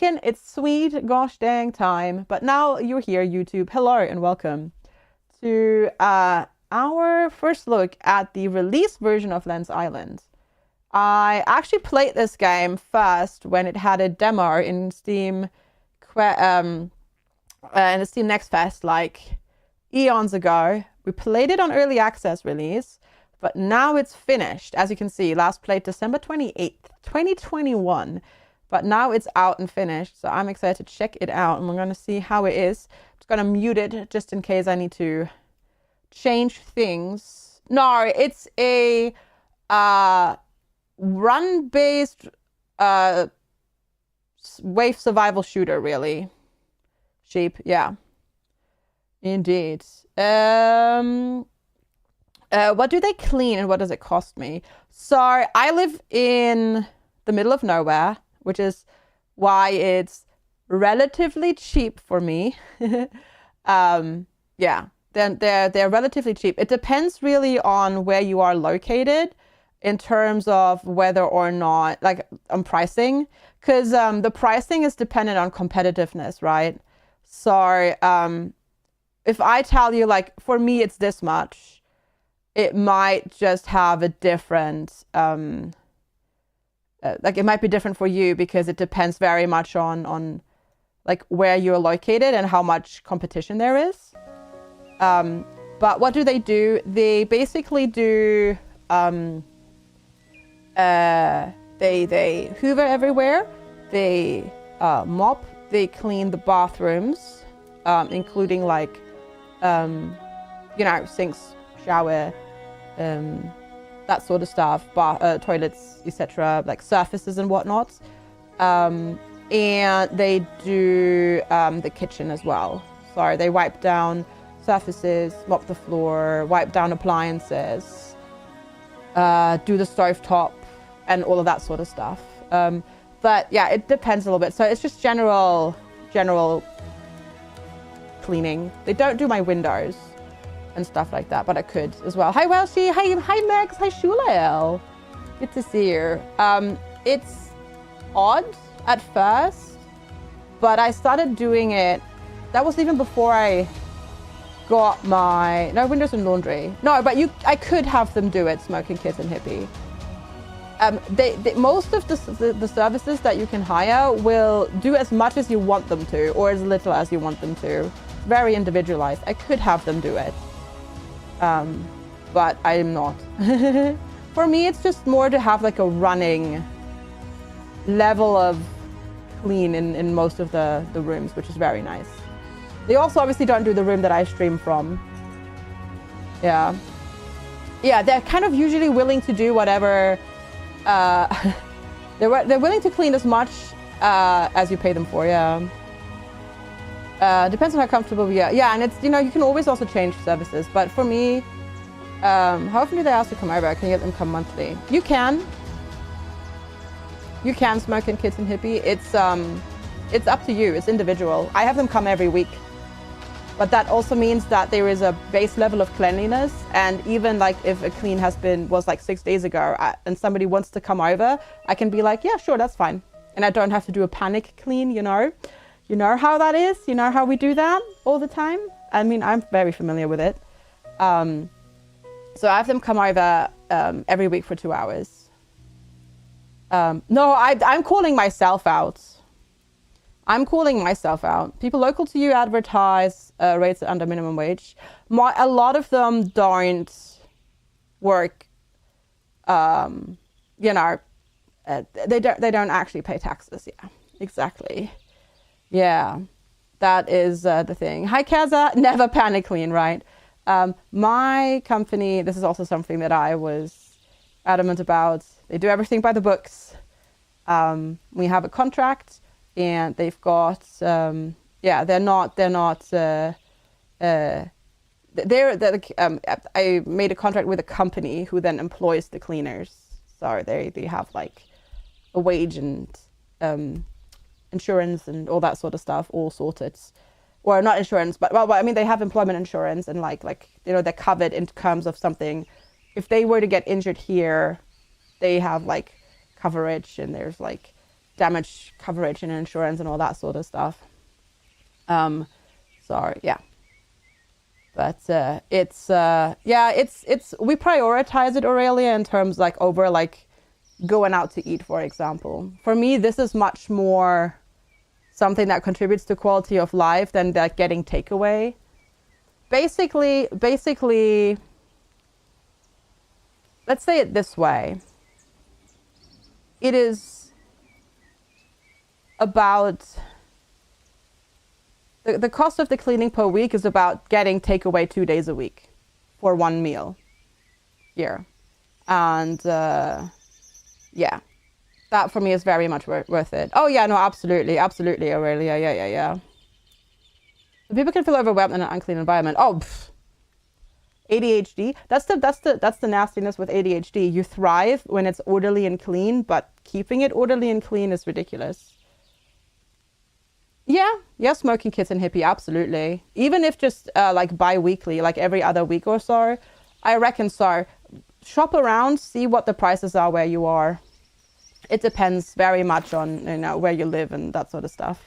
It's sweet gosh dang time. But now you're here, YouTube. Hello and welcome to our first look at the release version of Lens Island. I actually played this game first when it had a demo in Steam, in the Steam Next Fest like eons ago. We played it on early access release, but now it's finished. As you can see, last played December 28th, 2021. But now it's out and finished, so I'm excited to check it out, and we're going to see how it is. I'm just going to mute it just in case I need to change things. No, it's a run-based wave survival shooter, really. Sheep, yeah. Indeed. What do they clean and what does it cost me? So I live in the middle of nowhere, which is why it's relatively cheap for me. Yeah, they're relatively cheap. It depends really on where you are located in terms of whether or not, like, on pricing, because the pricing is dependent on competitiveness, right? So if I tell you, like, for me it's this much, it might just have a different like it might be different for you because it depends very much on like where you're located and how much competition there is. But what do? They basically do they hoover everywhere, they mop, they clean the bathrooms, including like sinks, shower, that sort of stuff, toilets, etc., like surfaces and whatnot. And they do the kitchen as well. So they wipe down surfaces, mop the floor, wipe down appliances, do the stovetop, and all of that sort of stuff. But yeah, it depends a little bit. So it's just general cleaning. They don't do my windows and stuff like that, but I could as well. Hi Welshie, hi Max, hi Shulael. Good to see you. It's odd at first, but I started doing it. That was even before I got my windows and laundry. No, but I could have them do it. Smoking Kids and Hippie. Most of the services that you can hire will do as much as you want them to, or as little as you want them to. Very individualized. I could have them do it. But I'm not. For me, it's just more to have like a running level of clean in most of the rooms, which is very nice. They also obviously don't do the room that I stream from. Yeah, they're kind of usually willing to do whatever. They're willing to clean as much as you pay them for. Yeah. Depends on how comfortable we are. Yeah, and it's, you can always also change services. But for me, how often do they ask to come over? Can you get them come monthly? You can. You can, Smoking Kids and Hippie. It's up to you. It's individual. I have them come every week. But that also means that there is a base level of cleanliness. And even like if a clean was like 6 days ago and somebody wants to come over, I can be like, yeah, sure, that's fine. And I don't have to do a panic clean, You know how that is? You know how we do that all the time? I mean, I'm very familiar with it. So I have them come over every week for 2 hours. No, I'm calling myself out. People local to you advertise rates under minimum wage. A lot of them don't work. They don't actually pay taxes. Yeah, exactly. Yeah, that is the thing. Hi, Kaza. Never panic clean, right? My company, this is also something that I was adamant about. They do everything by the books. We have a contract, and they've got, I made a contract with a company who then employs the cleaners. So they have like a wage and insurance and all that sort of stuff all sorted. Or not insurance, but I mean, they have employment insurance and like they're covered in terms of something. If they were to get injured here, they have like coverage, and there's like damage coverage and insurance and all that sort of stuff. So yeah. But it's we prioritize it, Aurelia, in terms like over like going out to eat, for example. For me, this is much more something that contributes to quality of life than like getting takeaway. Basically, let's say it this way. It is about the cost of the cleaning per week is about getting takeaway 2 days a week for one meal here. And yeah, that for me is very much worth it. Oh yeah, no, absolutely, Aurelia. Yeah. People can feel overwhelmed in an unclean environment. Oh, ADHD. That's the nastiness with ADHD. You thrive when it's orderly and clean, but keeping it orderly and clean is ridiculous. Yeah, smoking kits and hippie, absolutely. Even if just like bi-weekly, like every other week or so, I reckon so. Shop around, see what the prices are where you are. It depends very much on, you know, where you live and that sort of stuff.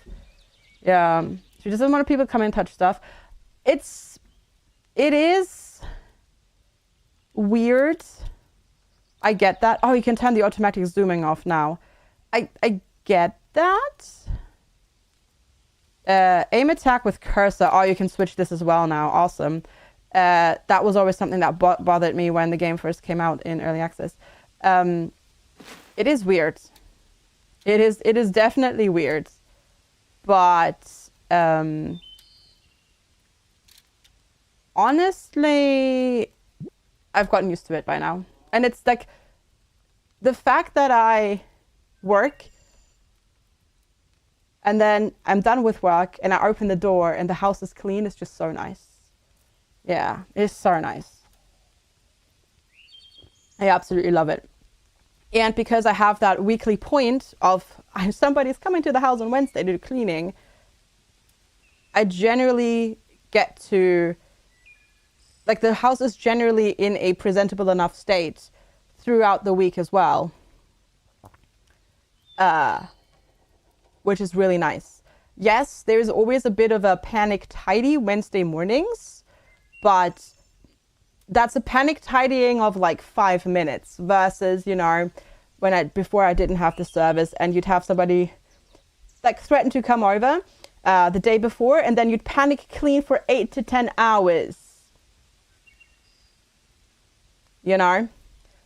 Yeah, she doesn't want people to come and touch stuff. It is weird. I get that. Oh, you can turn the automatic zooming off now. I get that. Aim attack with cursor. Oh, you can switch this as well now. Awesome. That was always something that bothered me when the game first came out in early access. It is weird. It is definitely weird. But honestly, I've gotten used to it by now. And it's like the fact that I work and then I'm done with work and I open the door and the house is clean is just so nice. Yeah, it's so nice. I absolutely love it. And because I have that weekly point of somebody's coming to the house on Wednesday to do cleaning, I generally get to, like, the house is generally in a presentable enough state throughout the week as well. Which is really nice. Yes, there's always a bit of a panic tidy Wednesday mornings, but that's a panic tidying of like 5 minutes versus, you know, before I didn't have the service and you'd have somebody like threaten to come over the day before and then you'd panic clean for 8 to 10 hours. You know,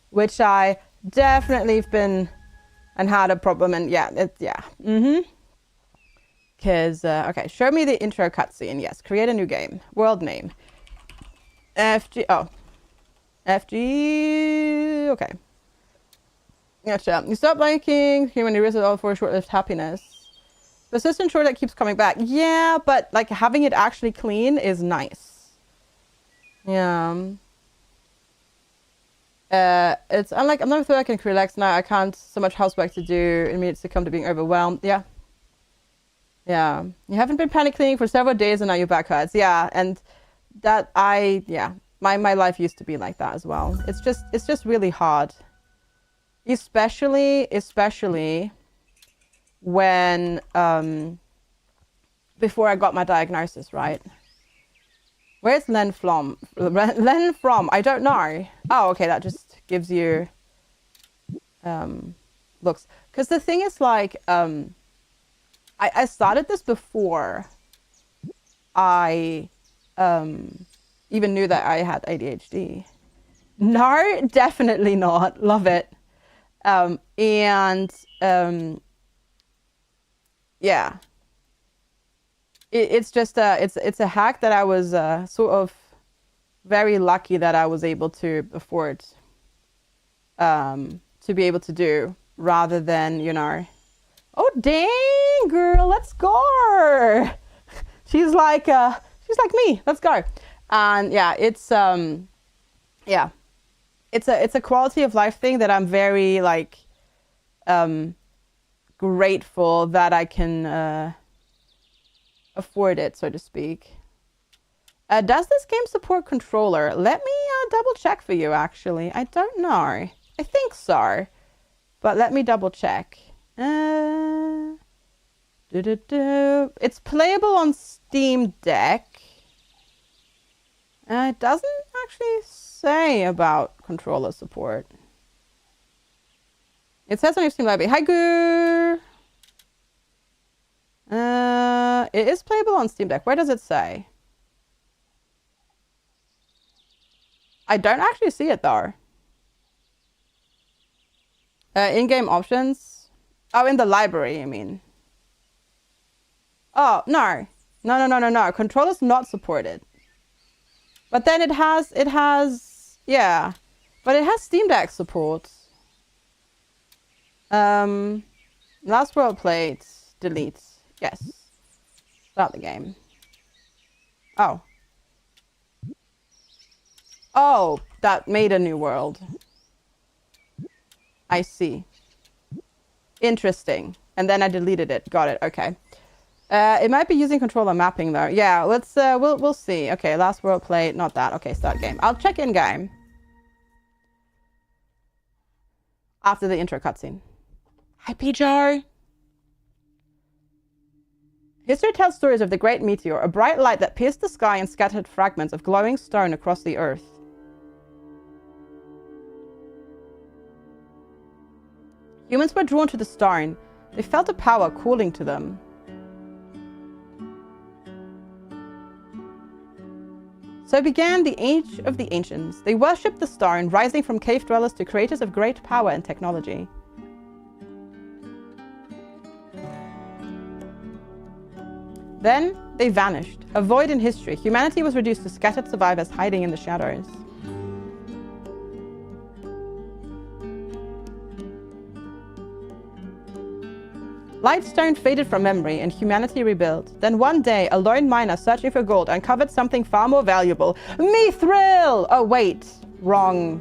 which I definitely have been and had a problem, and Because, okay, show me the intro cutscene. Yes, create a new game. World name. FG, okay. Gotcha. You stop liking human erasers all for short-lived happiness. Persistent short that keeps coming back. Yeah, but, like, having it actually clean is nice. Yeah. It's unlike I'm not sure I can relax now. I can't so much housework to do. It means to come to being overwhelmed. Yeah. You haven't been panic cleaning for several days and now your back hurts. Yeah, and that my life used to be like that as well. It's just really hard, especially when before I got my diagnosis, right? Where's Len from? I don't know. Oh, okay, that just gives you looks. Because the thing is, like, I started this before I even knew that I had ADHD. No, definitely not. Love it. Yeah. It's just it's a hack that I was sort of very lucky that I was able to afford to be able to do, rather than, you know, oh dang girl, let's go. she's like me, let's go. And yeah, it's it's a quality of life thing that I'm very like grateful that I can afford it, so to speak. Does this game support controller? Let me double check for you, actually. I don't know. I think so, but let me double check. It's playable on Steam Deck. It doesn't actually say about controller support. It says on your Steam library. Hi, Goo! It is playable on Steam Deck. Where does it say? I don't actually see it, though. In-game options? Oh, in the library, you mean? Oh, no. No. Controller's not supported. But then it has, yeah. But it has Steam Deck support. Last world played, delete. Yes. Start the game. Oh. Oh, that made a new world. I see. Interesting. And then I deleted it. Got it. Okay. It might be using controller mapping though. Yeah, let's we'll see. Okay, last world played, not that. Okay, start game. I'll check in game. After the intro cutscene. Hi, Pijo. History tells stories of the Great Meteor, a bright light that pierced the sky and scattered fragments of glowing stone across the earth. Humans were drawn to the stone. They felt a power calling to them. So began the Age of the Ancients. They worshipped the stone, rising from cave dwellers to creators of great power and technology. Then they vanished. A void in history. Humanity was reduced to scattered survivors hiding in the shadows. Lightstone faded from memory and humanity rebuilt. Then one day, a lone miner searching for gold uncovered something far more valuable. Mithril! Oh, wait. Wrong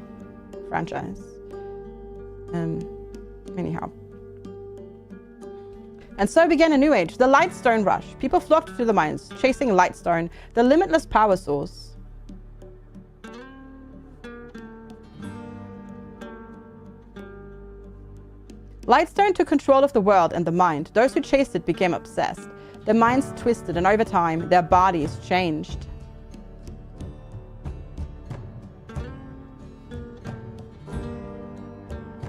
franchise. Anyhow. And so began a new age, the Lightstone Rush. People flocked to the mines, chasing Lightstone, the limitless power source. Lightstone took control of the world and the mind. Those who chased it became obsessed. Their minds twisted, and over time, their bodies changed.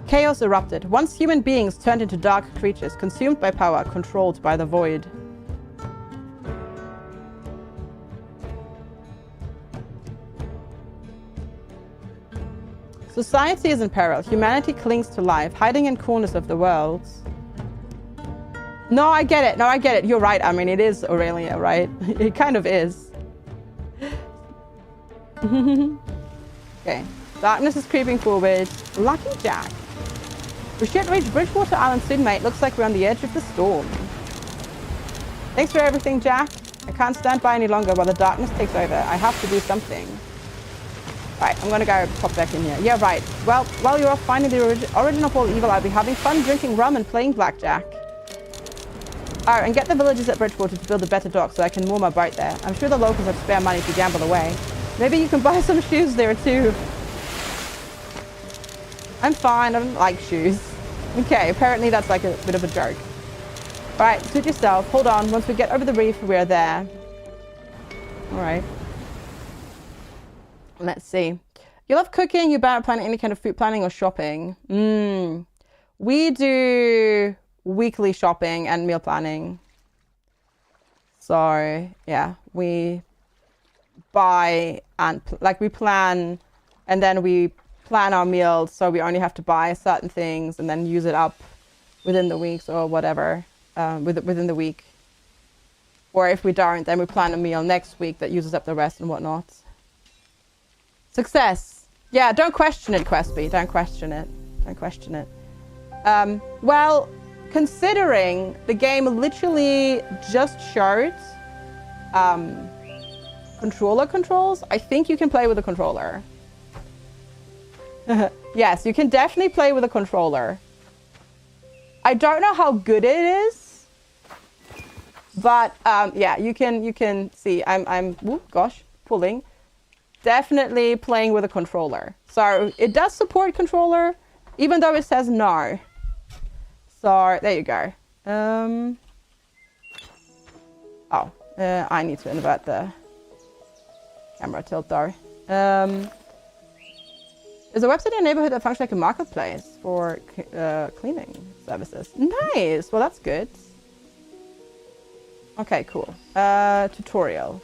Chaos erupted. Once human beings turned into dark creatures, consumed by power, controlled by the void. Society is in peril. Humanity clings to life, hiding in corners of the world. No, I get it. No, I get it. You're right. I mean, it is Aurelia, right? It kind of is. Okay. Darkness is creeping forward. Lucky Jack. We should reach Bridgewater Island soon, mate. Looks like we're on the edge of the storm. Thanks for everything, Jack. I can't stand by any longer while the darkness takes over. I have to do something. Right, I'm gonna go pop back in here. Yeah, right. Well, while you're off finding the origin of all evil, I'll be having fun drinking rum and playing blackjack. Oh, and get the villagers at Bridgewater to build a better dock so I can moor my boat there. I'm sure the locals have spare money to gamble away. Maybe you can buy some shoes there too. I'm fine, I don't like shoes. Okay, apparently that's like a bit of a joke. Alright, suit yourself. Hold on, once we get over the reef, we're there. Alright. Let's see. You love cooking, you're bad at planning any kind of food planning or shopping. We do weekly shopping and meal planning. So, yeah, we buy and we plan, and then we plan our meals, so we only have to buy certain things and then use it up within the weeks or whatever, within the week. Or if we don't, then we plan a meal next week that uses up the rest and whatnot. Success. Yeah, don't question it, Quesby. Don't question it. Don't question it. Well, considering the game literally just showed controller controls, I think you can play with a controller. Yes, you can definitely play with a controller. I don't know how good it is, but yeah, you can see I'm pulling. Definitely playing with a controller. So it does support controller, even though it says no. are, there you go. I need to invert the camera tilt though. There's a website in your neighborhood that functions like a marketplace for cleaning services. Nice. Well, that's good. Okay, cool. Tutorial.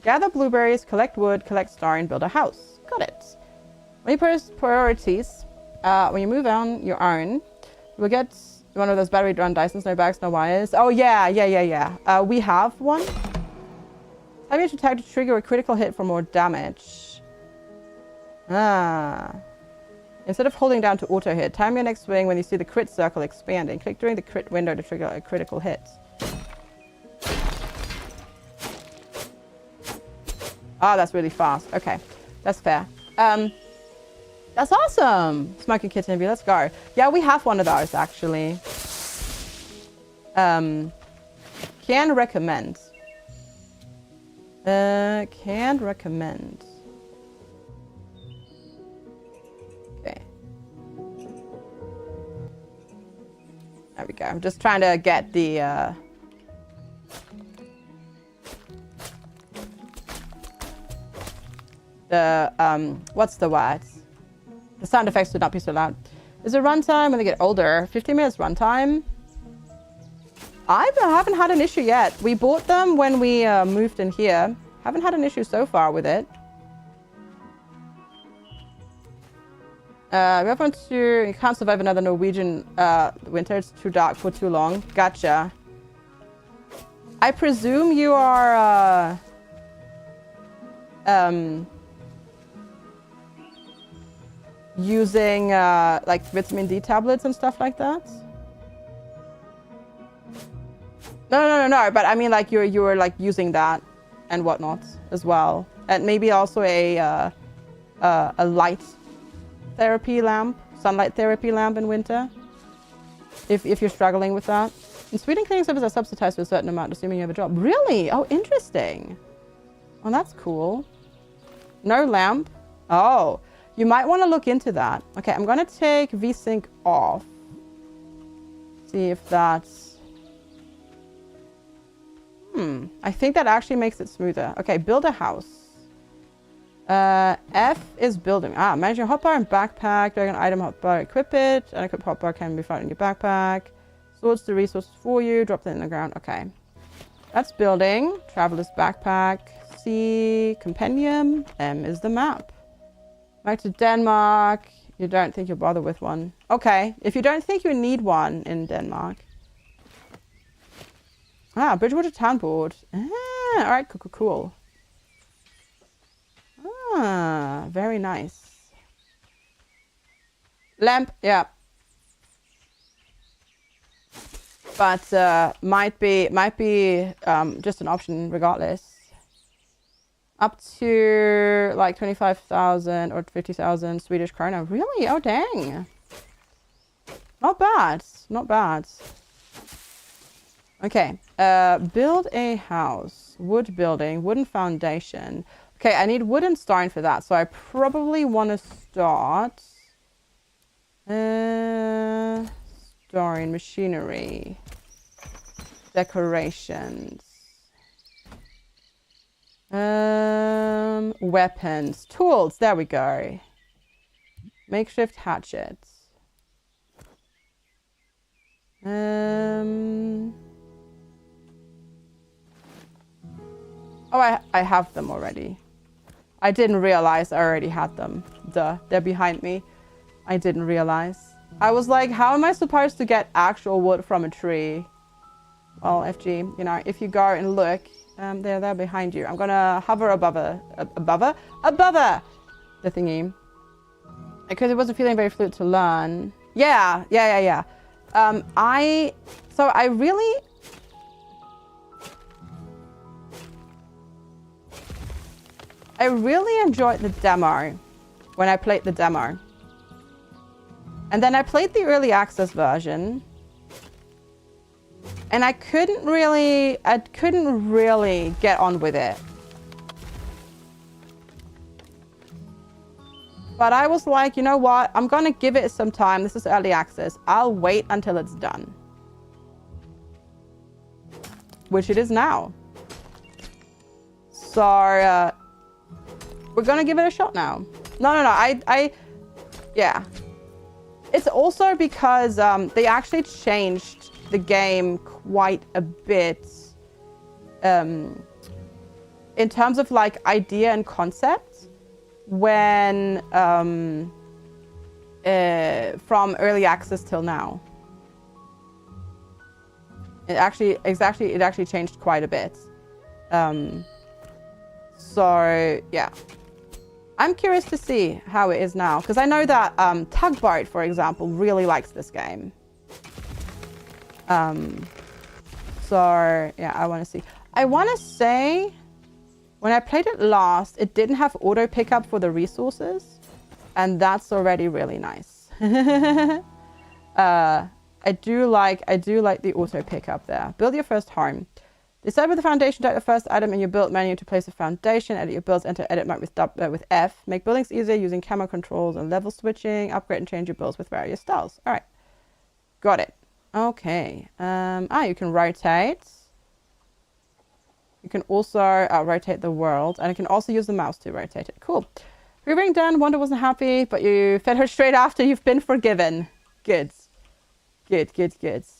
Gather blueberries, collect wood, collect star, and build a house. Got it. When you press priorities, when you move on your own, you will get one of those battery run Dysons, no bags, no wires. Oh, yeah. We have one. Time you to tag to trigger a critical hit for more damage. Instead of holding down to auto hit, time your next swing when you see the crit circle expanding. Click during the crit window to trigger a critical hit. That's really fast. Okay, that's fair. That's awesome. Smoking Kitten, let's go. Yeah, we have one of those actually. Can recommend. Can recommend. Okay. There we go. I'm just trying to get the what's the word? The sound effects would not be so loud. Is it runtime when they get older? 15 minutes runtime? I haven't had an issue yet. We bought them when we moved in here. Haven't had an issue so far with it. We have one to... You can't survive another Norwegian winter. It's too dark for too long. Gotcha. I presume you are... using like vitamin D tablets and stuff like that. No. But I mean, like you're like using that and whatnot as well, and maybe also a light therapy lamp, sunlight therapy lamp in winter, if you're struggling with that. In Sweden, cleaning services are subsidized for a certain amount, assuming you have a job. Really? Oh, interesting. Well, that's cool. No lamp. Oh. You might want to look into that. Okay, I'm going to take VSync off. See if that's... I think that actually makes it smoother. Okay, build a house. F is building. Manage your hotbar and backpack. Drag an item hotbar, equip it. An equipped hotbar can be found in your backpack. Sorts the resources for you. Drop them in the ground. Okay. That's building. Traveler's backpack. C, compendium. M is the map. Back to Denmark. You don't think you'll bother with one. Okay, if you don't think you need one in Denmark. Bridgewater Town Board. Alright, cool. Very nice. Lamp, yeah. But might be just an option regardless. Up to like 25,000 or 50,000 Swedish krona. Really? Oh, dang. Not bad. Not bad. Okay. Build a house. Wood building. Wooden foundation. Okay, I need wooden stone for that. So I probably want to start... Storing machinery. Decorations. Weapons. Tools. There we go. Makeshift hatchets. Oh, I have them already. I didn't realize I already had them. Duh. They're behind me. I didn't realize. I was like, how am I supposed to get actual wood from a tree? Well, FG, you know, if you go and look... they're behind you. I'm gonna hover above the thingy. Because it wasn't feeling very fluid to learn. Yeah. I really enjoyed the demo when I played the demo. And then I played the early access version. And I couldn't really get on with it. But I was like, you know what? I'm going to give it some time. This is early access. I'll wait until it's done. Which it is now. So, we're going to give it a shot now. No. Yeah. It's also because they actually changed the game quite a bit in terms of like idea and concept when from early access till now. It actually changed quite a bit. So yeah. I'm curious to see how it is now, because I know that Tugbart, for example, really likes this game. So yeah, I want to see. I want to say, when I played it last, it didn't have auto pickup for the resources, and that's already really nice. I do like the auto pickup there. Build your first home. Decide with the foundation type the first item in your build menu to place a foundation. Edit your builds, enter edit mode with F. Make buildings easier using camera controls and level switching. Upgrade and change your builds with various styles. All right. Got it. Okay. You can rotate. You can also rotate the world. And you can also use the mouse to rotate it. Cool. Hoovering done. Wanda wasn't happy, but you fed her straight after. You've been forgiven. Good. Good.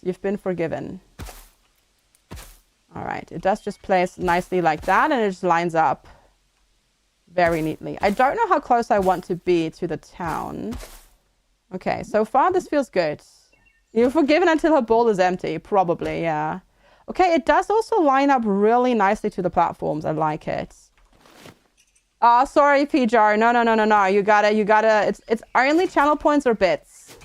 You've been forgiven. All right, it does just place nicely like that, and it just lines up very neatly. I don't know how close I want to be to the town. Okay, so far this feels good. You're forgiven until her bowl is empty, probably, yeah. Okay, it does also line up really nicely to the platforms. I like it. Oh, sorry, PJar. No. You gotta. It's only channel points or bits.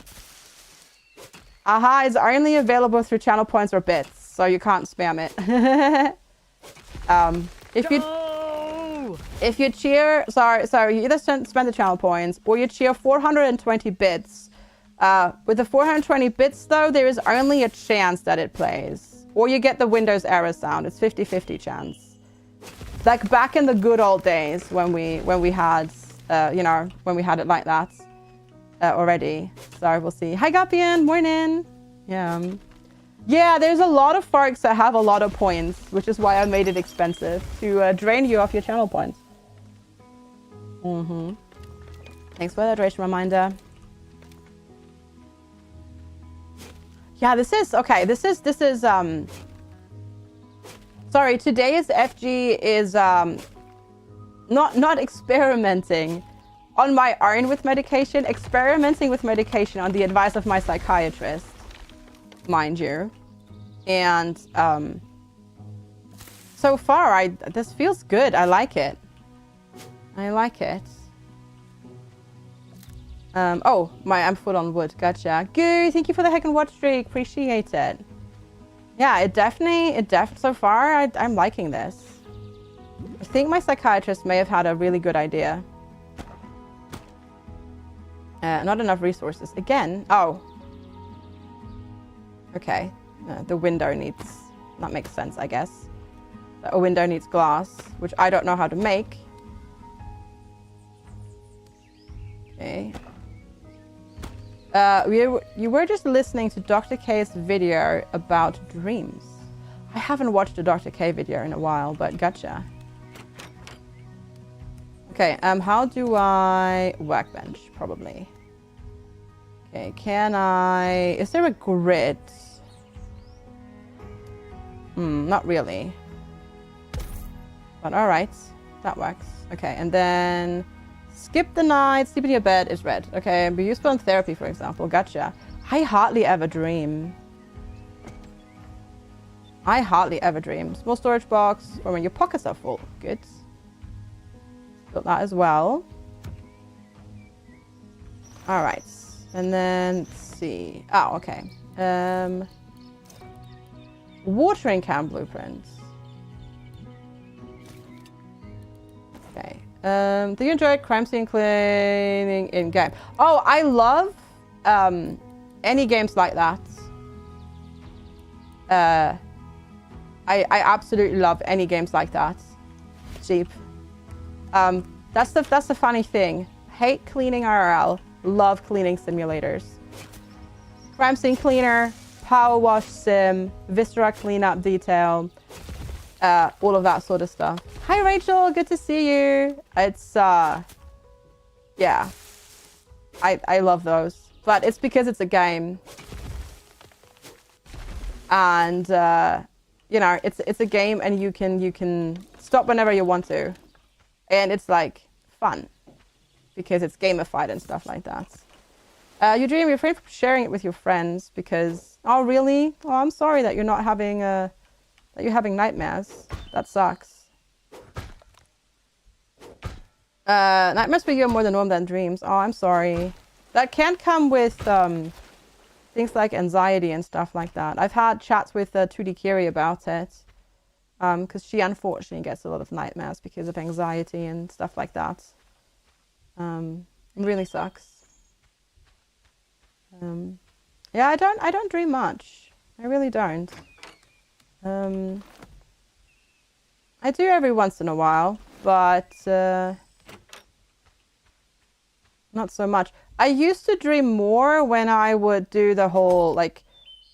Aha, it's only available through channel points or bits. So you can't spam it. If you cheer, sorry, you either spend the channel points or you cheer 420 bits. With the 420 bits though, there is only a chance that it plays. Or you get the Windows error sound. It's 50-50 chance. Like back in the good old days when we had when we had it like that already. So we'll see. Hi Gapian, morning. Yeah, there's a lot of folks that have a lot of points, which is why I made it expensive to drain you off your channel points. Thanks for the hydration reminder. Yeah, this is sorry, today's FG is not experimenting on my own with medication, experimenting with medication on the advice of my psychiatrist. Mind you, and so far this feels good. I like it. I'm full on wood. Gotcha. Goo, thank you for the heck and watch streak. Appreciate it. Yeah, it definitely so far I'm liking this. I think my psychiatrist may have had a really good idea. Not enough resources again. Oh. Okay, the window needs, that makes sense, I guess. A window needs glass, which I don't know how to make. Okay. You were just listening to Dr. K's video about dreams. I haven't watched a Dr. K video in a while, but gotcha. Okay, how do I workbench? Probably. Okay, is there a grid? Not really. But alright, that works. Okay, and then skip the night, sleep in your bed is red. Okay, be useful in therapy, for example. Gotcha. I hardly ever dream. Small storage box, or when your pockets are full. Good. Got that as well. Alright, and then let's see. Oh, okay. Watering can blueprints. Okay. Do you enjoy crime scene cleaning in game? Oh, I love any games like that. I absolutely love any games like that. Cheap. That's the funny thing. Hate cleaning IRL. Love cleaning simulators. Crime scene cleaner, power wash sim, viscera cleanup detail, all of that sort of stuff. Hi Rachel, good to see you. It's yeah, I love those, but it's because it's a game, and you know, it's a game, and you can stop whenever you want to, and it's like fun because it's gamified and stuff like that. You dream, you're afraid of sharing it with your friends because, oh really? Oh, I'm sorry that you're not having that you're having nightmares. That sucks. Nightmares for you are more the norm than dreams. Oh, I'm sorry. That can come with things like anxiety and stuff like that. I've had chats with 2D Kiri about it because she unfortunately gets a lot of nightmares because of anxiety and stuff like that. It really sucks. Yeah, I don't dream much. I really don't. I do every once in a while, but not so much. I used to dream more when I would do the whole, like,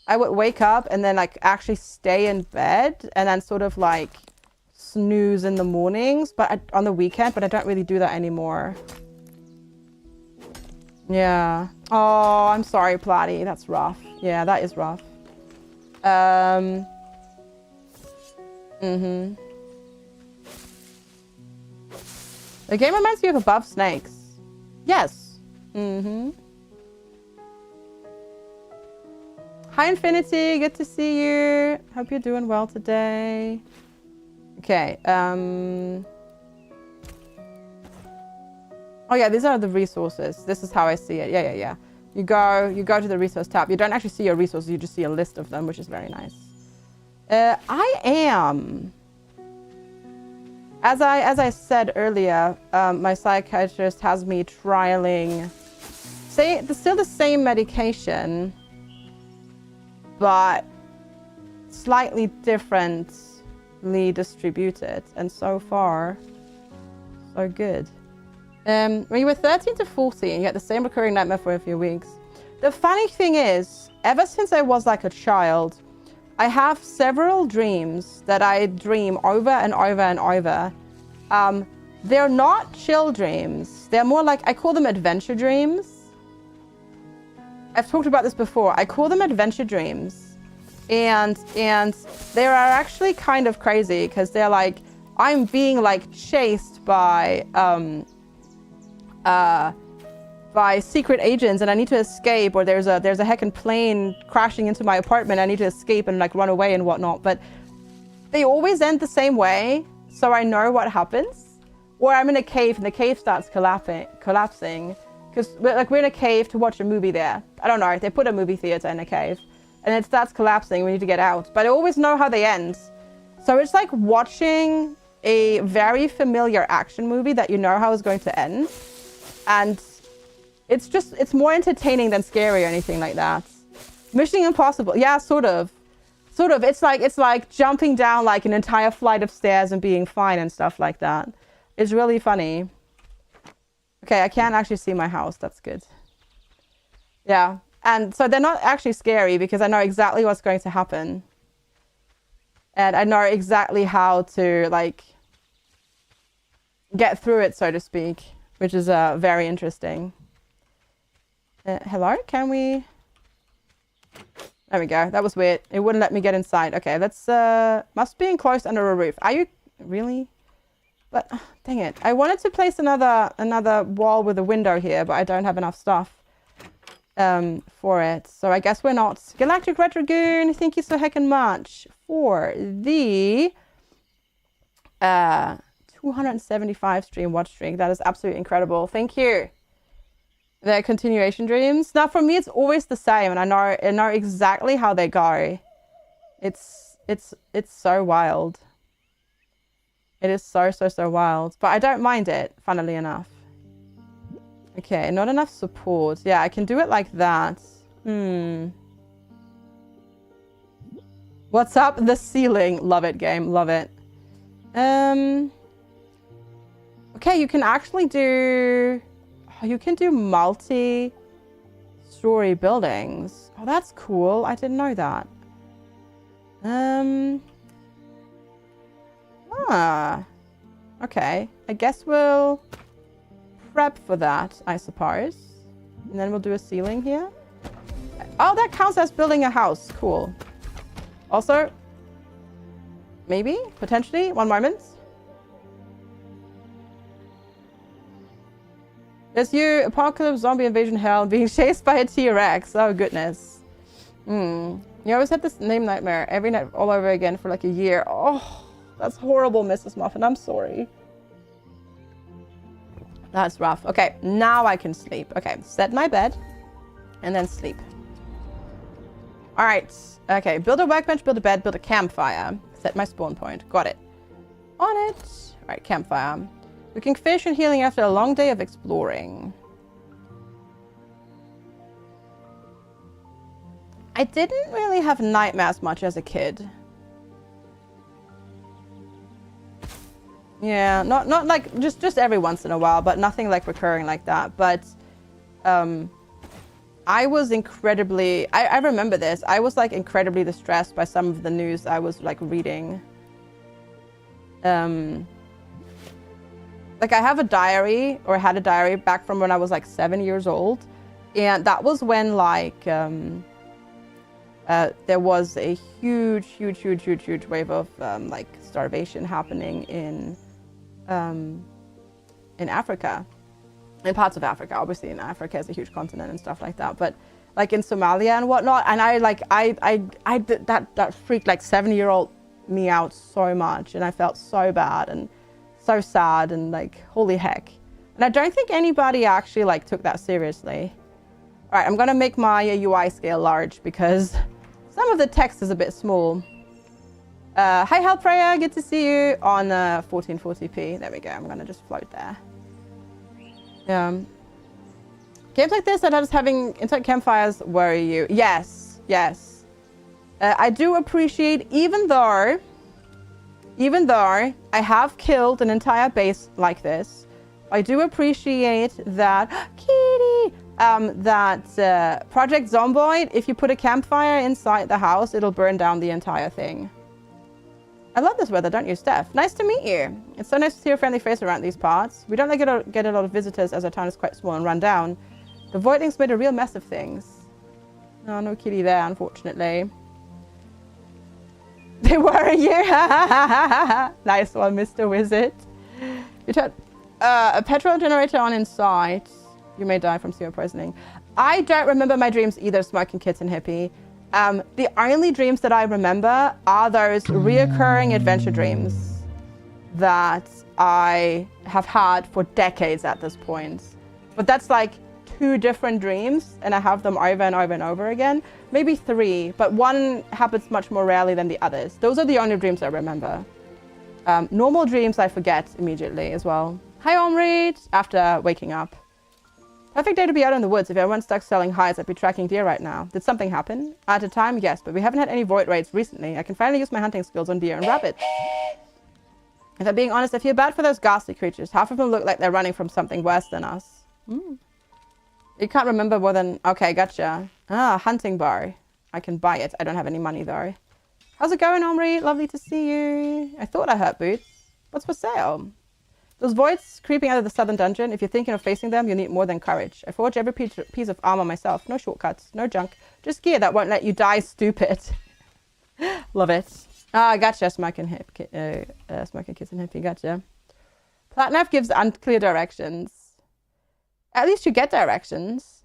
I would wake up and then like actually stay in bed and then sort of like snooze in the mornings, but on the weekend, but I don't really do that anymore. Yeah. Oh, I'm sorry, Platty. That's rough. Yeah, that is rough. The game reminds me of Above Snakes. Yes. Hi, Infinity. Good to see you. Hope you're doing well today. Okay. Oh yeah, these are the resources. This is how I see it. Yeah. You go to the resource tab. You don't actually see your resources. You just see a list of them, which is very nice. I am, as I said earlier, my psychiatrist has me trialing, still the same medication, but slightly differently distributed, and so far, so good. When you were 13 to 14, you had the same recurring nightmare for a few weeks. The funny thing is, ever since I was like a child, I have several dreams that I dream over and over and over. They're not chill dreams. They're more like, I call them adventure dreams. I've talked about this before. I call them adventure dreams. And they are actually kind of crazy because they're like, I'm being like chased by secret agents and I need to escape, or there's a heckin' plane crashing into my apartment. I need to escape and like run away and whatnot, but they always end the same way, so I know what happens. Or I'm in a cave and the cave starts collapsing because we're in a cave to watch a movie there. I don't know, they put a movie theater in a cave and it starts collapsing. We need to get out, but I always know how they end. So it's like watching a very familiar action movie that you know how it's going to end. And it's more entertaining than scary or anything like that. Mission Impossible. Yeah, sort of. It's like jumping down like an entire flight of stairs and being fine and stuff like that. It's really funny. Okay, I can't actually see my house. That's good. Yeah. And so they're not actually scary because I know exactly what's going to happen. And I know exactly how to like get through it, so to speak. Which is very interesting. Hello, can we? There we go. That was weird. It wouldn't let me get inside. Okay, let's, must be enclosed under a roof. Are you, really? But, dang it. I wanted to place another wall with a window here, but I don't have enough stuff for it. So I guess we're not. Galactic Red Dragoon, thank you so heckin' much for the 275 stream watch streak. That is absolutely incredible. Thank you. The continuation dreams. Now for me it's always the same, and I know exactly how they go. It's so wild. It is so wild. But I don't mind it, funnily enough. Okay, not enough support. Yeah, I can do it like that. What's up? The ceiling. Love it, game. Love it. Okay, you can actually do Oh, you can do multi-story buildings. Oh, that's cool. I didn't know that. Okay. I guess we'll prep for that, I suppose. And then we'll do a ceiling here. Oh, that counts as building a house. Cool. Also, maybe, potentially, one moment. There's you, apocalypse, zombie invasion, hell, being chased by a T-Rex. Oh, goodness. You always had this name nightmare every night all over again for like a year. Oh, that's horrible, Mrs. Muffin. I'm sorry. That's rough. Okay, now I can sleep. Okay, set my bed and then sleep. All right. Okay, build a workbench, build a bed, build a campfire. Set my spawn point. Got it. On it. All right, campfire. Cooking fish and healing after a long day of exploring. I didn't really have nightmares much as a kid. Yeah, not like just every once in a while, but nothing like recurring like that. But I was incredibly, I remember this. I was like incredibly distressed by some of the news I was like reading. Like I have a diary, or had a diary back from when I was like 7 years old. And that was when like, there was a huge wave of like starvation happening in Africa, in parts of Africa. Obviously, in Africa is a huge continent and stuff like that. But like in Somalia and whatnot, and I that freaked like 7-year-old me out so much, and I felt so bad and so sad and like holy heck. And I don't think anybody actually like took that seriously. All right, I'm gonna make my UI scale large because some of the text is a bit small. Hi Hellprayer, good to see you on 1440p. There we go, I'm gonna just float there. Games like this that are just having inside campfires worry you. Yes. I do appreciate, even though I have killed an entire base like this, I do appreciate that, kitty, that Project Zomboid, if you put a campfire inside the house, it'll burn down the entire thing. I love this weather, don't you, Steph? Nice to meet you. It's so nice to see your friendly face around these parts. We don't get a lot of visitors as our town is quite small and run down. The Voidlings made a real mess of things. Oh, no kitty there, unfortunately. They worry you. Nice one, Mr. Wizard. You turn a petrol generator on inside. You may die from CO poisoning. I don't remember my dreams either, Smoking Kitten Hippie. The only dreams that I remember are those reoccurring adventure dreams that I have had for decades at this point. But that's like 2 different dreams, and I have them over and over and over again. Maybe 3, but one happens much more rarely than the others. Those are the only dreams I remember. Normal dreams I forget immediately as well. Hi, Omri, after waking up. Perfect day to be out in the woods. If everyone's stuck selling hides, I'd be tracking deer right now. Did something happen? At a time, yes, but we haven't had any void raids recently. I can finally use my hunting skills on deer and rabbits. If I'm being honest, I feel bad for those ghastly creatures. Half of them look like they're running from something worse than us. You can't remember more than... Okay, gotcha. Ah, hunting bar. I can buy it. I don't have any money, though. How's it going, Omri? Lovely to see you. I thought I heard boots. What's for sale? Those voids creeping out of the southern dungeon, if you're thinking of facing them, you'll need more than courage. I forged every piece of armor myself. No shortcuts, no junk. Just gear that won't let you die stupid. Love it. Ah, gotcha, Smoking Kitten Hippie, gotcha. Platnaf gives unclear directions. At least you get directions.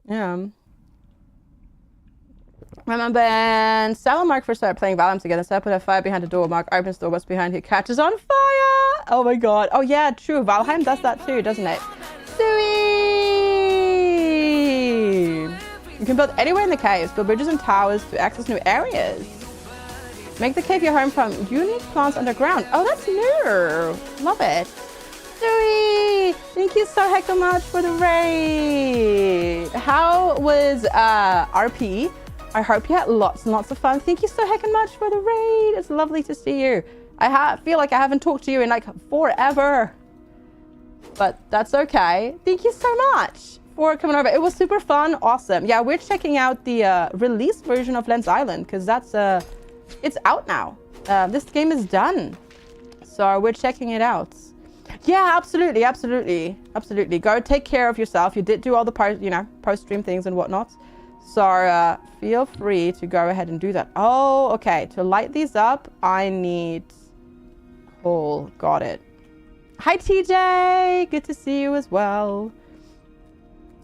Yeah. Remember when Sal and Mark first started playing Valheim together, Sal put a fire behind the door, Mark opens the door, what's behind, he catches on fire! Oh my god. Oh yeah, true. Valheim does that too, doesn't it? Sweet! You can build anywhere in the caves, build bridges and towers to access new areas. Make the cave your home from unique plants underground. Oh, that's new! Love it. Sweet! Thank you so heck much for the raid! How was RP? I hope you had lots and lots of fun. Thank you so heckin' much for the raid. It's lovely to see you. I feel like I haven't talked to you in like forever. but that's okay. Thank you so much for coming over. It was super fun. Awesome. Yeah, we're checking out the release version of Lens Island because that's it's out now. This game is done, so we're checking it out. Yeah, absolutely, absolutely, absolutely. Go take care of yourself. You did do all the post-stream things and whatnot. So feel free to go ahead and do that. Oh, okay. To light these up, I need coal. Got it. Hi, TJ. Good to see you as well.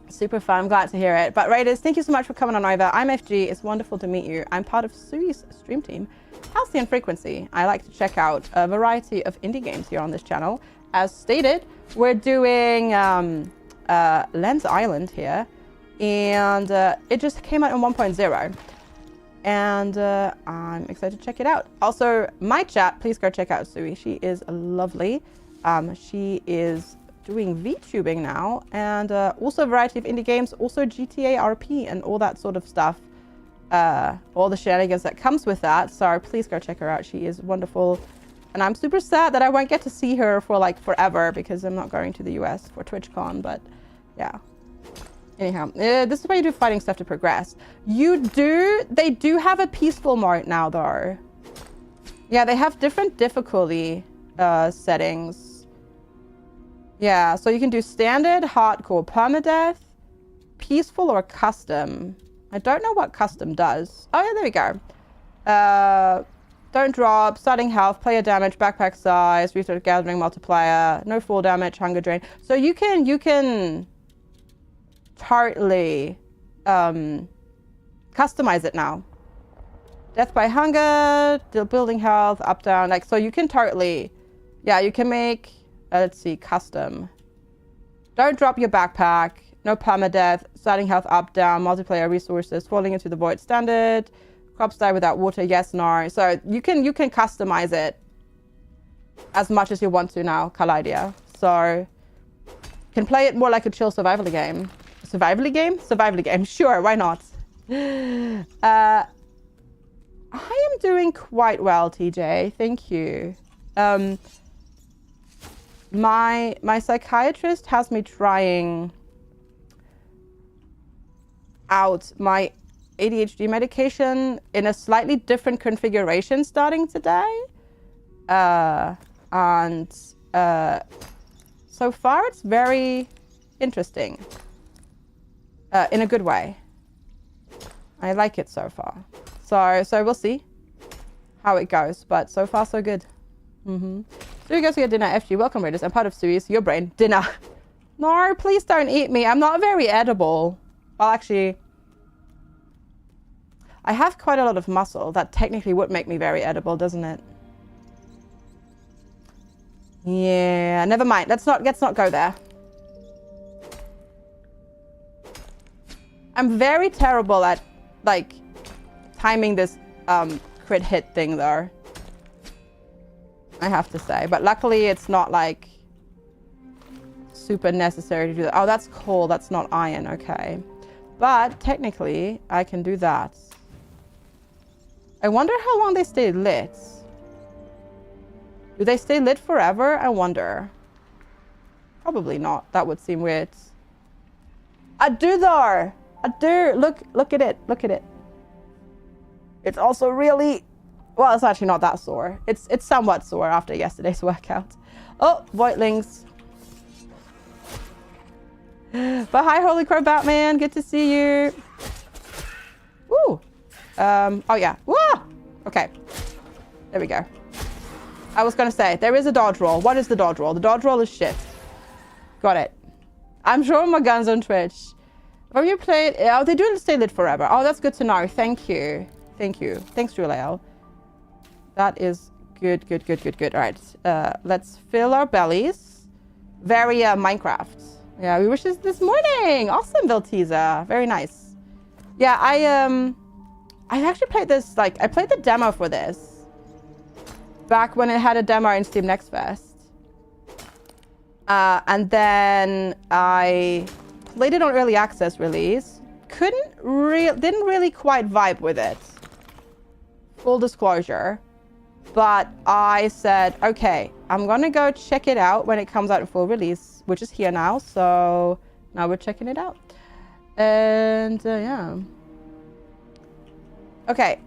Super fun. I'm glad to hear it. But Raiders, thank you so much for coming on over. I'm FG. It's wonderful to meet you. I'm part of Sui's stream team, Halcyon Frequency. I like to check out a variety of indie games here on this channel. As stated, we're doing Lens Island here. And it just came out in 1.0. And I'm excited to check it out. Also, my chat, please go check out Sui. She is lovely. She is doing VTubing now. And also a variety of indie games. Also GTA RP and all that sort of stuff. All the shenanigans that comes with that. So please go check her out. She is wonderful. And I'm super sad that I won't get to see her for like forever. Because I'm not going to the US for TwitchCon. But yeah. Anyhow, this is why you do fighting stuff to progress. They do have a peaceful mode now, though. Yeah, they have different difficulty settings. Yeah, so you can do standard, hardcore, permadeath, peaceful, or custom. I don't know what custom does. Oh, yeah, there we go. Don't drop, starting health, player damage, backpack size, resource gathering multiplier, no fall damage, hunger drain. So you can totally customize it now. Death by hunger, building health, up, down. Like, so you can totally, yeah, you can make, let's see, custom. Don't drop your backpack, no permadeath, starting health, up, down, multiplayer resources, falling into the void, standard, crops die without water, yes, no. So you can customize it as much as you want to now, Kalidia. So you can play it more like a chill survival game. Survivally game? Survivally game. Sure, why not? I am doing quite well, TJ. Thank you. My psychiatrist has me trying out my ADHD medication in a slightly different configuration starting today. And so far it's very interesting. In a good way. I like it so far. So we'll see how it goes. But so far, so good. So you guys get dinner. FG, welcome, Raiders. I'm part of Sui's. Your brain. Dinner. No, please don't eat me. I'm not very edible. Well, actually, I have quite a lot of muscle. That technically would make me very edible, doesn't it? Yeah, never mind. Let's not go there. I'm very terrible at, like, timing this crit hit thing, though. I have to say. But luckily, it's not, like, super necessary to do that. Oh, that's coal. That's not iron. Okay. But technically, I can do that. I wonder how long they stay lit. Do they stay lit forever? I wonder. Probably not. That would seem weird. I do, though. I do. Look at it. Look at it. It's also really, well, it's actually not that sore. It's somewhat sore after yesterday's workout. Oh, Voitlings. But hi, Holy Crow Batman. Good to see you. Woo. Oh yeah. Woo. Okay. There we go. I was gonna say there is a dodge roll. What is the dodge roll? The dodge roll is shit. Got it. I'm showing my guns on Twitch. Have you played? Oh, they do stay lit forever. Oh, that's good to know. Thank you. Thank you. Thanks, Julio. That is good, good, good, good, good. All right. Let's fill our bellies. Very Minecraft. Yeah, we wish this morning. Awesome, Viltiza. Very nice. Yeah, I actually played this, like, I played the demo for this back when it had a demo in Steam Next Fest. And then I played it on early access release. Didn't really quite vibe with it. Full disclosure. But I said, okay, I'm gonna go check it out when it comes out in full release, which is here now. So now we're checking it out. And yeah. Okay.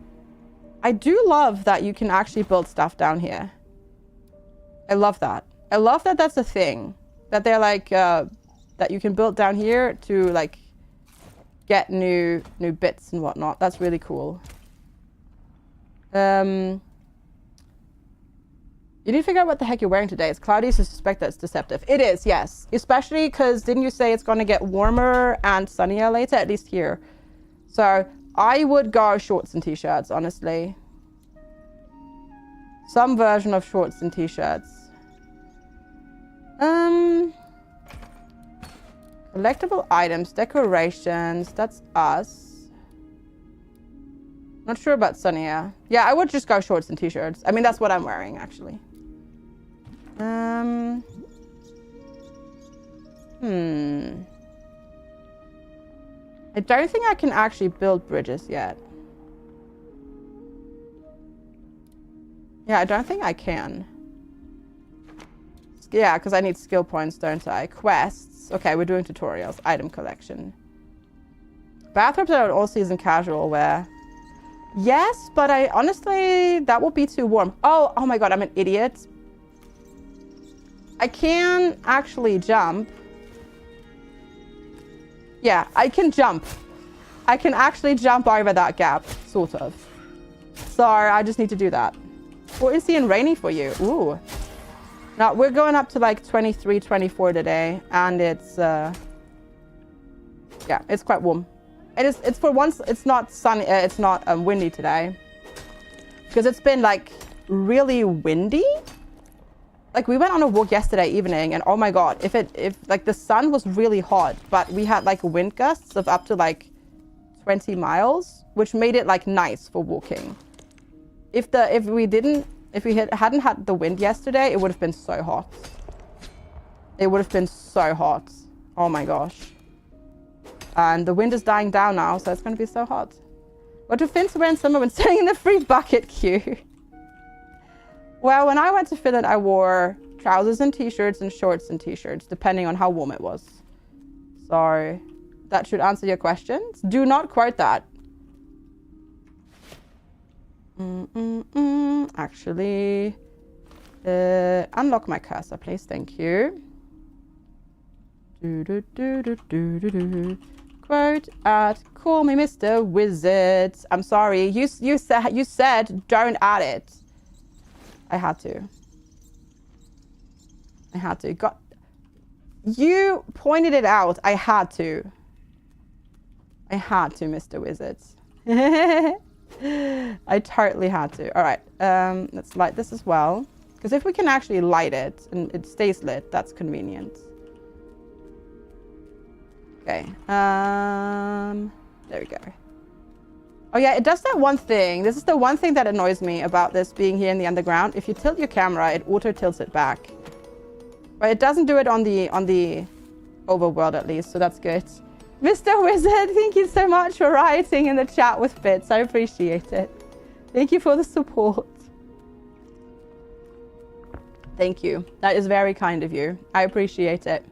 I do love that you can actually build stuff down here. I love that. I love that that's a thing. That they're like, that you can build down here to like get new bits and whatnot. That's really cool. You need to figure out what the heck you're wearing today. It's cloudy, so suspect that it's deceptive. It is, yes. Especially because didn't you say it's going to get warmer and sunnier later, at least here. So I would go shorts and t-shirts, honestly. Some version of shorts and t-shirts. Collectible items, decorations, that's us. Not sure about sunnier. Yeah, I would just go shorts and t-shirts. I mean, that's what I'm wearing, actually. I don't think I can actually build bridges yet. Yeah, I don't think I can. Yeah, because I need skill points, don't I? Quests. Okay, we're doing tutorials. Item collection. Bathrobes are all-season casual wear. Yes, but I honestly, that would be too warm. Oh my god, I'm an idiot. I can actually jump. Yeah, I can jump. I can actually jump over that gap, sort of. So I just need to do that. What is and rainy for you? Ooh. Now we're going up to like 23, 24 today, and it's yeah, it's quite warm. It's for once. It's not sunny. It's not windy today, because it's been like really windy. Like we went on a walk yesterday evening, and oh my god, if like the sun was really hot, but we had like wind gusts of up to like 20 miles, which made it like nice for walking. If we hadn't had the wind yesterday, it would have been so hot. It would have been so hot. Oh my gosh. And the wind is dying down now, so it's going to be so hot. What do Finns wear in summer when standing in the free bucket queue? Well, when I went to Finland, I wore trousers and t-shirts and shorts and t-shirts, depending on how warm it was. So that should answer your questions. Do not quote that. Actually, unlock my cursor, please. Thank you. Quote at call me Mr. Wizard. I'm sorry. You said don't add it. I had to. You pointed it out. I had to, Mr. Wizard. I totally had to. All right. Let's light this as well. Because if we can actually light it and it stays lit, that's convenient. Okay. There we go. Oh yeah, it does that one thing. This is the one thing that annoys me about this being here in the underground. If you tilt your camera, it auto tilts it back. But it doesn't do it on the overworld at least, so that's good. Mr. Wizard, thank you so much for writing in the chat with bits. I appreciate it. Thank you for the support. Thank you. That is very kind of you. I appreciate it.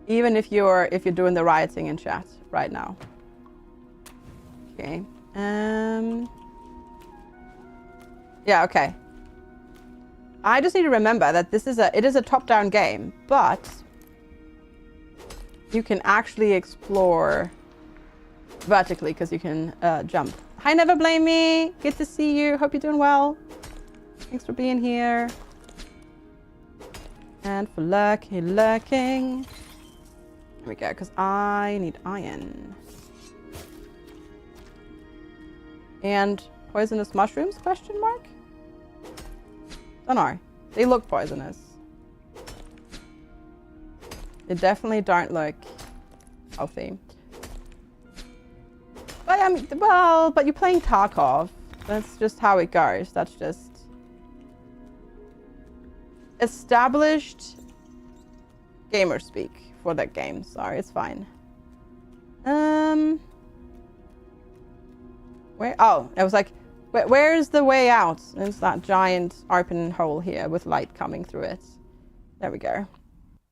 Even if you're doing the rioting in chat right now. Okay. Yeah, okay. I just need to remember that it is a top-down game, but you can actually explore vertically because you can jump. Hi, Never Blame Me. Good to see you. Hope you're doing well. Thanks for being here. And for lurking. There we go, because I need iron. And poisonous mushrooms, question mark? Don't know. They look poisonous. They definitely don't look healthy. But I mean, well, but you're playing Tarkov. That's just how it goes. That's just established gamer speak for that game. Sorry, it's fine. Where? Oh, I was like, Where is the way out? There's that giant open hole here with light coming through it. There we go.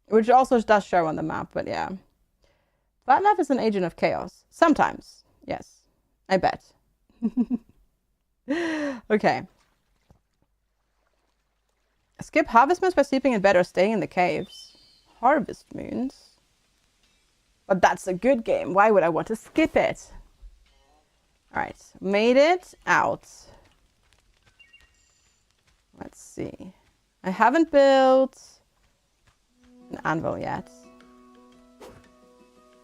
Which also does show on the map, but yeah. Flatlav is an agent of chaos. Sometimes. Yes. I bet. Okay. Skip harvest moons by sleeping in bed or staying in the caves. Harvest moons? But that's a good game. Why would I want to skip it? Alright. Made it out. Let's see. I haven't built an anvil yet.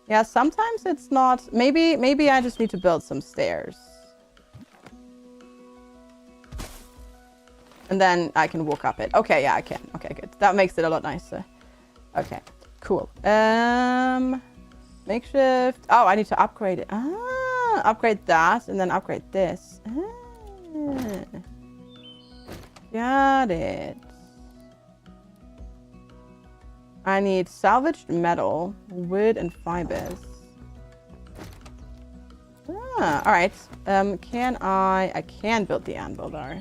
Yeah, sometimes it's not. Maybe I just need to build some stairs. And then I can walk up it. Okay, yeah, I can. Okay, good. That makes it a lot nicer. Okay, cool. Makeshift. Oh, I need to upgrade it. Ah, upgrade that and then upgrade this. Ah, got it. I need salvaged metal, wood, and fibers. Ah, all right. I can build the anvil though.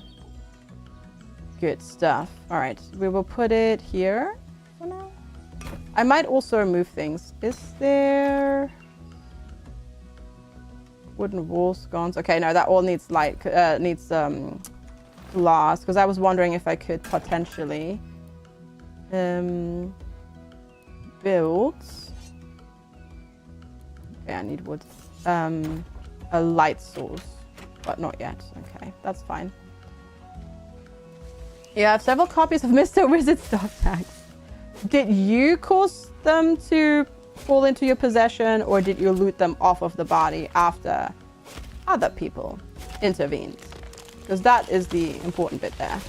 Good stuff. All right, we will put it here for now. I might also remove things. Is there wooden wall scones? Okay, no, that all needs light. Needs glass. Because I was wondering if I could potentially build. Okay, I need wood. A light source, but not yet. Okay, that's fine. Yeah, I have several copies of Mr. Wizard's dog tags. Did you cause them to fall into your possession, or did you loot them off of the body after other people intervened? Because that is the important bit there.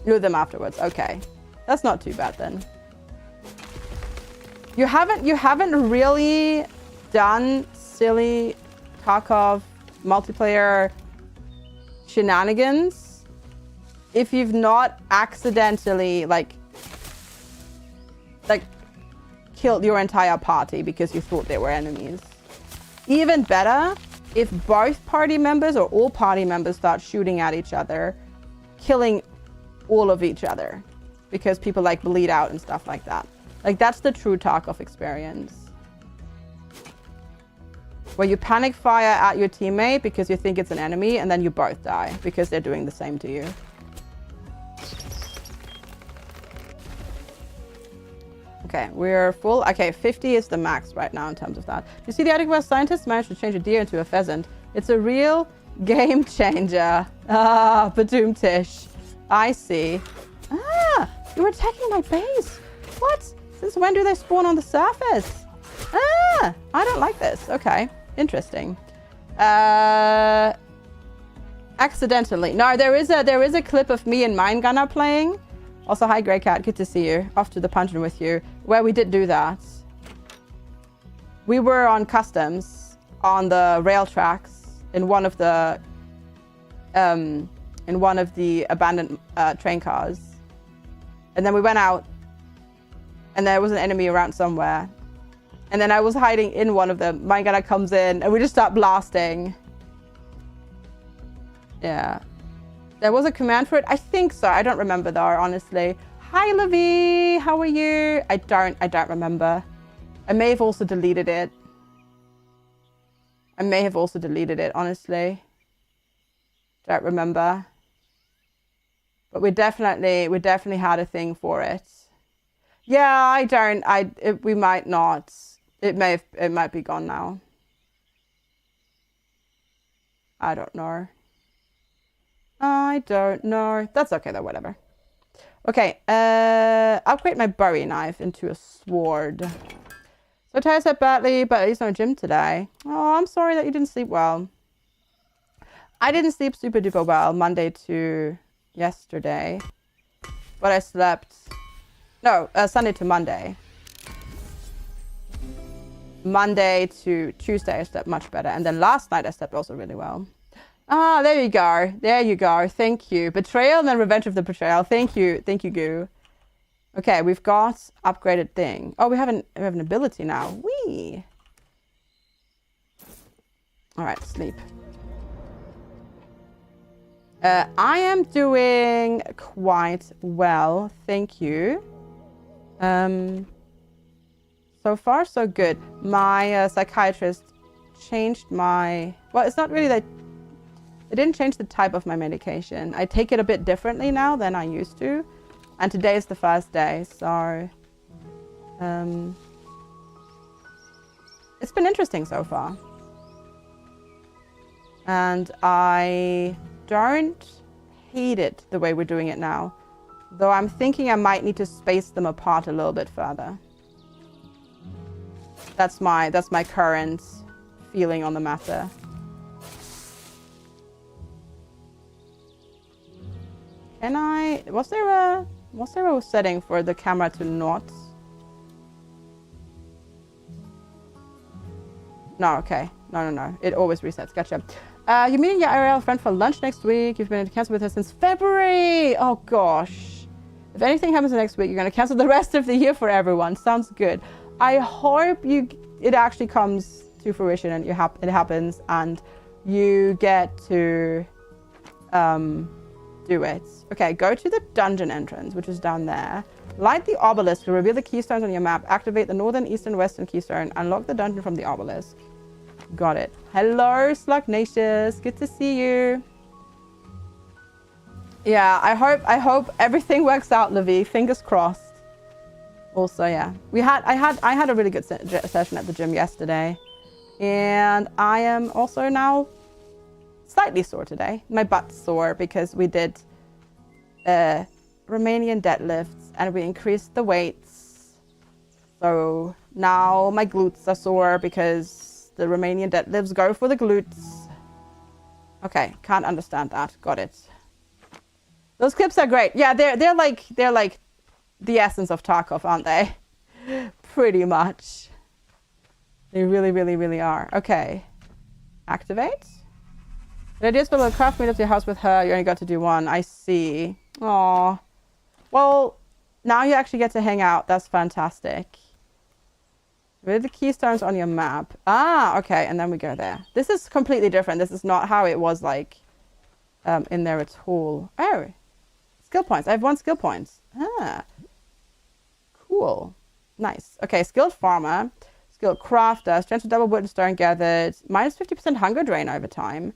Loot them afterwards. Okay, that's not too bad then. You haven't really done silly Tarkov multiplayer shenanigans if you've not accidentally like killed your entire party because you thought they were enemies. Even better if both party members or all party members start shooting at each other, killing all of each other because people like bleed out and stuff like that. Like, that's the true Tarkov experience. Where you panic fire at your teammate because you think it's an enemy, and then you both die because they're doing the same to you. Okay, we're full. Okay, 50 is the max right now in terms of that. You see the article where scientists managed to change a deer into a pheasant? It's a real game changer. Ah, Badoom-tish. I see. Ah, you're attacking my base. What? Since when do they spawn on the surface? Ah, I don't like this. Okay, interesting. Accidentally. No, there is a clip of me and Mine Gunner playing. Also, hi, Grey Cat. Good to see you. Off to the puncheon with you. Where we did do that. We were on customs on the rail tracks in one of the abandoned train cars, and then we went out. And there was an enemy around somewhere. And then I was hiding in one of them. My gunner comes in and we just start blasting. Yeah. There was a command for it. I think so. I don't remember though, honestly. Hi, Livy. How are you? I don't remember. I may have also deleted it. Honestly. Don't remember. But we definitely had a thing for it. Yeah, we might not. It might be gone now. I don't know. That's okay though, whatever. Okay, upgrade my Bowie knife into a sword. So Ty said badly, but at least no gym today. Oh, I'm sorry that you didn't sleep well. I didn't sleep super duper well Monday to yesterday. But I slept... No, Sunday to Monday. Monday to Tuesday I slept much better. And then last night I slept also really well. Ah, there you go. There you go. Thank you. Betrayal and then Revenge of the Betrayal. Thank you. Thank you, Goo. Okay, we've got upgraded thing. Oh, we have an ability now. Whee! Alright, sleep. I am doing quite well, thank you. So far, so good. My psychiatrist changed my... Well, it's not really that... It didn't change the type of my medication. I take it a bit differently now than I used to. And today is the first day, so... It's been interesting so far. And I don't hate it the way we're doing it now. Though I'm thinking I might need to space them apart a little bit further. That's my current feeling on the matter. Can I... Was there a setting for the camera to not... No, okay. No. It always resets. Gotcha. You're meeting your IRL friend for lunch next week. You've been in cancel with her since February. Oh, gosh. If anything happens next week, you're going to cancel the rest of the year for everyone. Sounds good. I hope it actually comes to fruition and it happens and you get to do it. Okay, go to the dungeon entrance, which is down there. Light the obelisk to reveal the keystones on your map. Activate the northern, eastern, western keystone. Unlock the dungeon from the obelisk. Got it. Hello, Slugnatius. Good to see you. Yeah, I hope everything works out, Levi. Fingers crossed. Also, yeah, I had a really good session at the gym yesterday, and I am also now slightly sore today. My butt's sore because we did Romanian deadlifts and we increased the weights. So now my glutes are sore because the Romanian deadlifts go for the glutes. Okay, can't understand that. Got it. Those clips are great. Yeah, they're like the essence of Tarkov, aren't they? Pretty much. They really, really, really are. Okay. Activate. The idea is for the craft meet up to your house with her. You only got to do one. I see. Aw. Well, now you actually get to hang out. That's fantastic. With the keystones on your map. Ah, okay. And then we go there. This is completely different. This is not how it was like in there at all. Oh. Skill points. I have 1 skill point. Ah. Cool. Nice. Okay, skilled farmer, skilled crafter, strength to double wood and stone gathered, minus 50% hunger drain over time,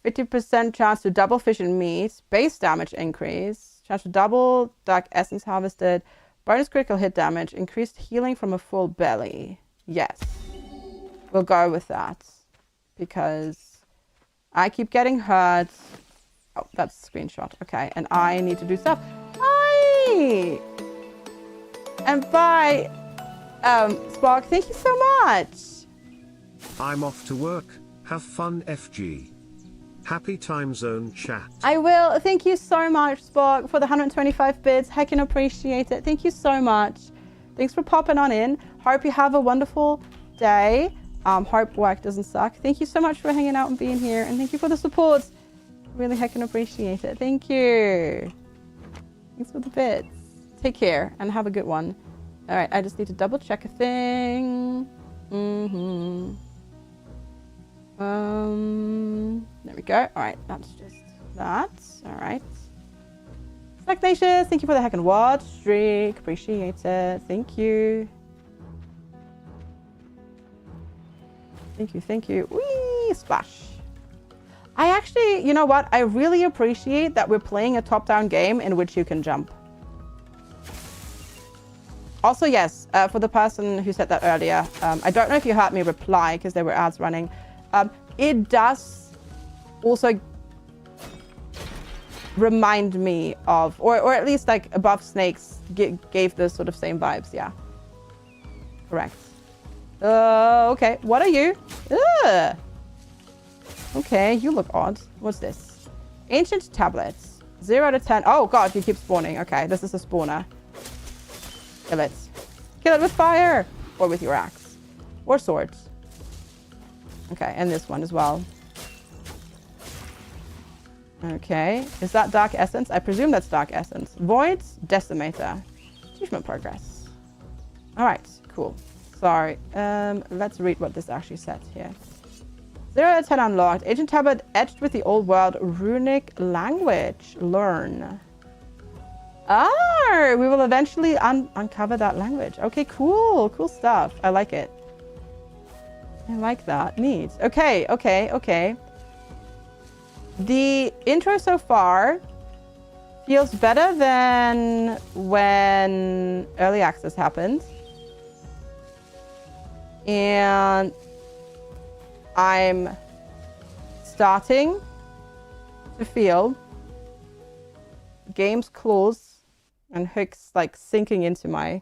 50% chance to double fish and meat, base damage increase, chance to double dark essence harvested, bonus critical hit damage, increased healing from a full belly. Yes. We'll go with that because I keep getting hurt. Oh, that's a screenshot. Okay, and I need to do stuff. Hi! And bye, Spark. Thank you so much. I'm off to work. Have fun, FG. Happy time zone chat. I will. Thank you so much, Spark, for the 125 bits. Heckin' appreciate it. Thank you so much. Thanks for popping on in. Hope you have a wonderful day. Hope work doesn't suck. Thank you so much for hanging out and being here. And thank you for the support. Really heckin' appreciate it. Thank you. Thanks for the bits. Take care and have a good one. All right, I just need to double check a thing. There we go. All right, that's just that. All right. Slugnatius, thank you for the heckin' watch streak. Appreciate it. Thank you. Thank you. Whee! Splash. I actually, you know what? I really appreciate that we're playing a top-down game in which you can jump. Also, yes, for the person who said that earlier, I don't know if you heard me reply because there were ads running. It does also remind me of, or at least like Above Snakes gave the sort of same vibes, yeah. Correct. Okay, what are you? Ugh. Okay, you look odd. What's this? Ancient tablets. 0 out of 10. Oh god, you keep spawning. Okay, this is a spawner. Kill it. Kill it with fire! Or with your axe. Or swords. Okay, and this one as well. Okay, is that Dark Essence? I presume that's Dark Essence. Voids, Decimator. Achievement progress. Alright, cool. Sorry. Let's read what this actually said here. 0 out of 10 unlocked. Ancient tablet etched with the old world runic language. Learn. Ah, we will eventually uncover that language. Okay, cool. Cool stuff. I like it. I like that. Neat. Okay, okay, okay. The intro so far feels better than when early access happened. And I'm starting to feel game's claws and hooks like sinking into my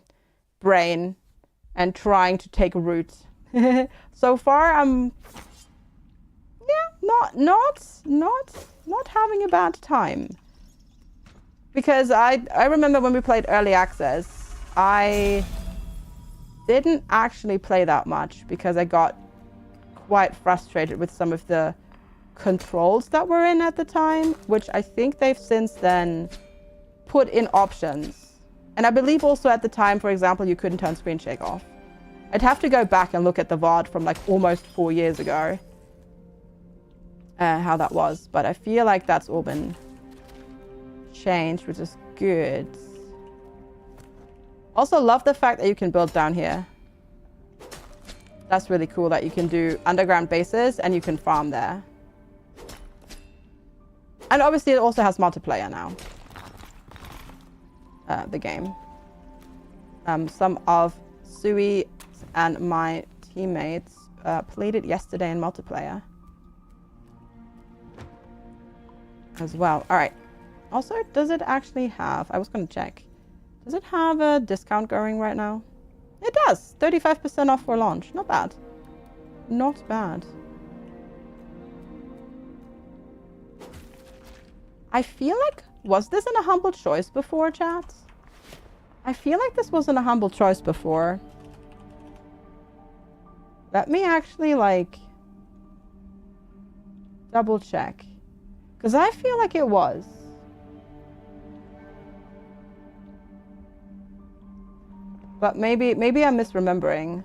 brain and trying to take root. So far, I'm not having a bad time. Because I remember when we played early access, I didn't actually play that much because I got quite frustrated with some of the controls that were in at the time, which I think they've since then put in options. And I believe also at the time, for example, you couldn't turn screen shake off. I'd have to go back and look at the VOD from like almost 4 years ago, how that was. But I feel like that's all been changed, which is good. Also love the fact that you can build down here. That's really cool that you can do underground bases and you can farm there. And obviously it also has multiplayer now. The game. Some of Sui and my teammates played it yesterday in multiplayer as well. All right. Also, does it actually have, I was going to check. Does it have a discount going right now? It does. 35% off for launch. Not bad. Not bad. I feel like, was this in a humble choice before, chat? I feel like this wasn't a humble choice before. Let me actually, like, double check. Because I feel like it was. But maybe I'm misremembering.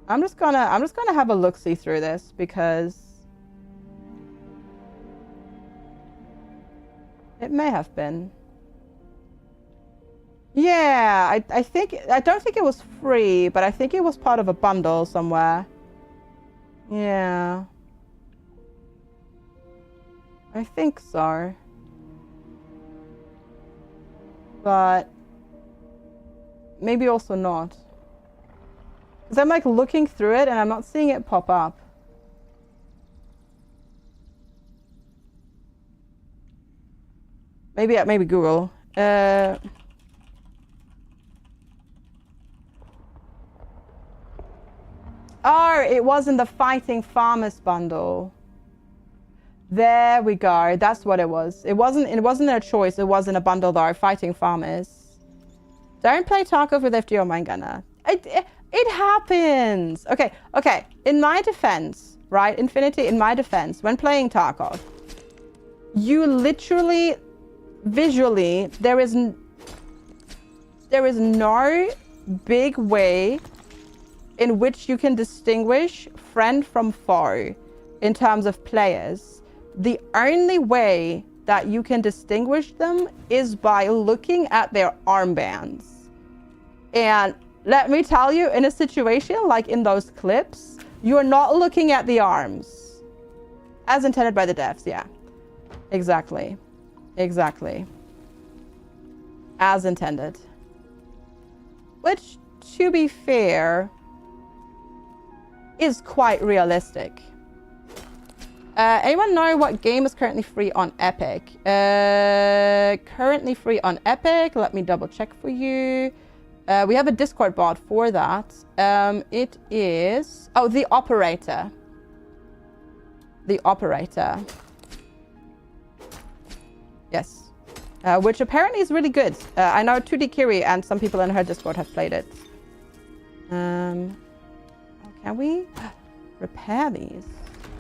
I'm just gonna have a look-see through this because it may have been. Yeah, I don't think it was free, but I think it was part of a bundle somewhere. Yeah. I think so. But maybe also not. Because I'm like looking through it and I'm not seeing it pop up. Maybe Google. Oh, it was in the Fighting Farmers bundle. There we go. That's what it was. It wasn't a choice. It was in a bundle though. Fighting Farmers. Don't play Tarkov with FG or Mindgunner. It happens. Okay. In my defense, right? Infinity, in my defense, when playing Tarkov, you literally, visually, there is no big way in which you can distinguish friend from foe in terms of players. The only way that you can distinguish them is by looking at their armbands. And let me tell you, in a situation like in those clips, you're not looking at the arms. As intended by the devs, yeah. Exactly. As intended. Which, to be fair, is quite realistic. Anyone know what game is currently free on Epic? Currently free on Epic. Let me double check for you. We have a Discord bot for that. It is... Oh, The Operator. The Operator. Yes. Which apparently is really good. I know 2D Kiri and some people in her Discord have played it. Can we repair these?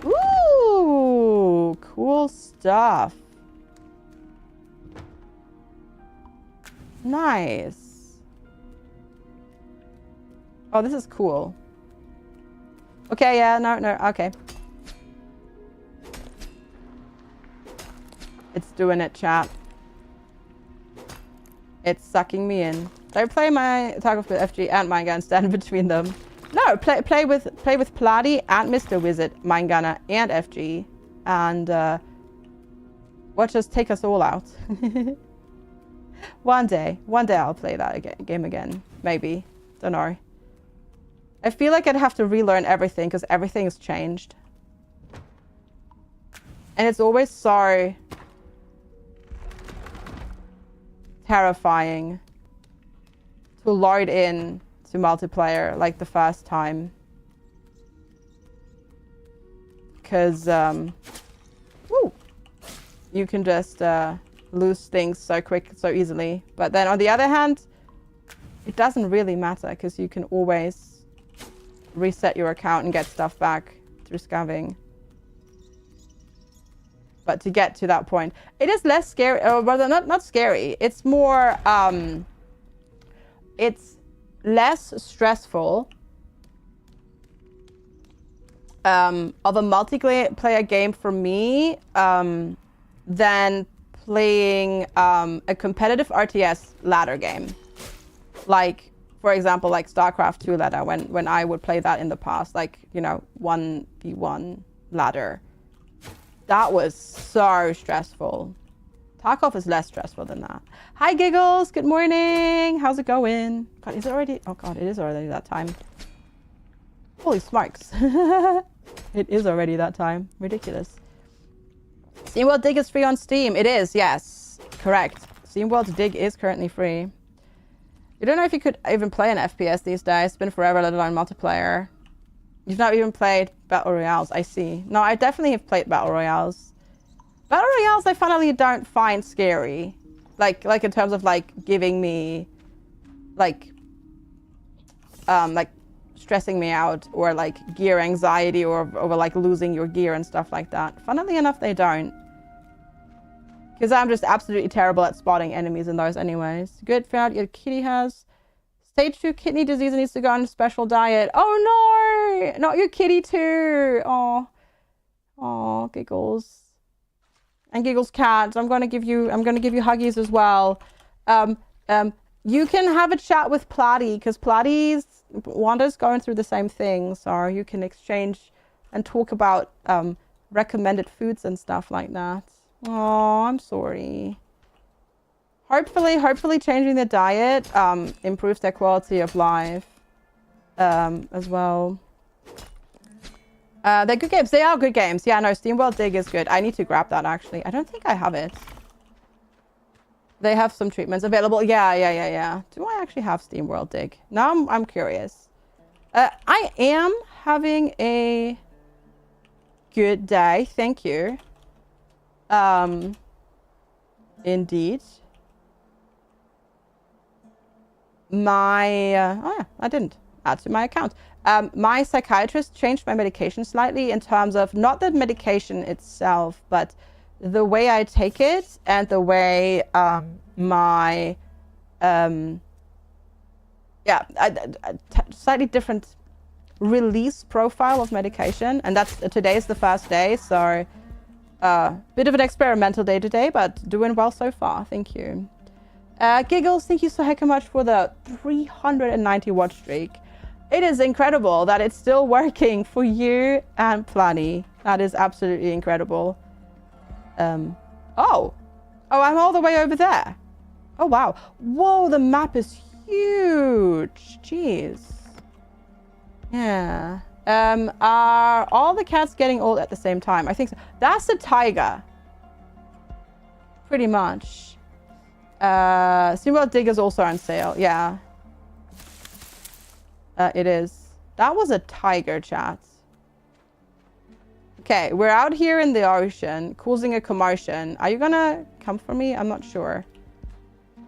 Ooh, cool stuff. Nice. Oh, this is cool. Okay, yeah, no, okay. It's doing it, chat. It's sucking me in. Don't play my attack of FG and Mine Gun, stand between them. No, play with Plati and Mr. Wizard, Mine Gunner, and FG. And watch us take us all out. One day I'll play that game again. Maybe. Don't know. I feel like I'd have to relearn everything because everything's changed. And it's always so terrifying to load in to multiplayer like the first time. Because you can just lose things so quick, so easily. But then on the other hand, it doesn't really matter because you can always reset your account and get stuff back through scavving. But to get to that point, it is less scary, or rather not scary. It's more, it's less stressful of a multiplayer game for me than playing a competitive RTS ladder game. Like, for example, like StarCraft 2 ladder, when I would play that in the past, like, you know, 1v1 ladder. That was so stressful. Tarkov is less stressful than that. Hi, Giggles. Good morning. How's it going? God, is it already? Oh, God, it is already that time. Holy smokes. It is already that time. Ridiculous. SteamWorld Dig is free on Steam. It is, yes. Correct. SteamWorld Dig is currently free. You don't know if you could even play an FPS these days. It's been forever, let alone multiplayer. You've not even played Battle Royales, I see. No, I definitely have played Battle Royales. Battle Royales I finally don't find scary. Like in terms of like giving me like stressing me out, or like gear anxiety, or over like losing your gear and stuff like that. Funnily enough, they don't. Because I'm just absolutely terrible at spotting enemies in those anyways. Good, found out your kitty has stage 2 kidney disease and needs to go on a special diet. Oh no! Not your kitty too! Oh, Giggles. And Giggles cat. I'm gonna give you huggies as well. You can have a chat with Plati, because Wanda's going through the same thing, so you can exchange and talk about recommended foods and stuff like that. Oh, I'm sorry. Hopefully changing the diet improves their quality of life as well. They're good games. They are good games. Yeah, no, SteamWorld Dig is good. I need to grab that, actually. I don't think I have it. They have some treatments available. Yeah. Do I actually have SteamWorld Dig? Now I'm curious. I am having a good day. Thank you. Indeed. I didn't add to my account. My psychiatrist changed my medication slightly in terms of not the medication itself, but the way I take it and the way slightly different release profile of medication, and that's today's the first day, so bit of an experimental day today, but doing well so far. Thank you. Giggles, thank you so hecka much for the 390 watch streak. It is incredible that it's still working for you and Plani. That is absolutely incredible. Oh, I'm all the way over there. Oh, wow. Whoa, the map is huge. Jeez. Yeah. Are all the cats getting old at the same time? I think so. That's the tiger. Pretty much. SteamWorld Dig is also on sale. Yeah. It is. That was a tiger, chat. Okay, we're out here in the ocean, causing a commotion. Are you gonna come for me? I'm not sure.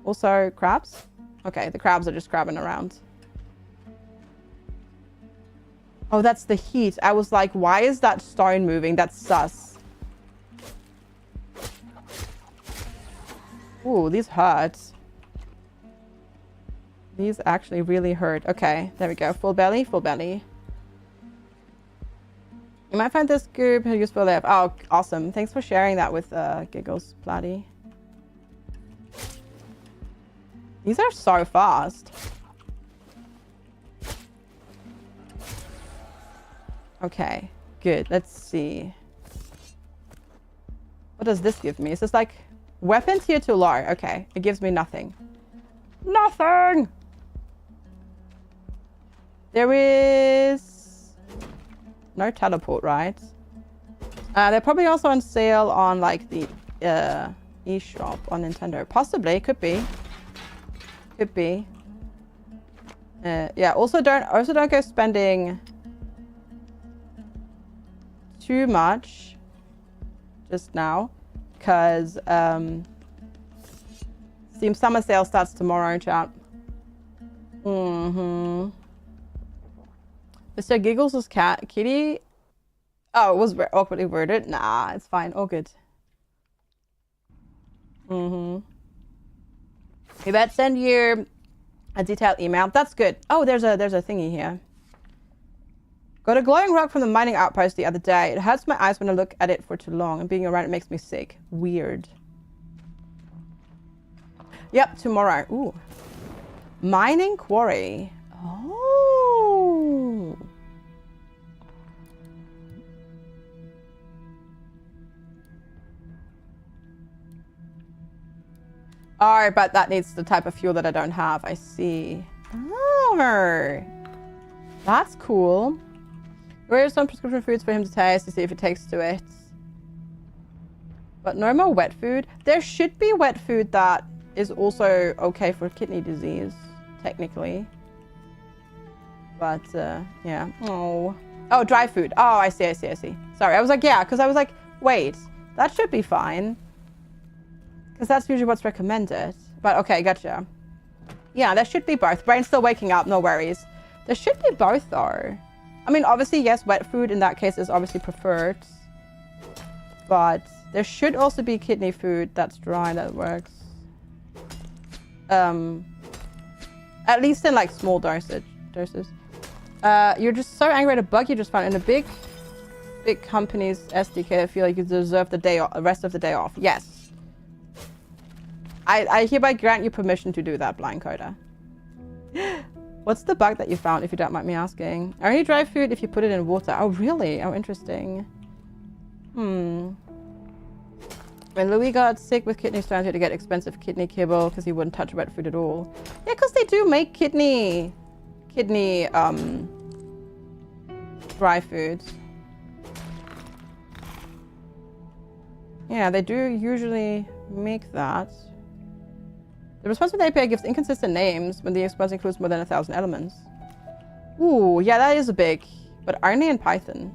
Also, crabs? Okay, the crabs are just crabbing around. Oh, that's the heat. I was like, why is that stone moving? That's sus. Ooh, these hurt. These actually really hurt. Okay, there we go. Full belly, full belly. You might find this group useful there. Oh, awesome. Thanks for sharing that with Giggles Platty. These are so fast. Okay, good. Let's see. What does this give me? Is this like weapons here to low? Okay, it gives me nothing. Nothing! There is no teleport, right? They're probably also on sale on like the eShop on Nintendo. Possibly, could be. Could be. Yeah, also don't go spending too much just now, because Steam Summer Sale starts tomorrow, chat. Mr. Giggles' kitty. Oh, it was awkwardly worded. Nah, it's fine. All good. You better send you a detailed email. That's good. Oh, there's a thingy here. Got a glowing rock from the mining outpost the other day. It hurts my eyes when I look at it for too long, and being around it makes me sick. Weird. Yep, tomorrow. Ooh. Mining quarry. Oh. Oh, but that needs the type of fuel that I don't have. I see. Oh. That's cool. Where's some prescription foods for him to taste to see if he takes to it? But no more wet food. There should be wet food that is also okay for kidney disease, technically. But, yeah. Oh, dry food. Oh, I see. Sorry, I was like, yeah, because I was like, wait, that should be fine. Because that's usually what's recommended. But, okay, gotcha. Yeah, there should be both. Brain's still waking up, no worries. There should be both, though. I mean, obviously, yes, wet food in that case is obviously preferred. But there should also be kidney food that's dry that works. At least in like small doses. You're just so angry at a bug you just found in a big company's SDK. I feel like you deserve the rest of the day off. Yes. I hereby grant you permission to do that, blind coder. What's the bug that you found, if you don't mind me asking? Only dry food if you put it in water. Oh, really? Oh, interesting. When Louis got sick with kidney stones, he had to get expensive kidney kibble because he wouldn't touch wet food at all. Yeah, because they do make kidney dry foods. Yeah, they do usually make that. The responsive API gives inconsistent names when the response includes more than 1,000 elements. Ooh, yeah, that is a big, but only in Python.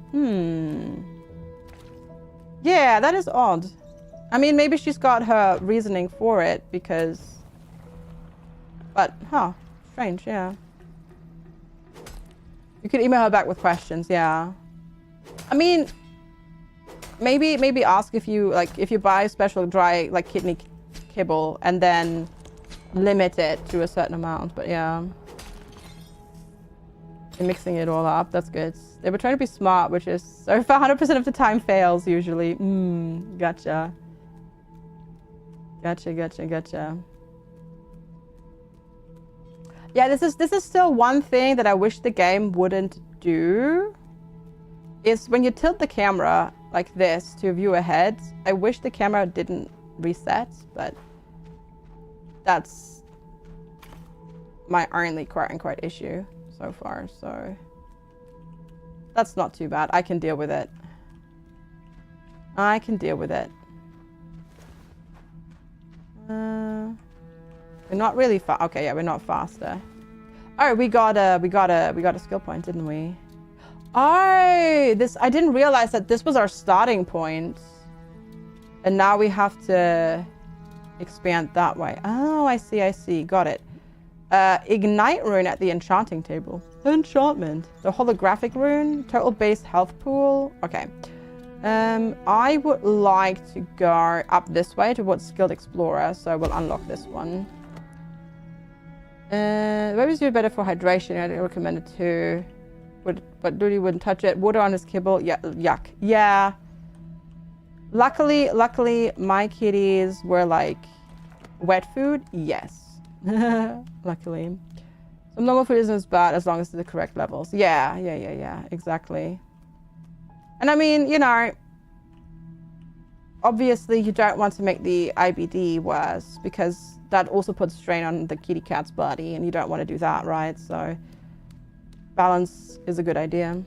Yeah, that is odd. I mean, maybe she's got her reasoning for it because... But, strange, yeah. You could email her back with questions, yeah. I mean, maybe ask if you buy special dry, like, kidney kibble and then limit it to a certain amount, but yeah. And mixing it all up, that's good. They were trying to be smart, which is so far 100% of the time fails usually. Gotcha. Gotcha. Yeah, this is still one thing that I wish the game wouldn't do. Is when you tilt the camera like this to view ahead, I wish the camera didn't reset, but that's my only quote-unquote issue so far, so that's not too bad. I can deal with it. We're not really fast. Okay, yeah, we're not faster. Oh, we got a skill point, didn't we? Oh, I didn't realize that this was our starting point, and now we have to expand that way. Oh, I see. Got it. Ignite rune at the enchanting table. Enchantment. The holographic rune. Total base health pool. Okay. I would like to go up this way towards skilled explorer, so we'll unlock this one. Baby's food better for hydration. I'd recommend it too. But Duty wouldn't touch it. Water on his kibble. Yeah, yuck. Yeah. Luckily, my kitties were like wet food. Yes. Luckily. Some normal food isn't as bad as long as it's the correct levels. Yeah. Exactly. And I mean, you know, obviously you don't want to make the IBD worse because that also puts strain on the kitty cat's body and you don't want to do that, right? So balance is a good idea.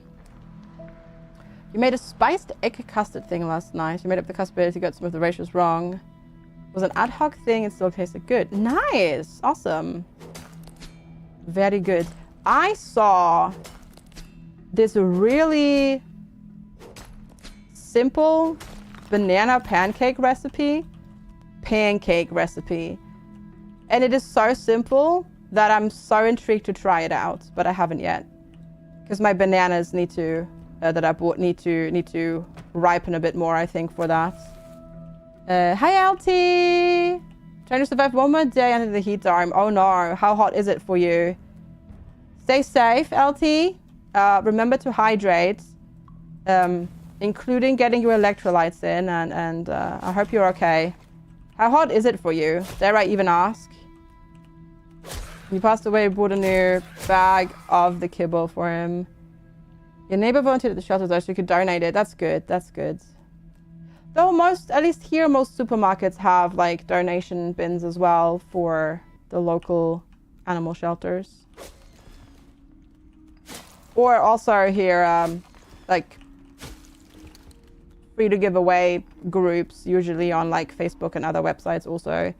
You made a spiced egg custard thing last night. You made up the custard, you got some of the ratios wrong. It was an ad hoc thing, it still tasted good. Nice, awesome. Very good. I saw this really simple banana pancake recipe. And it is so simple that I'm so intrigued to try it out, but I haven't yet. Because my bananas need to, that I bought need to ripen a bit more, I think, for that. Hi, LT! Trying to survive one more day under the heat dome. Oh no, how hot is it for you? Stay safe, LT. Remember to hydrate, including getting your electrolytes in, and I hope you're okay. How hot is it for you? Dare I even ask? He passed away, bought a new bag of the kibble for him. Your neighbor volunteered at the shelter though, so you could donate it. That's good, that's good. Though most, at least here, most supermarkets have like donation bins as well for the local animal shelters. Or also here, like free to give away groups, usually on like Facebook and other websites also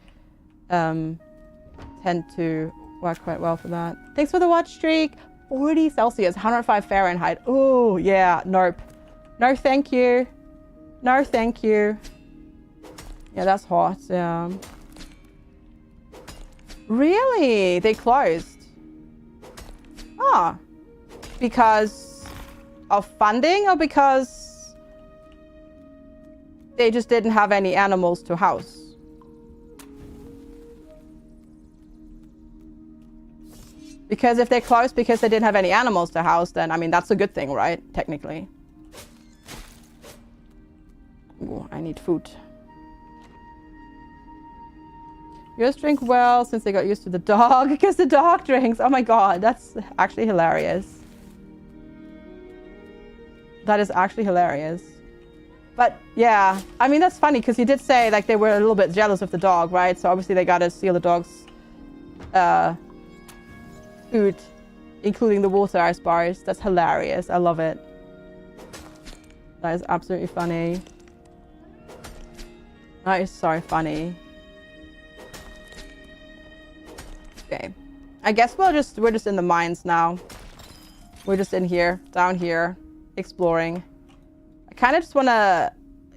tend to work quite well for that. Thanks for the watch streak. 40 Celsius, 105 Fahrenheit. Oh, yeah, nope. No, thank you. No, thank you. Yeah, that's hot, yeah. Really? They closed? Ah. Because of funding or because they just didn't have any animals to house? Because if they're closed because they didn't have any animals to house, then, I mean, that's a good thing, right? Technically. Ooh, I need food. Yours drink well since they got used to the dog because the dog drinks. Oh my god, that's actually hilarious. That is actually hilarious. But yeah, I mean, that's funny because you did say like they were a little bit jealous of the dog, right? So obviously they got to steal the dog's food, including the water ice bars. That's hilarious. I love it. That is absolutely funny. That is so funny. Okay. I guess we're just in the mines now. We're just in here, down here, exploring. I kind of just want to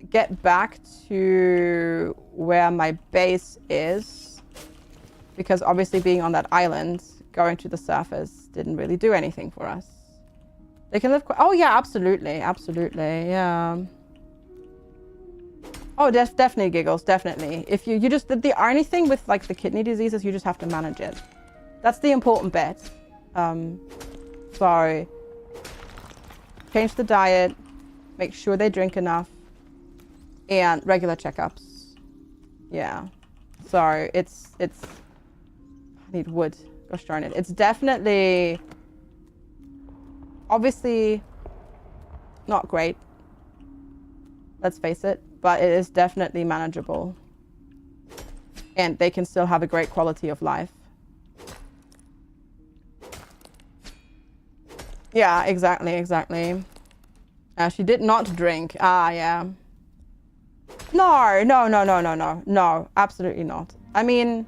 get back to where my base is, because obviously being on that island, going to the surface didn't really do anything for us. They can live. Oh yeah, absolutely, absolutely, yeah. Oh, definitely, Giggles, definitely. If you just, the only thing with like the kidney disease is you just have to manage it. That's the important bit. So change the diet, make sure they drink enough, and regular checkups. Yeah. So it's I need wood. Gosh darn it. It's definitely obviously not great. Let's face it, but it is definitely manageable. And they can still have a great quality of life. Yeah, exactly, exactly. She did not drink. Ah, yeah. No, absolutely not. I mean,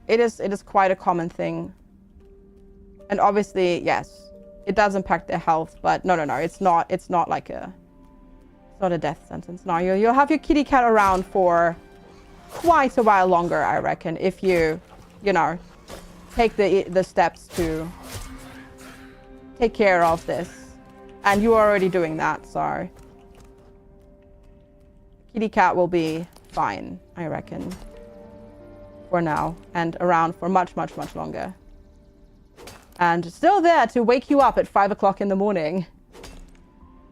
it is quite a common thing. And obviously, yes, it does impact their health, but no, it's not like a, it's not a death sentence. No, you'll have your kitty cat around for quite a while longer, I reckon, if you know, take the steps to take care of this. And you're already doing that, so kitty cat will be fine, I reckon. for now and around for much, much, much longer. And still there to wake you up at 5 o'clock in the morning.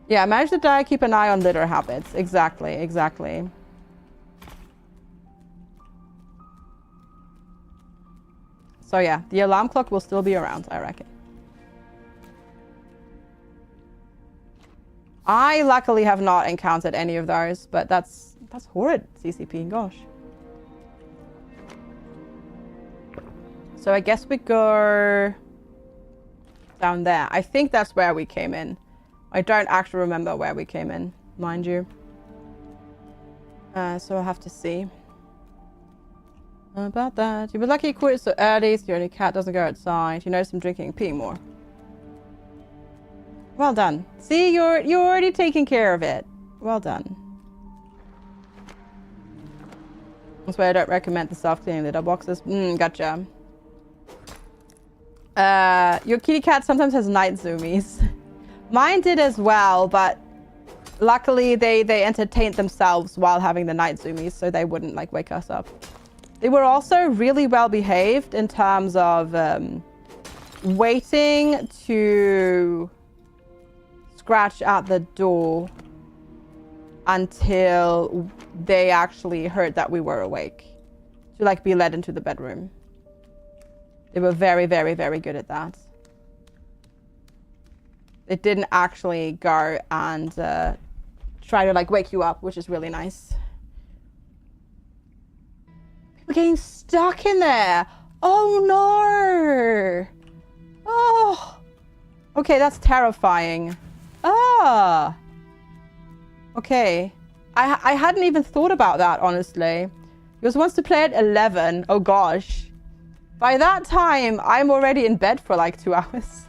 Yeah, manage the diet, keep an eye on litter habits. Exactly, exactly. So yeah, the alarm clock will still be around, I reckon. I luckily have not encountered any of those, but that's horrid, CCP, gosh. So I guess we go down there. I think that's where we came in. I don't actually remember where we came in, mind you. So I'll have to see about that. You were lucky you quit so early, so your only cat doesn't go outside. You notice him drinking and peeing more. Well done. See, you're already taking care of it. Well done. That's why I don't recommend the self-cleaning litter boxes. Gotcha. Your kitty cat sometimes has night zoomies. Mine did as well, but luckily they entertained themselves while having the night zoomies, so they wouldn't like wake us up. They were also really well behaved in terms of waiting to scratch at the door until they actually heard that we were awake, to like be led into the bedroom. They were very, very, very good at that. It didn't actually go and try to like wake you up, which is really nice. People getting stuck in there. Oh no. Oh. Okay, that's terrifying. Ah. Okay. I hadn't even thought about that, honestly. He was wants to play at 11. Oh gosh. By that time, I'm already in bed for like 2 hours.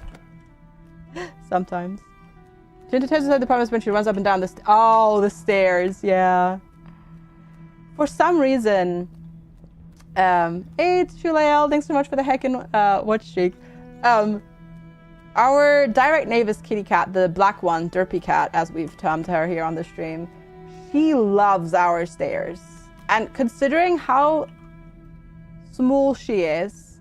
Sometimes. Ginger tells us the promise when she runs up and down the the stairs, yeah. For some reason, hey, Shulael, thanks so much for the heckin' watch streak. Our direct neighbor's kitty cat, the black one, Derpy Cat, as we've termed her here on the stream, she loves our stairs. And considering how small she is,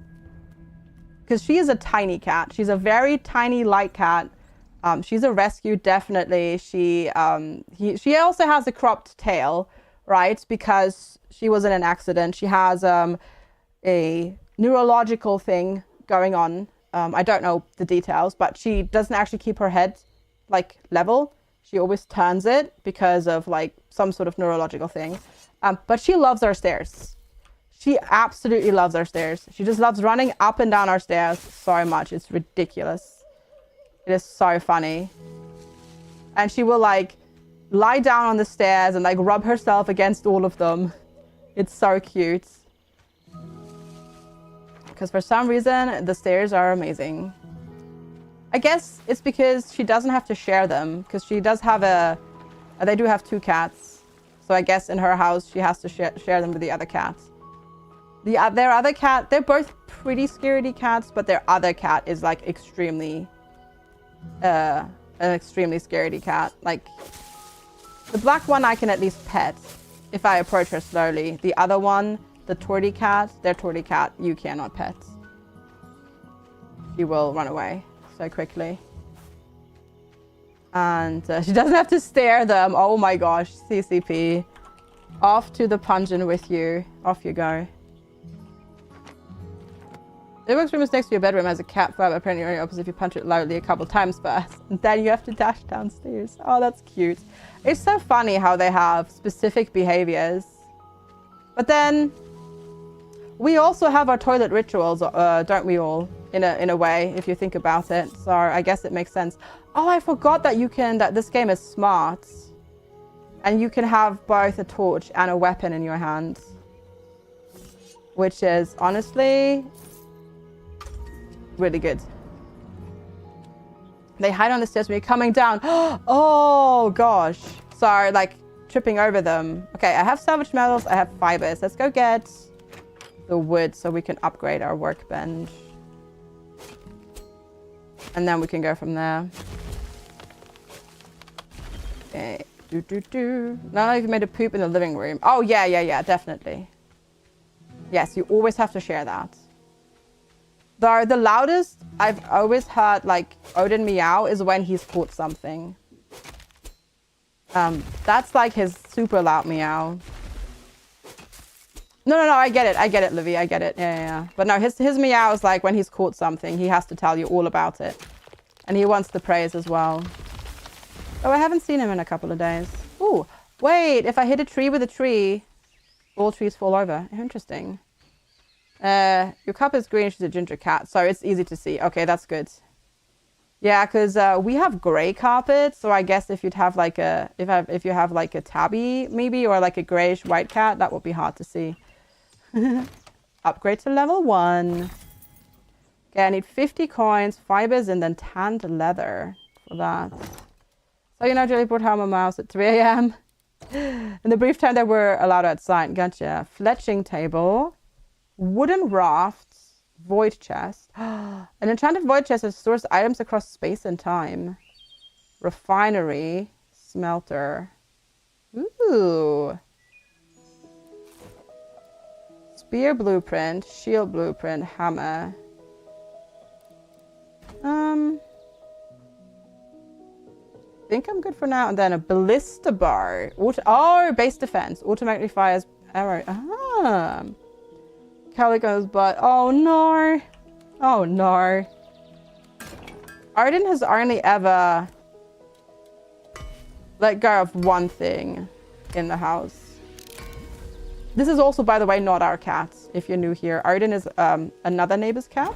because she is a tiny cat, she's a very tiny, light cat. She's a rescue, definitely. She also has a cropped tail, right? Because she was in an accident. She has a neurological thing going on. I don't know the details, but she doesn't actually keep her head like level. She always turns it because of like some sort of neurological thing. But she loves our stairs. She absolutely loves our stairs. She just loves running up and down our stairs so much. It's ridiculous. It is so funny. And she will like lie down on the stairs and like rub herself against all of them. It's so cute. Because for some reason, the stairs are amazing. I guess it's because she doesn't have to share them. Because she does have they do have 2 cats. So I guess in her house, she has to share them with the other cats. Their other cat, they're both pretty scaredy cats, but their other cat is like extremely... an extremely scaredy cat. Like, the black one I can at least pet if I approach her slowly. The other one, the tortie cat, their tortie cat, you cannot pet. She will run away so quickly. And she doesn't have to stare them. Oh my gosh, CCP. Off to the pungeon with you. Off you go. The works room is next to your bedroom, has a cat flap. Apparently you're only opposite if you punch it loudly a couple times first. And then you have to dash downstairs. Oh, that's cute. It's so funny how they have specific behaviors. But then we also have our toilet rituals, don't we all? In a way, if you think about it. So I guess it makes sense. Oh, I forgot that that this game is smart. And you can have both a torch and a weapon in your hand. Which is honestly really good. They hide on the stairs when you're coming down. Oh gosh. Sorry, like tripping over them. Okay, I have salvage metals, I have fibers. Let's go get the wood so we can upgrade our workbench. And then we can go from there. Okay. Now you've made a poop in the living room. Oh yeah, definitely. Yes, you always have to share that. The loudest I've always heard, like, Odin meow is when he's caught something. That's like his super loud meow. No, I get it, Livy, I get it. Yeah. But no, his meow is like when he's caught something, he has to tell you all about it. And he wants the praise as well. Oh, I haven't seen him in a couple of days. Ooh, wait, if I hit a tree with a tree, all trees fall over. Interesting. Your cup is green, she's a ginger cat, so it's easy to see. Okay, that's good. Yeah, because we have gray carpet, so I guess if you'd have like a if you have like a tabby maybe, or like a grayish white cat, that would be hard to see. Upgrade to level 1. Okay, I need 50 coins, fibers, and then tanned leather for that. So you know, Jelly brought home a mouse at 3 a.m. In the brief time that we're allowed outside. Gotcha. Fletching table, wooden rafts, void chest. An enchanted void chest that stores items across space and time. Refinery, smelter. Ooh. Spear blueprint, shield blueprint, hammer. I think I'm good for now. And then a ballista bar. Base defense. Automatically fires arrow. Calico's butt. Oh no. Oh no. Arden has only ever let go of one thing in the house. This is also, by the way, not our cat, if you're new here. Arden is another neighbor's cat.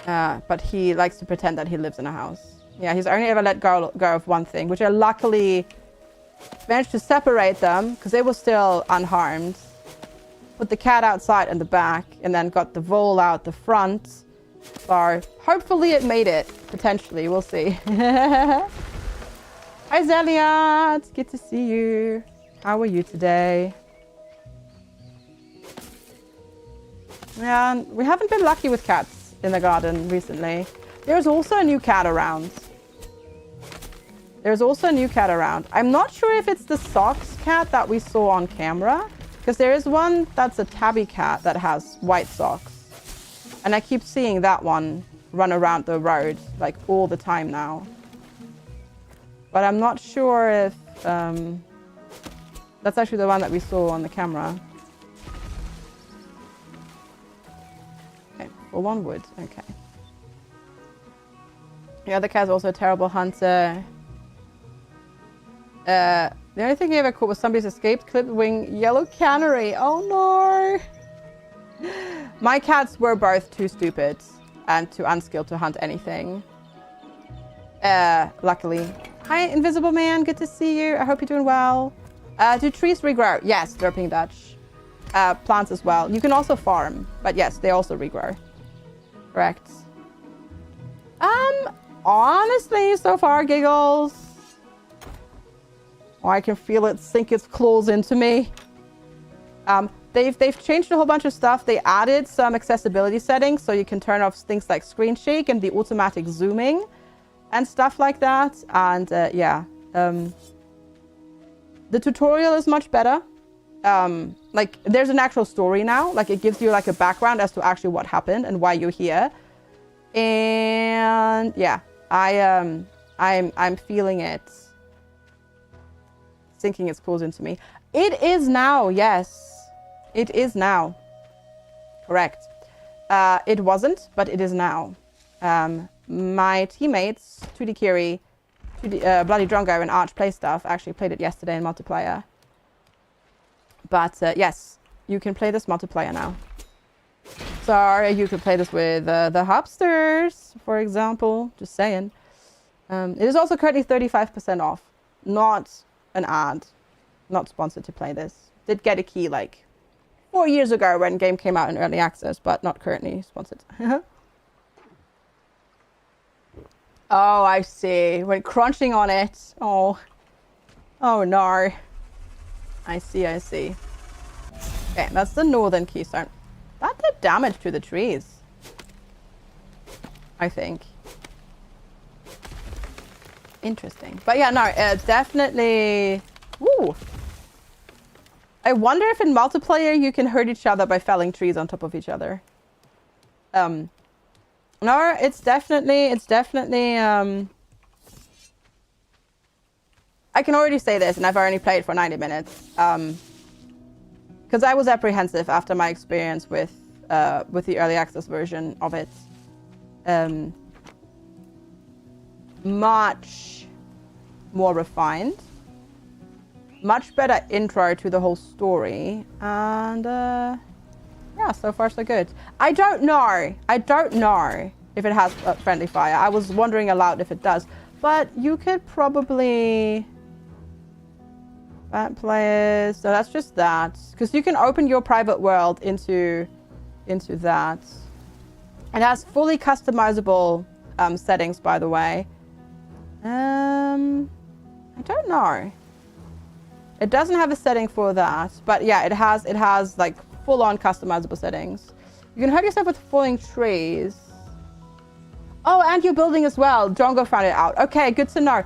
But he likes to pretend that he lives in a house. Yeah, he's only ever let go of one thing, which I luckily managed to separate them because they were still unharmed. Put the cat outside in the back and then got the vole out the front. So hopefully it made it. Potentially, we'll see. Hi Zelia, it's good to see you. How are you today? Yeah, we haven't been lucky with cats in the garden recently. There's also a new cat around. I'm not sure if it's the socks cat that we saw on camera, because there is one that's a tabby cat that has white socks. And I keep seeing that one run around the road like all the time now. But I'm not sure if that's actually the one that we saw on the camera. Okay, for 1 wood, okay. The other cat's also a terrible hunter. The only thing he ever caught was somebody's escaped clipped wing yellow canary. Oh no! My cats were both too stupid and too unskilled to hunt anything. Luckily. Hi, Invisible Man. Good to see you. I hope you're doing well. Do trees regrow? Yes, Derping Dutch. Plants as well. You can also farm, but yes, they also regrow. Correct. Honestly, so far, Giggles. Oh, I can feel it sink its claws into me. They've changed a whole bunch of stuff. They added some accessibility settings, so you can turn off things like screen shake and the automatic zooming and stuff like that. And yeah, the tutorial is much better. Like there's an actual story now. Like it gives you like a background as to actually what happened and why you're here. And yeah, I'm feeling it sinking its claws into me. It is now, yes. It is now. Correct. It wasn't, but it is now. My teammates, 2D Kiri, Bloody Drongo, and Arch Play Stuff actually played it yesterday in multiplayer. But yes, you can play this multiplayer now. So you could play this with the Hubsters, for example. Just saying. It is also currently 35% off. Not an ad. Not sponsored to play this. Did get a key like 4 years ago when game came out in early access, but not currently sponsored. Oh, I see. When crunching on it. Oh. Oh no. I see, I see. Okay, that's the northern keystone. That did damage to the trees. I think. Interesting. But yeah, no, definitely... Woo! I wonder if in multiplayer you can hurt each other by felling trees on top of each other. No, it's definitely, I can already say this, and I've only played for 90 minutes. Because I was apprehensive after my experience with the early access version of it. Much more refined. Much better intro to the whole story. And, yeah, so far so good. I don't know if it has friendly fire. I was wondering aloud if it does. But you could probably... That players, so that's just that. Because you can open your private world into that. It has fully customizable settings, by the way. I don't know. It doesn't have a setting for that, but yeah, it has like full-on customizable settings. You can hurt yourself with falling trees. Oh, and you're building as well. Drongo found it out. Okay, good to know.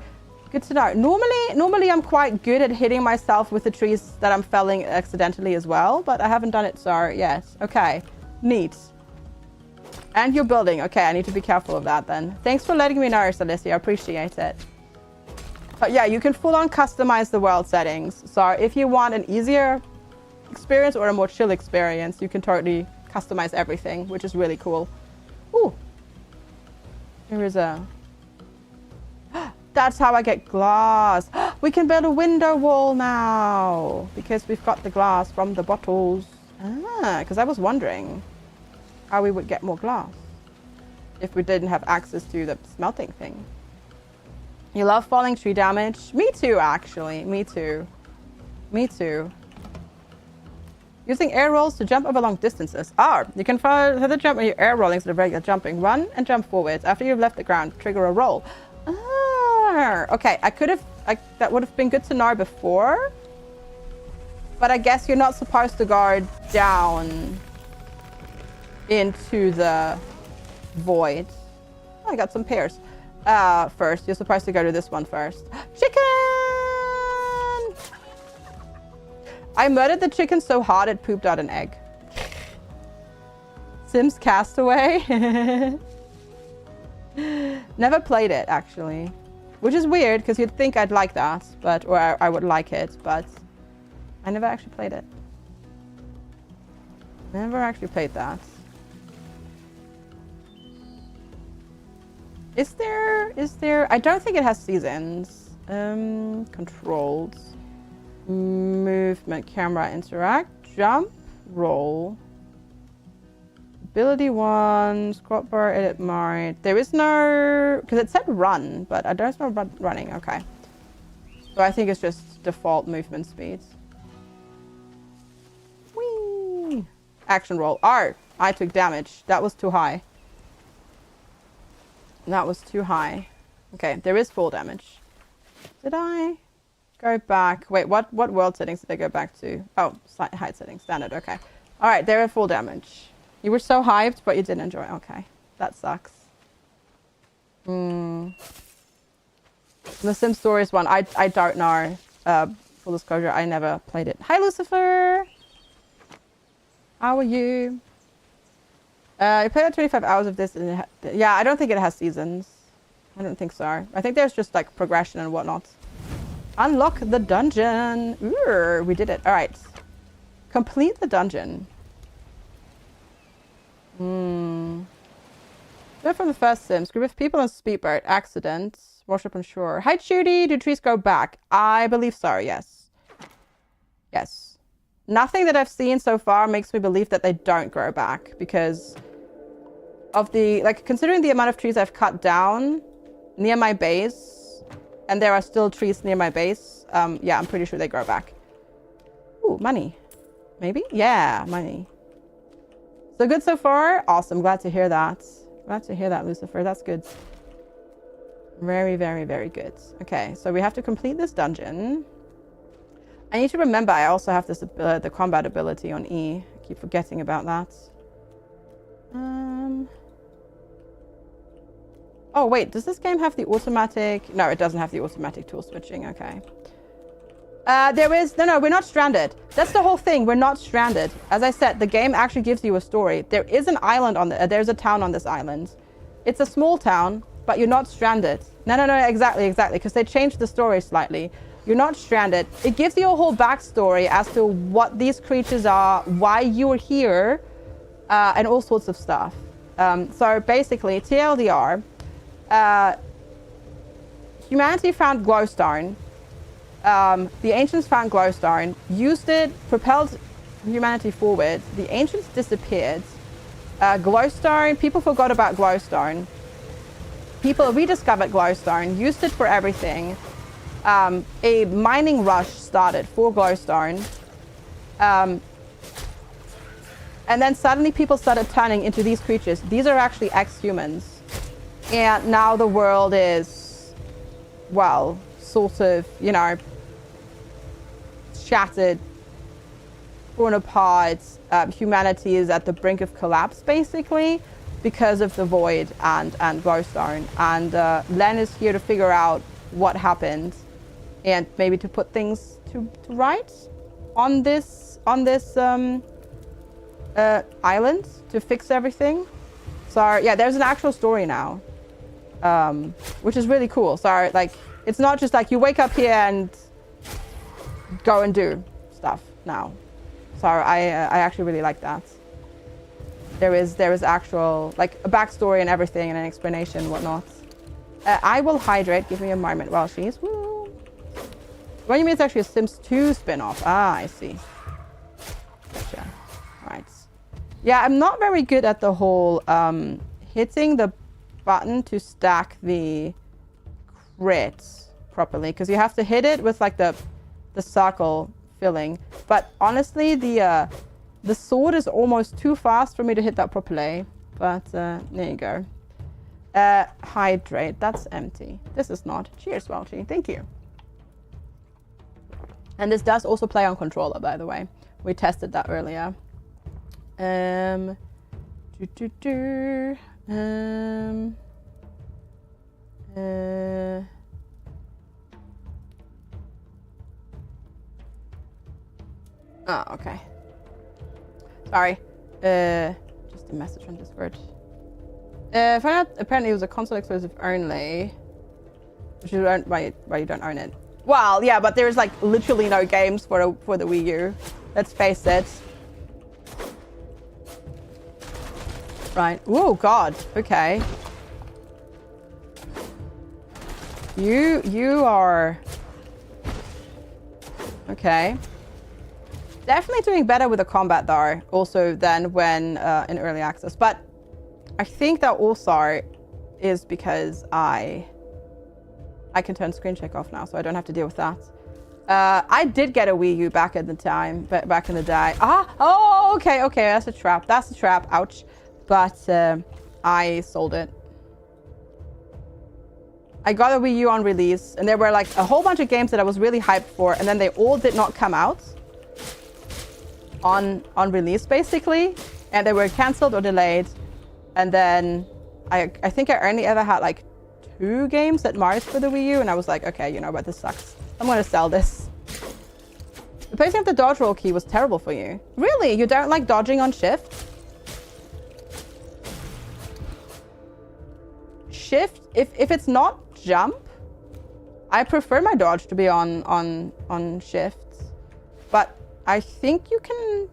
Good to know. Normally I'm quite good at hitting myself with the trees that I'm felling accidentally as well, but I haven't done it so yet. Okay, neat. And you're building. Okay, I need to be careful of that then. Thanks for letting me know, Celestia. I appreciate it. But yeah, you can full-on customize the world settings. So if you want an easier experience or a more chill experience, you can totally customize everything, which is really cool. Ooh. Here is a... That's how I get glass. We can build a window wall now because we've got the glass from the bottles. Because I was wondering how we would get more glass if we didn't have access to the smelting thing. You love falling tree damage? Me too, actually. Me too. Me too. Using air rolls to jump over long distances. You can follow the jump when you're air rolling instead of regular jumping. Run and jump forwards. After you've left the ground, trigger a roll. Okay, that would have been good to know before. But I guess you're not supposed to go down into the void. Oh, I got some pears. First, you're supposed to go to this one first. Chicken! I murdered the chicken so hard it pooped out an egg. Sims Castaway? Never played it, actually. Which is weird, because you'd think I'd like that, or I would like it, but I never actually played it. Never actually played that. Is there? I don't think it has seasons. Controls. Movement, camera, interact, jump, roll. Ability 1, squat bar, edit mode. There is no... Because it said run, but I don't know about running. Okay. So I think it's just default movement speeds. Whee! Action roll. Oh, I took damage. That was too high. That was too high. Okay, there is full damage. Did I go back? Wait, what world settings did I go back to? Oh, height settings. Standard. Okay. All right, there are full damage. You were so hyped, but you didn't enjoy it. Okay. That sucks. The Sims Stories one, I don't know. Full disclosure, I never played it. Hi, Lucifer! How are you? I played out 25 hours of this. And yeah, I don't think it has seasons. I don't think so. I think there's just like progression and whatnot. Unlock the dungeon. Ooh, we did it. All right. Complete the dungeon. Learn from the first Sims. Group of people on speedboat. Accidents. Worship on shore. Hi, Judy. Do trees go back? I believe so, yes. Yes. Nothing that I've seen so far makes me believe that they don't grow back because of the, like, considering the amount of trees I've cut down near my base, and there are still trees near my base, yeah, I'm pretty sure they grow back. Ooh, money. Maybe? Yeah, money. So good so far? Awesome. Glad to hear that. Glad to hear that, Lucifer. That's good. Very, very, very good. Okay, so we have to complete this dungeon. I need to remember I also have this the combat ability on E. I keep forgetting about that. Oh, wait. Does this game have the automatic? No, it doesn't have the automatic tool switching. Okay. No, we're not stranded. That's the whole thing. We're not stranded. As I said, the game actually gives you a story. There is an island on there's a town on this island. It's a small town, but you're not stranded. No, exactly, because they changed the story slightly. You're not stranded. It gives you a whole backstory as to what these creatures are, why you're here, and all sorts of stuff. So basically, TLDR, humanity found glowstone. The ancients found glowstone, used it, propelled humanity forward. The ancients disappeared. Glowstone, people forgot about glowstone. People rediscovered glowstone, used it for everything. A mining rush started for glowstone. And then suddenly people started turning into these creatures. These are actually ex-humans. And now the world is, well, sort of, you know, shattered, torn apart. Humanity is at the brink of collapse, basically, because of the void and glowstone. And Len is here to figure out what happened and maybe to put things to right on this island to fix everything. So yeah, there's an actual story now, which is really cool. So like, it's not just like you wake up here and go and do stuff now. So I actually really like that. There is actual, like, a backstory and everything and an explanation and whatnot. I will hydrate. Give me a moment while she's... Woo. What do you mean it's actually a Sims 2 spin-off? Ah, I see. Gotcha. Right. Yeah, I'm not very good at the whole hitting the button to stack the crits properly, because you have to hit it with like the circle filling. But honestly, the sword is almost too fast for me to hit that properly. But there you go. Hydrate. That's empty. This is not. Cheers, Welchie. Thank you. And this does also play on controller, by the way. We tested that earlier. Oh, okay. Sorry. Just a message from Discord. Found out apparently it was a console exclusive only. Which is why you don't own it. Well, yeah, but there's like literally no games for the Wii U. Let's face it. Right. Oh God. Okay. You are okay. Definitely doing better with the combat though, also than when in early access. But I think that also is because I can turn screen check off now, so I don't have to deal with that. I did get a Wii U back at the time, but back in the day. Oh, okay, that's a trap. That's a trap. Ouch. But I sold it. I got a Wii U on release, and there were like a whole bunch of games that I was really hyped for, and then they all did not come out on release, basically, and they were cancelled or delayed. And then I think I only ever had like 2 games at Mars for the Wii U, and I was like, okay, you know what, this sucks. I'm gonna sell this. The placing of the dodge roll key was terrible for you. Really? You don't like dodging on shift? Shift, if it's not jump, I prefer my dodge to be on shift. But I think you can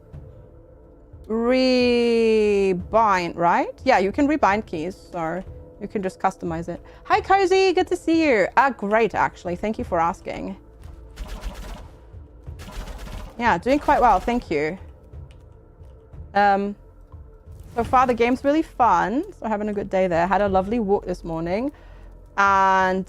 rebind, right? Yeah, you can rebind keys, or you can just customize it. Hi, Cozy, good to see you. Great, actually. Thank you for asking. Yeah, doing quite well, thank you. So far, the game's really fun. So having a good day there. Had a lovely walk this morning. And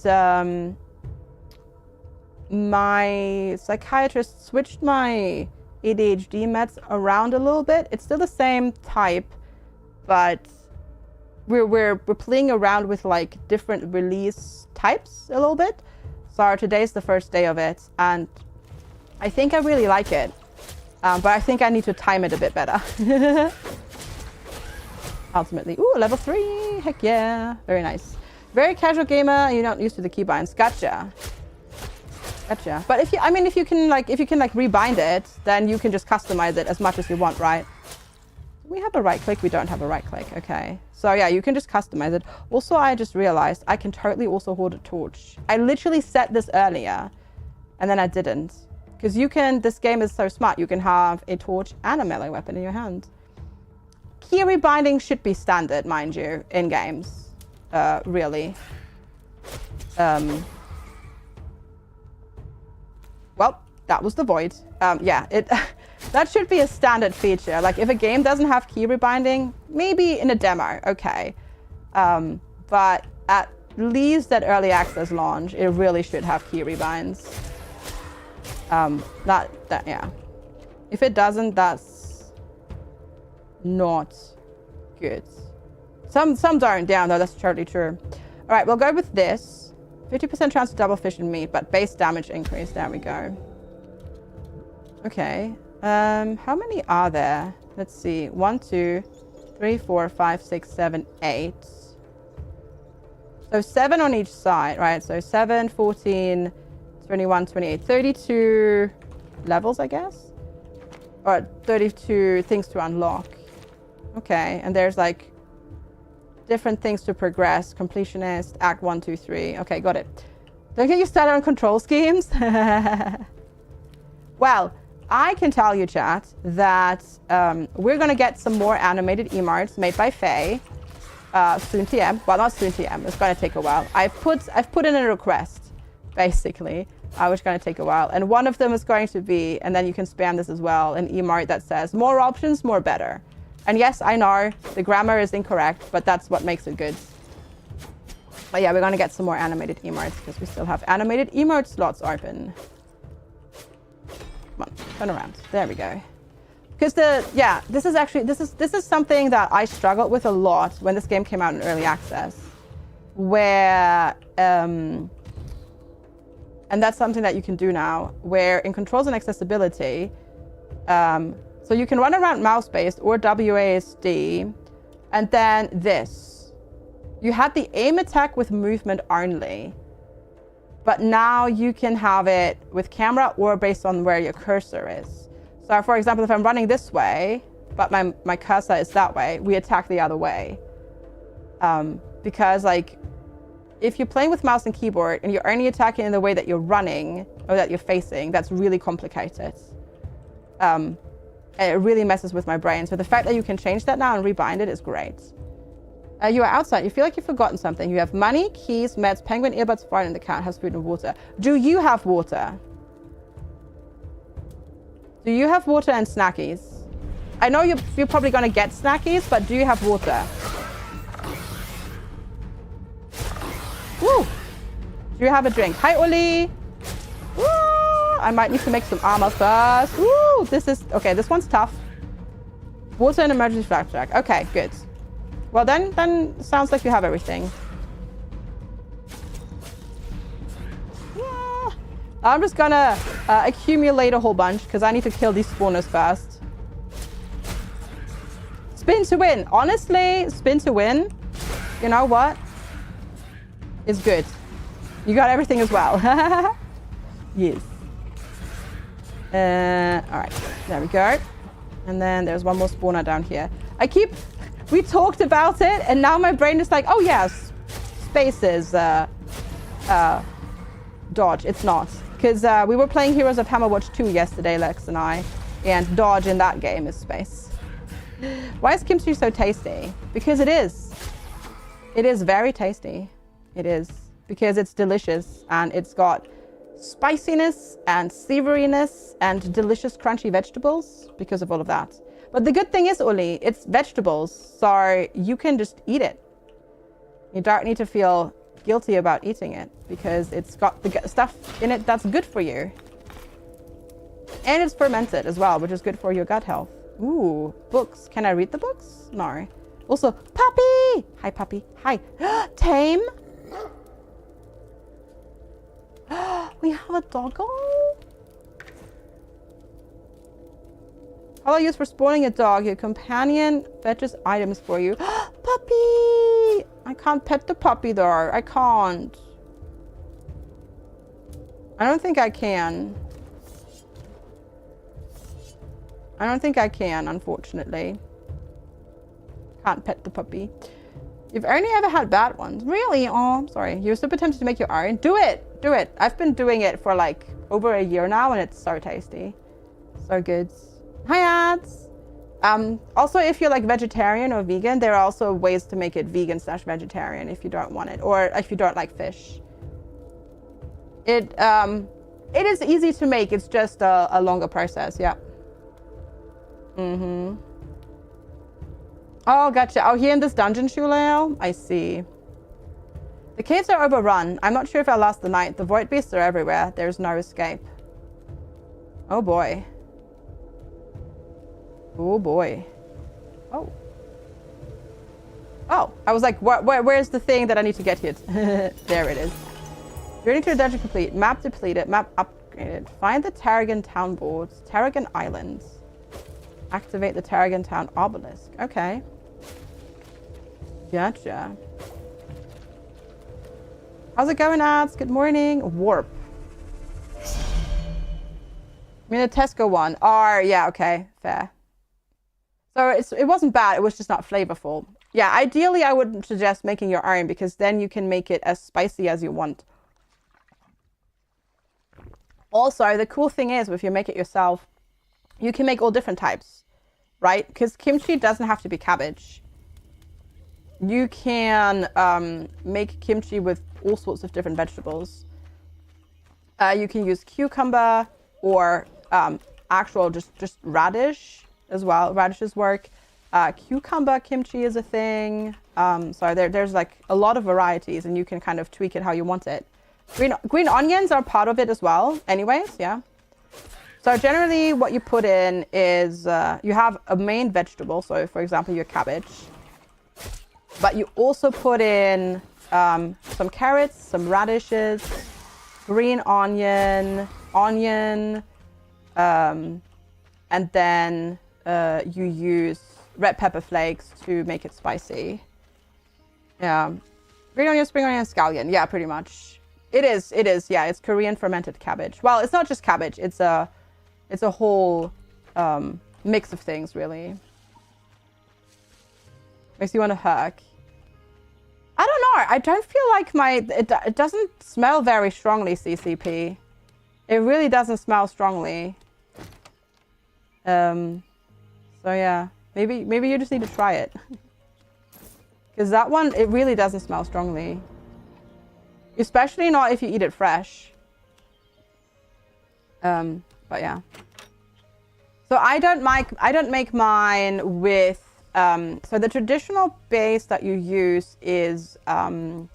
my psychiatrist switched my ADHD meds around a little bit. It's still the same type, but we're playing around with like different release types a little bit. So today's the first day of it, and I think I really like it. But I think I need to time it a bit better. Ultimately, ooh, level 3, heck yeah, very nice. Very casual gamer, you're not used to the keybinds. Gotcha. Gotcha. But if you, I mean, if you can like rebind it, then you can just customize it as much as you want, right? We have a right click. We don't have a right click. Okay. So yeah, you can just customize it. Also, I just realized I can totally also hold a torch. I literally set this earlier and then I didn't. Because you can, this game is so smart. You can have a torch and a melee weapon in your hand. Key rebinding should be standard, mind you, in games. Really. Well, that was the void. Yeah, that should be a standard feature. Like if a game doesn't have key rebinding, maybe in a demo, okay. But at least at early access launch, it really should have key rebinds. Yeah. If it doesn't, that's not good. Some don't, yeah, no, that's totally true. All right, we'll go with this. 50% chance to double fish and meat, but base damage increase. There we go. Okay. How many are there? Let's see. 1, 2, 3, 4, 5, 6, 7, 8. So 7 on each side, right? So 7, 14, 21, 28, 32 levels, I guess? Or 32 things to unlock. Okay, and there's like different things to progress. Completionist, Act 1, 2, 3. Okay, got it. Don't get you started on control schemes. Well, I can tell you, chat, that we're going to get some more animated emotes made by Faye soon TM. Well, not soon TM. It's going to take a while. I've put in a request, basically, which is going to take a while. And one of them is going to be, and then you can spam this as well, an emote that says, more options, more better. And yes, I know the grammar is incorrect, but that's what makes it good. But yeah, we're going to get some more animated emotes because we still have animated emote slots open. Come on, turn around. There we go. Because this is something that I struggled with a lot when this game came out in early access, where and that's something that you can do now, where in controls and accessibility, so you can run around mouse-based or WASD, and then this. You had the aim attack with movement only, but now you can have it with camera or based on where your cursor is. So for example, if I'm running this way, but my cursor is that way, we attack the other way. Because like, if you're playing with mouse and keyboard and you're only attacking in the way that you're running or that you're facing, that's really complicated. And it really messes with my brain. So the fact that you can change that now and rebind it is great. You are outside. You feel like you've forgotten something. You have money, keys, meds, penguin, earbuds, phone, and the cat has food and water. Do you have water? Do you have water and snackies? I know you're probably going to get snackies, but do you have water? Woo! Do you have a drink? Hi, Oli! Woo! I might need to make some armor first. Woo! This is... Okay, this one's tough. Water and emergency flashback. Okay, good. Well, then sounds like you have everything. Yeah. I'm just gonna accumulate a whole bunch because I need to kill these spawners first. Spin to win. Honestly, spin to win. You know what? It's good. You got everything as well. Yes. All right. There we go. And then there's one more spawner down here. We talked about it, and now my brain is like, oh yes, space is dodge. It's not. Because we were playing Heroes of Hammerwatch 2 yesterday, Lex and I, and dodge in that game is space. Why is kimchi so tasty? Because it is. It is very tasty. It is. Because it's delicious, and it's got spiciness and savoriness and delicious crunchy vegetables because of all of that. But the good thing is, Uli, it's vegetables, so you can just eat it. You don't need to feel guilty about eating it because it's got the stuff in it that's good for you. And it's fermented as well, which is good for your gut health. Ooh, books. Can I read the books? No. Also, puppy! Hi, puppy. Hi. Tame? We have a doggo? How I use for spawning a dog. Your companion fetches items for you. Puppy! I can't pet the puppy though. I can't. I don't think I can. I don't think I can, unfortunately. Can't pet the puppy. You've only ever had bad ones. Really? Oh, I'm sorry. You're super tempted to make your iron. Do it. Do it. I've been doing it for like over a year now, and it's so tasty. So good. Hi, ads. Also, if you're like vegetarian or vegan, there are also ways to make it vegan/vegetarian if you don't want it, or if you don't like fish. It is easy to make. It's just a longer process. Yeah. Mm-hmm. Oh, gotcha. Oh, here in this dungeon, Shuleo? I see. The caves are overrun. I'm not sure if I'll last the night. The void beasts are everywhere. There's no escape. Oh, boy. Oh, boy. Oh. Oh, I was like, where's the thing that I need to get here? There it is. Journey to a dungeon complete. Map depleted. Map upgraded. Find the Tarragon town boards. Tarragon Islands. Activate the Tarragon Town obelisk. Okay. Gotcha. How's it going, ads? Good morning. Warp. I mean, the Tesco one. Yeah, okay. Fair. So it wasn't bad. It was just not flavorful. Yeah, ideally, I wouldn't suggest making your own because then you can make it as spicy as you want. Also, the cool thing is, if you make it yourself, you can make all different types, right? Because kimchi doesn't have to be cabbage. You can make kimchi with all sorts of different vegetables. You can use cucumber or actual just radish as well. Radishes work. Cucumber kimchi is a thing. So there's like a lot of varieties, and you can kind of tweak it how you want it. Green onions are part of it as well. Anyways, yeah. So generally what you put in is you have a main vegetable. So for example, your cabbage. But you also put in some carrots, some radishes, green onion, and then you use red pepper flakes to make it spicy. Yeah. Green onion, spring onion, scallion. Yeah, pretty much. It is. Yeah, it's Korean fermented cabbage. Well, it's not just cabbage. It's a whole mix of things, really. Makes you want to hug. I don't know. I don't feel like it doesn't smell very strongly, CCP. It really doesn't smell strongly. So yeah, maybe you just need to try it. Because that one, it really doesn't smell strongly. Especially not if you eat it fresh. But yeah. So I don't make mine with so the traditional base that you use is a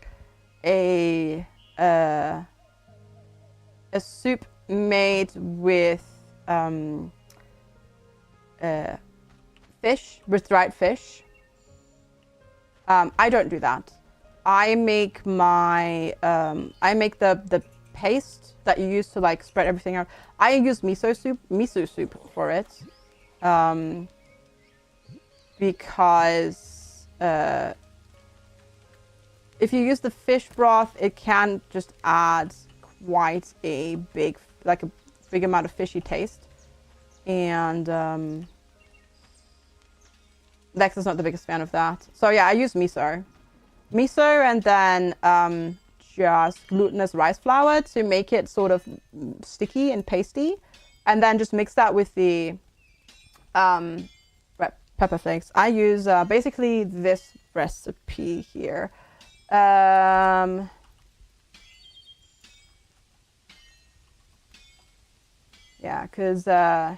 soup made with fish, with dried fish. I don't do that. I make my the paste that you use to like spread everything out. I use miso soup for it. Because if you use the fish broth, it can just add quite a big amount of fishy taste. And Lex is not the biggest fan of that. So yeah, I use miso. Miso and then just glutinous rice flour to make it sort of sticky and pasty. And then just mix that with the pepper flakes. I use basically this recipe here. Yeah, because so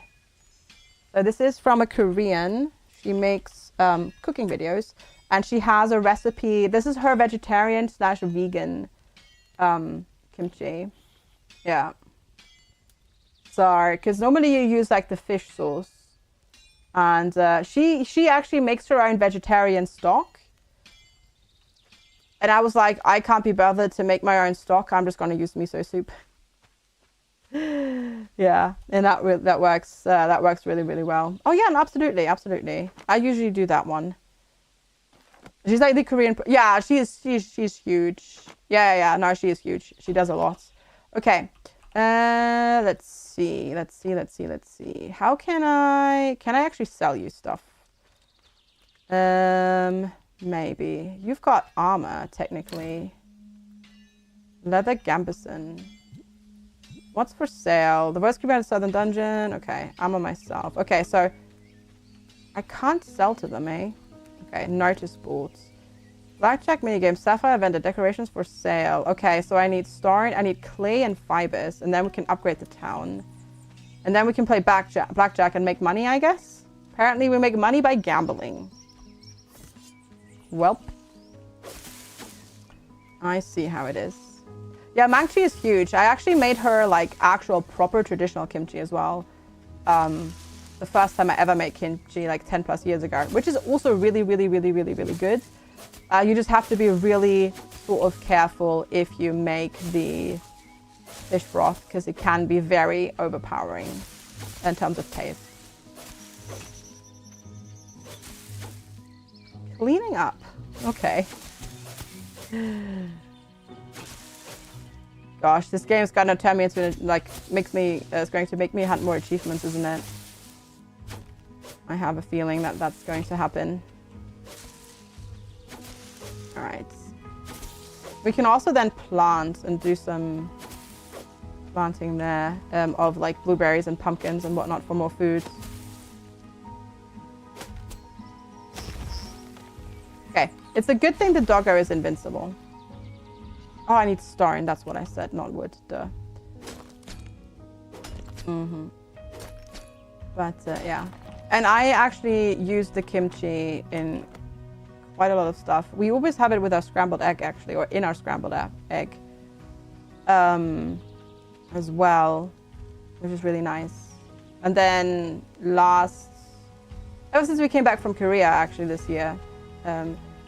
this is from a Korean. She makes cooking videos, and she has a recipe. This is her vegetarian/vegan kimchi. Yeah. Sorry, because normally you use like the fish sauce. And she actually makes her own vegetarian stock. And I was like, I can't be bothered to make my own stock. I'm just going to use miso soup. Yeah, and that works really, really well. Oh yeah, absolutely. I usually do that one. She's like the Korean. Yeah, she's huge. Yeah. No, she is huge. She does a lot. Okay. Let's see. How can I actually sell you stuff? Maybe. You've got armor, technically. Leather gambeson. What's for sale? The worst creeper in the southern dungeon. Okay, armor myself. Okay, so I can't sell to them, eh? Okay, notice boards. Blackjack minigame, sapphire vendor, decorations for sale. Okay, so I need stone, I need clay and fibers, and then we can upgrade the town. And then we can play blackjack and make money, I guess? Apparently we make money by gambling. Welp. I see how it is. Yeah, Mangchi is huge. I actually made her like actual proper traditional kimchi as well. The first time I ever made kimchi like 10 plus years ago, which is also really good. You just have to be really sort of careful if you make the fish broth because it can be very overpowering in terms of taste. Cleaning up. Okay. Gosh, this game's gonna tell me it's gonna like it's going to make me hunt more achievements, isn't it? I have a feeling that that's going to happen. All right. We can also then plant and do some planting there of like blueberries and pumpkins and whatnot for more food. Okay, it's a good thing the doggo is invincible. Oh, I need stone. That's what I said, not wood. Duh. But yeah. And I actually use the kimchi in quite a lot of stuff. We always have it with our scrambled egg, actually, or in our scrambled egg. As well, which is really nice. And then ever since we came back from Korea, actually, this year,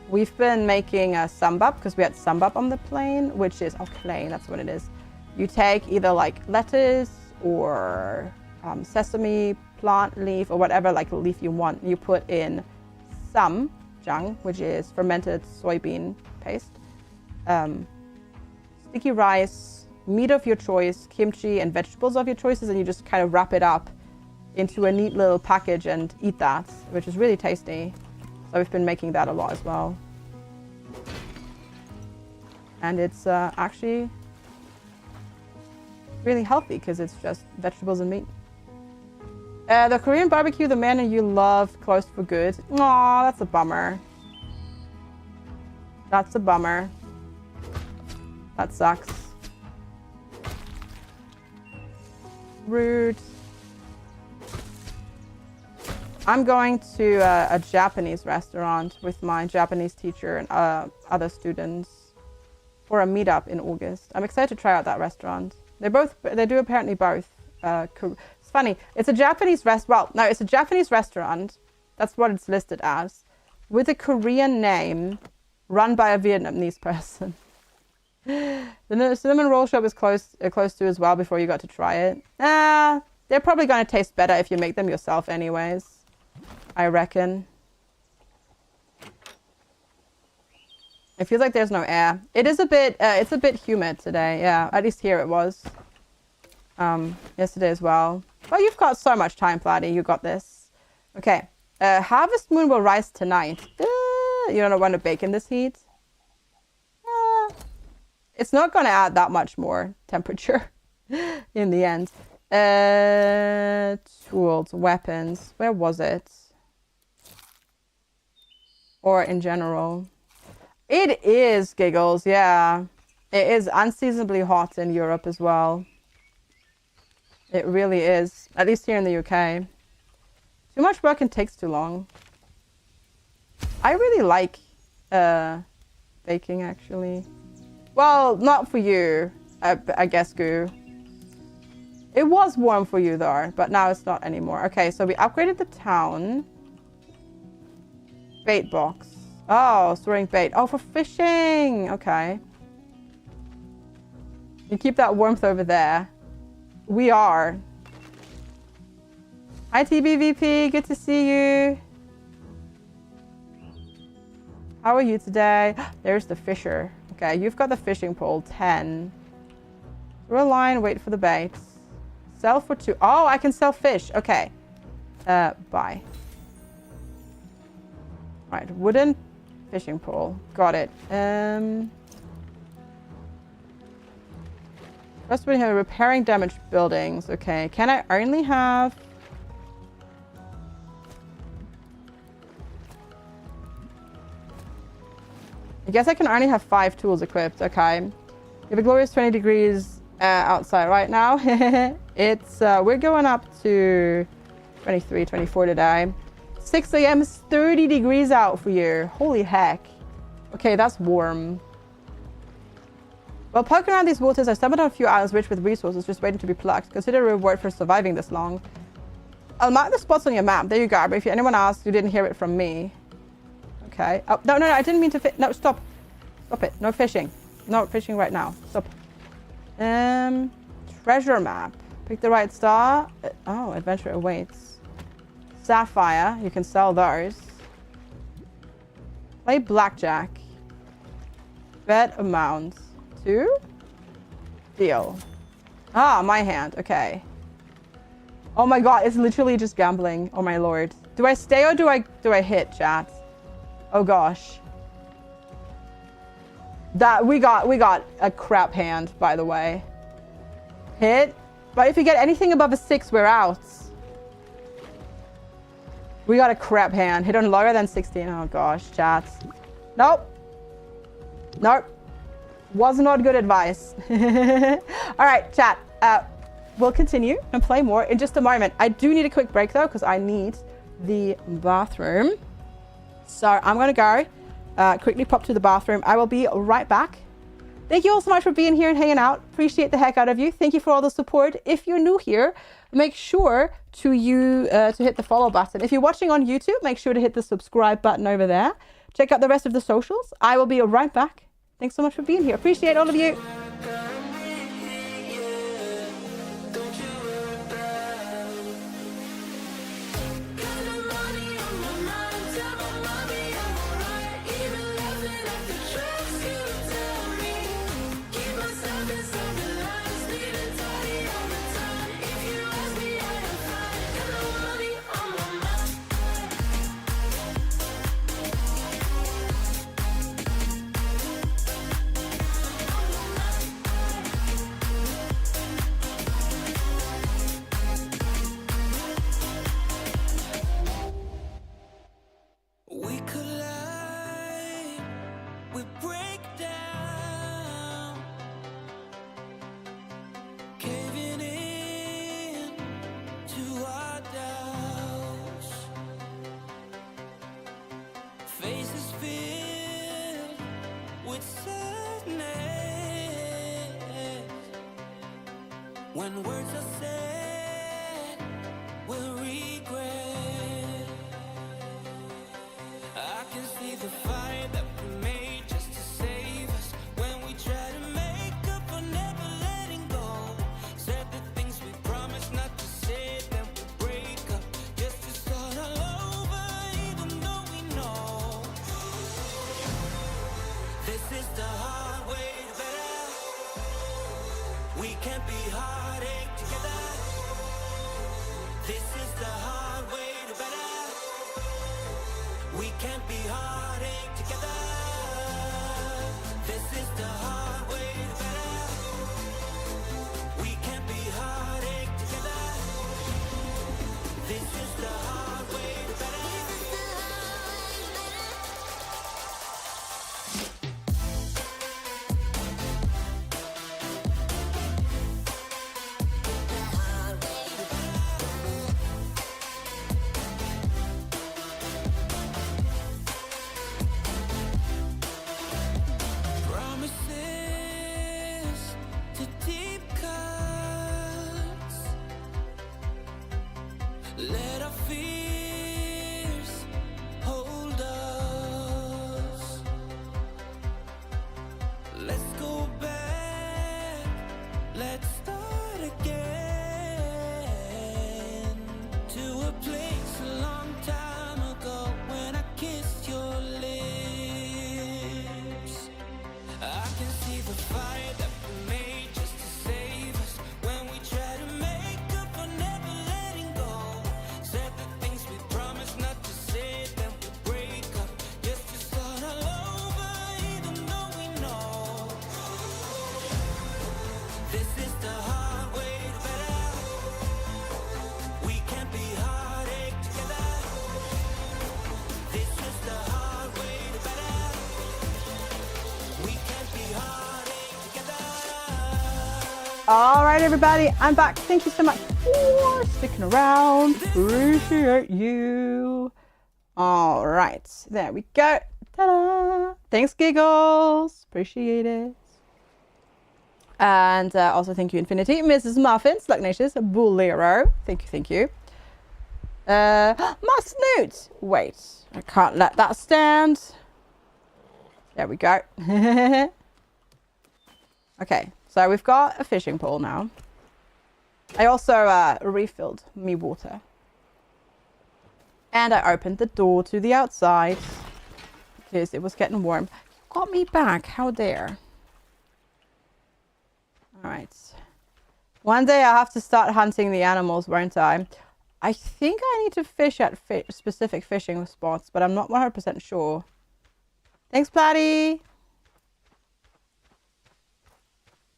we've been making a sambap because we had sambap on the plane, which is clay, that's what it is. You take either like lettuce or sesame plant leaf or whatever like leaf you want. You put in samjang, which is fermented soybean paste, sticky rice, meat of your choice, kimchi, and vegetables of your choices, and you just kind of wrap it up into a neat little package and eat that, which is really tasty. So we've been making that a lot as well. And it's actually really healthy because it's just vegetables and meat. The Korean barbecue, the man you love, closed for good. Aw, that's a bummer. That's a bummer. That sucks. Rude. I'm going to a Japanese restaurant with my Japanese teacher and other students for a meetup in August. I'm excited to try out that restaurant. They do apparently both. It's funny. It's a Japanese it's a Japanese restaurant. That's what it's listed as, with a Korean name, run by a Vietnamese person. The cinnamon roll shop is close to as well before you got to try it. They're probably going to taste better if you make them yourself anyways, I reckon. It feels like there's no air. It is it's a bit humid today. Yeah, at least here it was. Yesterday as well. But you've got so much time, Flatty. You got this. Okay. Harvest moon will rise tonight. You don't want to bake in this heat? It's not going to add that much more temperature in the end. Tools, weapons. Where was it? Or in general? It is, Giggles, yeah. It is unseasonably hot in Europe as well. It really is. At least here in the UK. Too much work and takes too long. I really like baking, actually. Well, not for you, I guess, Goo. It was warm for you, though, but now it's not anymore. Okay, so we upgraded the town. Bait box. Oh, storing bait. Oh, for fishing. Okay. You keep that warmth over there. We are. Hi, TBVP. Good to see you. How are you today? There's the fisher. Okay, you've got the fishing pole, 10. Draw a line, wait for the bait. Sell for 2. Oh, I can sell fish. Okay. Buy. Right, wooden fishing pole. Got it. First we have repairing damaged buildings. Okay, can I only have... I guess I can only have 5 tools equipped. Okay. We have a glorious 20 degrees outside right now. It's, we're going up to 23, 24 today. 6 a.m. is 30 degrees out for you. Holy heck. Okay, that's warm. While poking around these waters, I stumbled on a few islands rich with resources just waiting to be plucked. Consider a reward for surviving this long. I'll mark the spots on your map. There you go. But if anyone asks, you didn't hear it from me. Okay. Oh, no, I didn't mean to fish. No, stop. Stop it. No fishing. No fishing right now. Stop. Treasure map. Pick the right star. Oh, adventure awaits. Sapphire. You can sell those. Play blackjack. Bet amount. 2. Deal. Ah, my hand. Okay. Oh my god, it's literally just gambling. Oh my lord. Do I stay or do I hit, chat? Oh gosh. That we got a crap hand, by the way. Hit. But if you get anything above a 6, we're out. We got a crap hand. Hit on lower than 16. Oh gosh, chat. Nope. Nope. Was not good advice. All right, chat. We'll continue and play more in just a moment. I do need a quick break though, because I need the bathroom. So I'm going to go quickly pop to the bathroom. I will be right back. Thank you all so much for being here and hanging out. Appreciate the heck out of you. Thank you for all the support. If you're new here, make sure to hit the follow button. If you're watching on YouTube, make sure to hit the subscribe button over there. Check out the rest of the socials. I will be right back. Thanks so much for being here. Appreciate all of you. When words are said, we'll regret. I can see the fire that we made just to save us. When we try to make up for never letting go. Said the things we promised not to say, then we break up just to start all over, even though we know this is the hard way to better. We can't be heartache together. This is the hard way to better. We can't be heartache together. This is the hard way to better. We can't be heartache together. This is the hard way to better. Let our feet All right, everybody, I'm back. Thank you so much for sticking around. Appreciate you. All right, there we go. Ta-da! Thanks, Giggles. Appreciate it. And also thank you, Infinity, Mrs. Muffin, Slugnatious, Bolero. Thank you, thank you. My snoot. Wait, I can't let that stand. There we go. Okay, so we've got a fishing pole now. I also refilled me water. And I opened the door to the outside because it was getting warm. You got me back, how dare. Alright. One day I'll have to start hunting the animals, won't I? I think I need to fish at specific fishing spots, but I'm not 100% sure. Thanks, Platty!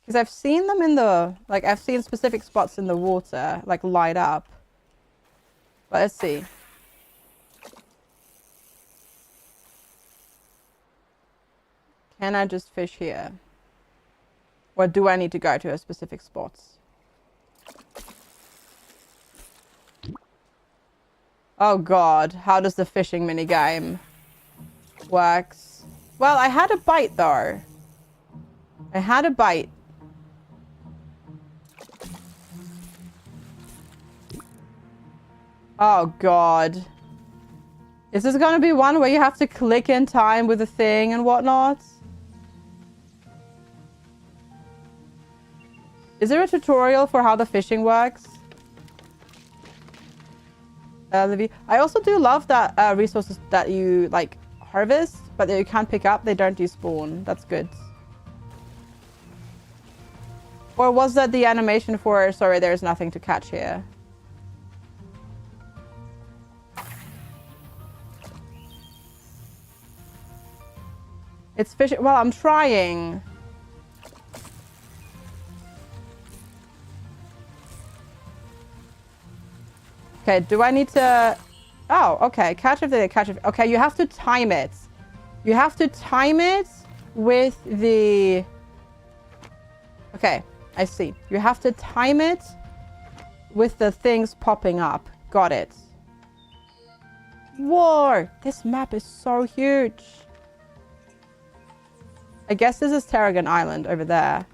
Because I've seen them in the... Like, I've seen specific spots in the water, like, light up. But let's see. Can I just fish here? Or do I need to go to a specific spot? Oh god, how does the fishing minigame works? Well, I had a bite though. I had a bite. Oh god. Is this gonna be one where you have to click in time with the thing and whatnot? Is there a tutorial for how the fishing works? Livy. I also do love that resources that you like harvest, but that you can't pick up, they don't despawn. That's good. Or was that the animation for, sorry, there's nothing to catch here? It's fishing. Well, I'm trying. Okay, do I need to... Oh, okay. Catch if they catch if... Okay, you have to time it. You have to time it with the... Okay, I see. You have to time it with the things popping up. Got it. Whoa! This map is so huge. I guess this is Tarragon Island over there.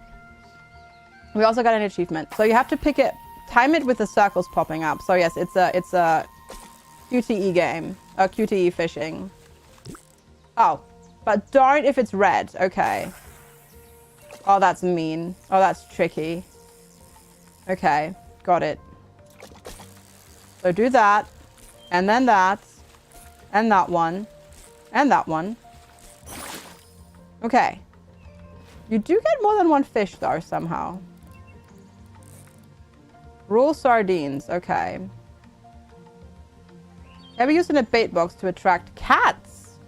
We also got an achievement. So you have to pick it... Time it with the circles popping up. So yes, it's a QTE game. QTE fishing. Oh, but darn if it's red. Okay. Oh, that's mean. Oh, that's tricky. Okay, got it. So do that, and then that, and that one, and that one. Okay. You do get more than one fish though, somehow. Raw sardines, okay. Can we use in a bait box to attract cats?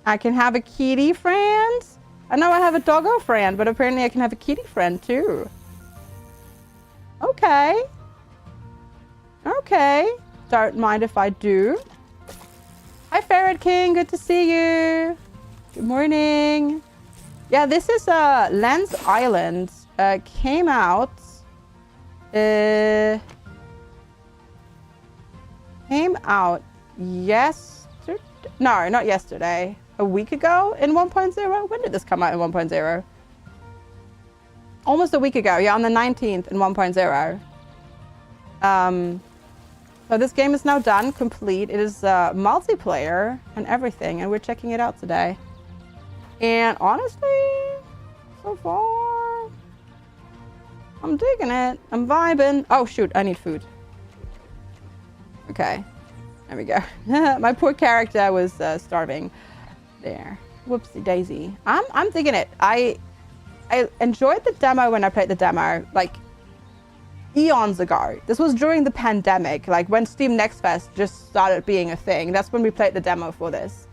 I can have a kitty friend? I know I have a doggo friend, but apparently I can have a kitty friend too. Okay. Okay. Don't mind if I do. Hi, Ferret King. Good to see you. Good morning. Yeah, this is Lens Island. Came out. Came out yesterday. No, not yesterday. A week ago in 1.0. When did this come out in 1.0? Almost a week ago. Yeah, on the 19th in 1.0. So this game is now done, complete. It is multiplayer and everything, and we're checking it out today. And honestly, so far, I'm digging it. I'm vibing. Oh shoot, I need food. Okay, there we go. My poor character was starving. There, whoopsie daisy. I'm digging it. I enjoyed the demo when I played the demo, like eons ago. This was during the pandemic, like when Steam Next Fest just started being a thing. That's when we played the demo for this.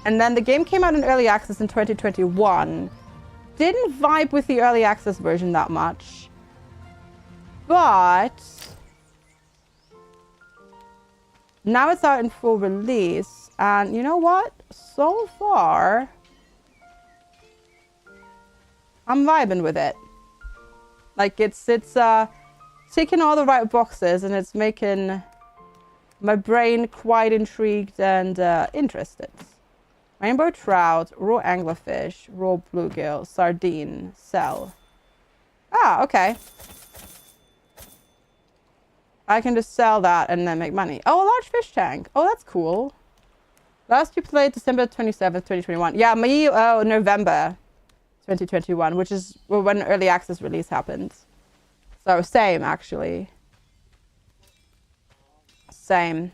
And then the game came out in early access in 2021. Didn't vibe with the early access version that much. But now it's out in full release. And you know what? so far, I'm vibing with it. Like it's ticking all the right boxes, and it's making my brain quite intrigued and interested. Rainbow trout, raw anglerfish, raw bluegill, sardine, sell. Ah, okay. I can just sell that and then make money. Oh, a large fish tank. Oh, that's cool. Last you played December 27th, 2021. Yeah, me, November 2021, which is when early access release happened. So same, actually. Same.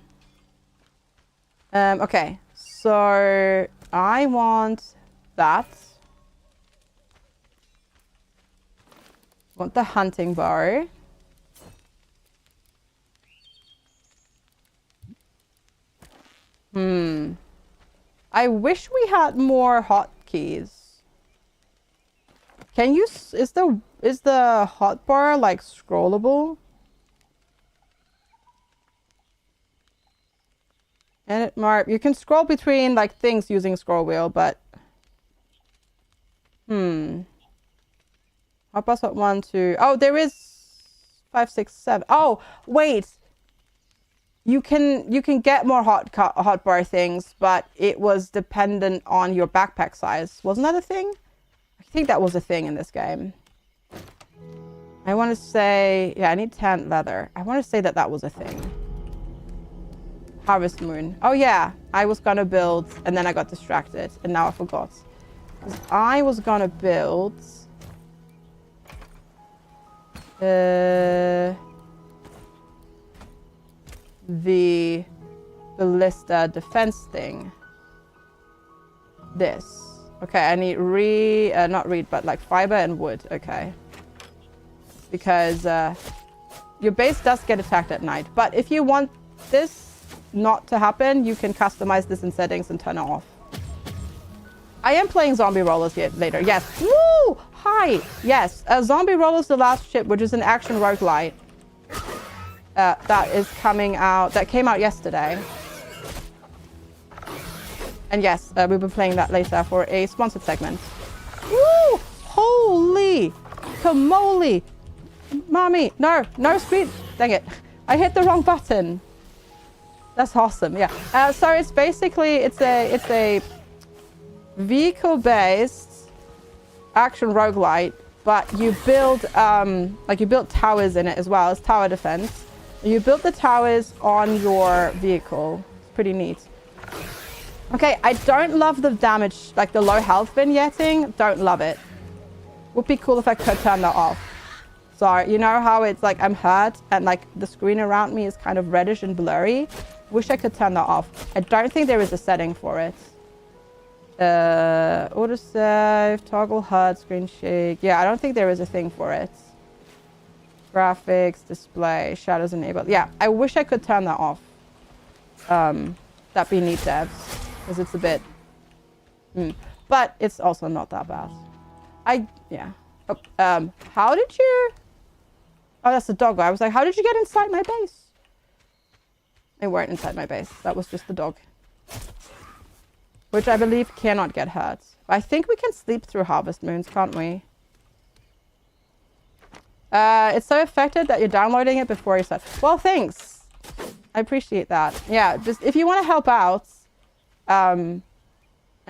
Okay, so I want that. Want the hunting bar. I wish we had more hotkeys. Can you, is the hotbar like scrollable? Edit mark. You can scroll between like things using scroll wheel, but hotbars hot 1, 2. Oh, there is 5, 6, 7. Oh, wait. You can get more hotbar things, but it was dependent on your backpack size. Wasn't that a thing? I think that was a thing in this game. I want to say, yeah, I need tan leather. I want to say that that was a thing. Harvest moon. Oh yeah, I was gonna build and then I got distracted and now I forgot. I was gonna build the ballista defense thing. This. Okay, I need not reed, but like fiber and wood. Okay. Because your base does get attacked at night. But if you want this not to happen, you can customize this in settings and turn it off. I am playing Zombie Rollers later. Yes. Woo! Hi! Yes. Zombie Rollers The Last Ship, which is an action roguelite. That is coming out. That came out yesterday. And yes, we'll be playing that later for a sponsored segment. Woo! Holy camole! Mommy! No! No speed! Dang it. I hit the wrong button. That's awesome. Yeah. So it's basically, it's a vehicle-based action roguelite, but you build you build towers in it as well as tower defense. You build the towers on your vehicle. It's pretty neat. Okay, I don't love the damage, like the low health vignetting. Don't love it. Would be cool if I could turn that off. Sorry, you know how it's like I'm hurt and like the screen around me is kind of reddish and blurry? Wish I could turn that off. I don't think there is a setting for it. Autosave, toggle HUD, screen shake. Yeah, I don't think there is a thing for it. Graphics, display, shadows enabled. Yeah, I wish I could turn that off. That'd be neat, devs, because it's a bit... But it's also not that bad. Yeah. How did you... Oh, that's the dog. I was like, how did you get inside my base? They weren't inside my base. That was just the dog. Which I believe cannot get hurt. I think we can sleep through harvest moons, can't we? It's so affected that you're downloading it before you start. Well, thanks. I appreciate that. Yeah, just if you want to help out and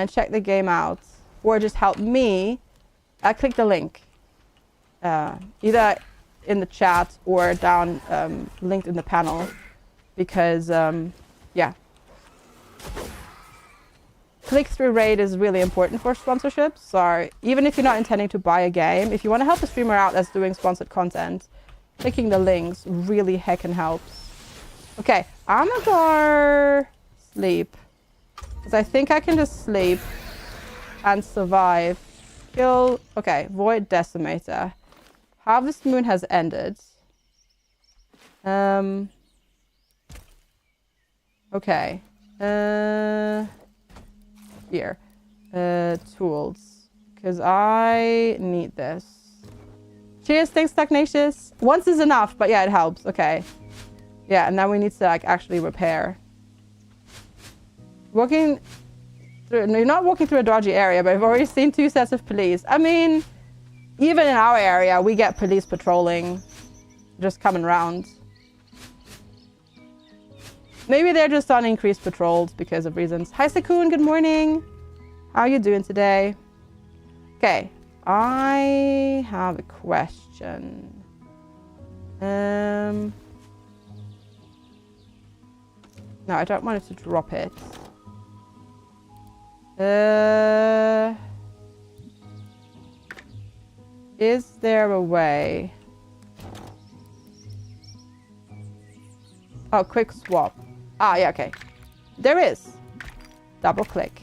check the game out, or just help me, click the link. Either in the chat or down linked in the panel. Because, yeah. Click-through rate is really important for sponsorships. So even if you're not intending to buy a game, if you want to help a streamer out that's doing sponsored content, clicking the links really heckin' helps. Okay, I'm gonna go sleep. Because I think I can just sleep and survive. Kill... Okay, Void Decimator. Harvest Moon has ended. Okay. Here. Tools. Because I need this. Cheers, thanks, Stagnacious. Once is enough, but yeah, it helps. Okay. Yeah, and now we need to like actually repair. Working You're not walking through a dodgy area, but I've already seen 2 sets of police. I mean, even in our area, we get police patrolling, just coming around. Maybe they're just on increased patrols because of reasons. Hi, Sakun. Good morning. How are you doing today? Okay. I have a question. No, I don't want it to drop it. Is there a way? Oh, quick swap. Ah, yeah, okay. There is. Double click.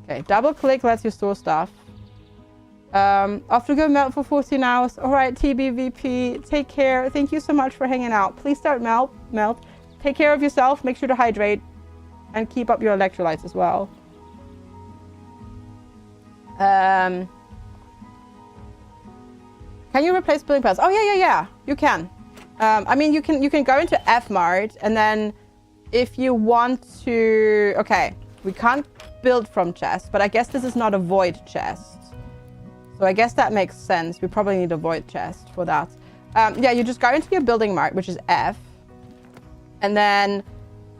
Okay, double click lets you store stuff. After go melt for 14 hours. All right, TBVP, take care. Thank you so much for hanging out. Please don't melt. Take care of yourself. Make sure to hydrate and keep up your electrolytes as well. Can you replace building pads? Oh, yeah. You can. I mean, you can go into Fmart and then if you want to... Okay, we can't build from chest, but I guess this is not a void chest. So I guess that makes sense. We probably need a void chest for that. Yeah, you just go into your building mart, which is F. And then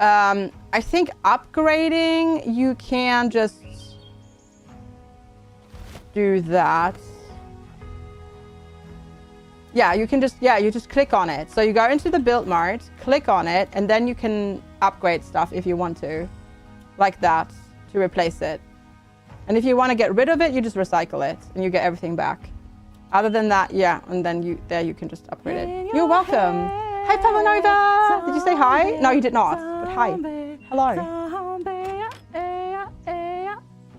I think upgrading, you can just do that. Yeah, you can just, you just click on it. So you go into the build mart, click on it, and then you can upgrade stuff if you want to. Like that, to replace it. And if you want to get rid of it, you just recycle it and you get everything back. Other than that, yeah, and then you can just upgrade it. You're welcome. Hi, Pavanova. Did you say hi? No, you did not. But hi. Hello.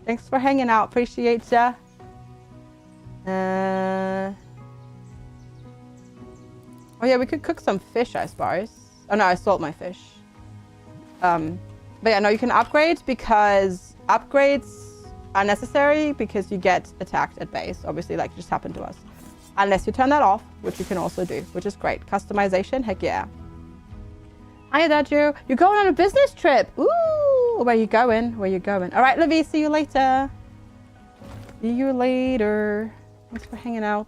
Thanks for hanging out. Appreciate ya. Oh yeah, we could cook some fish, I suppose. Oh no, I sold my fish. But yeah, no, you can upgrade because upgrades are necessary because you get attacked at base, obviously, like just happened to us. Unless you turn that off, which you can also do, which is great. Customization, heck yeah. Hiya, Daju. You're going on a business trip. Ooh, where you going? Where you going? All right, Livy, see you later. See you later. Thanks for hanging out.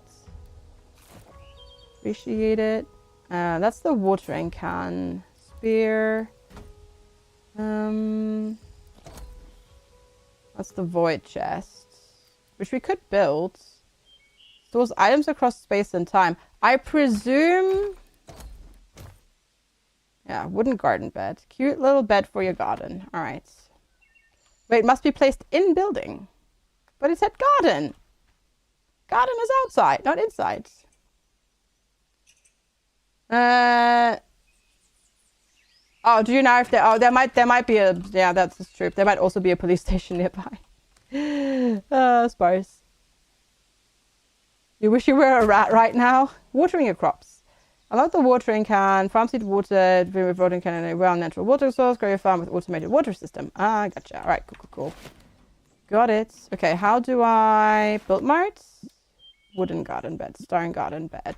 Appreciate it. That's the watering can. Spear. That's the void chest, which we could build. Stores items across space and time. I presume... Yeah, wooden garden bed. Cute little bed for your garden. All right. Wait, must be placed in building. But it said garden. Garden is outside, not inside. Oh, do you know if there... Oh, there might be a... Yeah, that's true. There might also be a police station nearby. Sparse. You wish you were a rat right now? Watering your crops. I love the watering can. Farm seed watered. Watering can in a well natural water source. Grow your farm with automated water system. Ah, gotcha. All right, cool. Got it. Okay, how do I build marts? Wooden garden bed. Stone garden bed.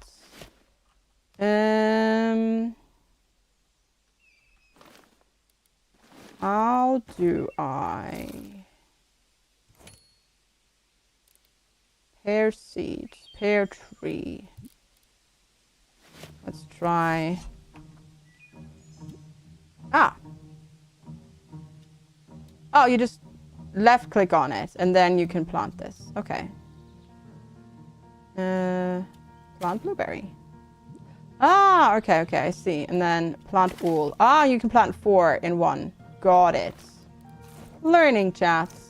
How do I... Pear seeds, pear tree. Let's try... Ah! Oh, you just left click on it and then you can plant this. Okay. Plant blueberry. Ah, okay, I see. And then plant all. Ah, you can plant 4 in 1. Got it. Learning chats.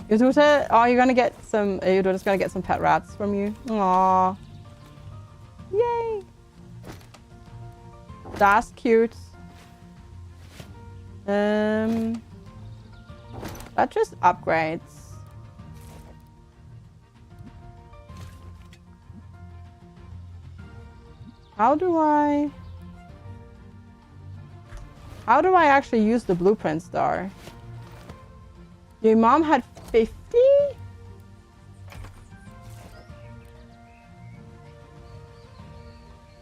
Your daughter, oh, you're gonna get some, your daughter's gonna get some pet rats from you. Aww. Yay. That's cute. That just upgrades. How do I actually use the blueprint star? Your mom had 50?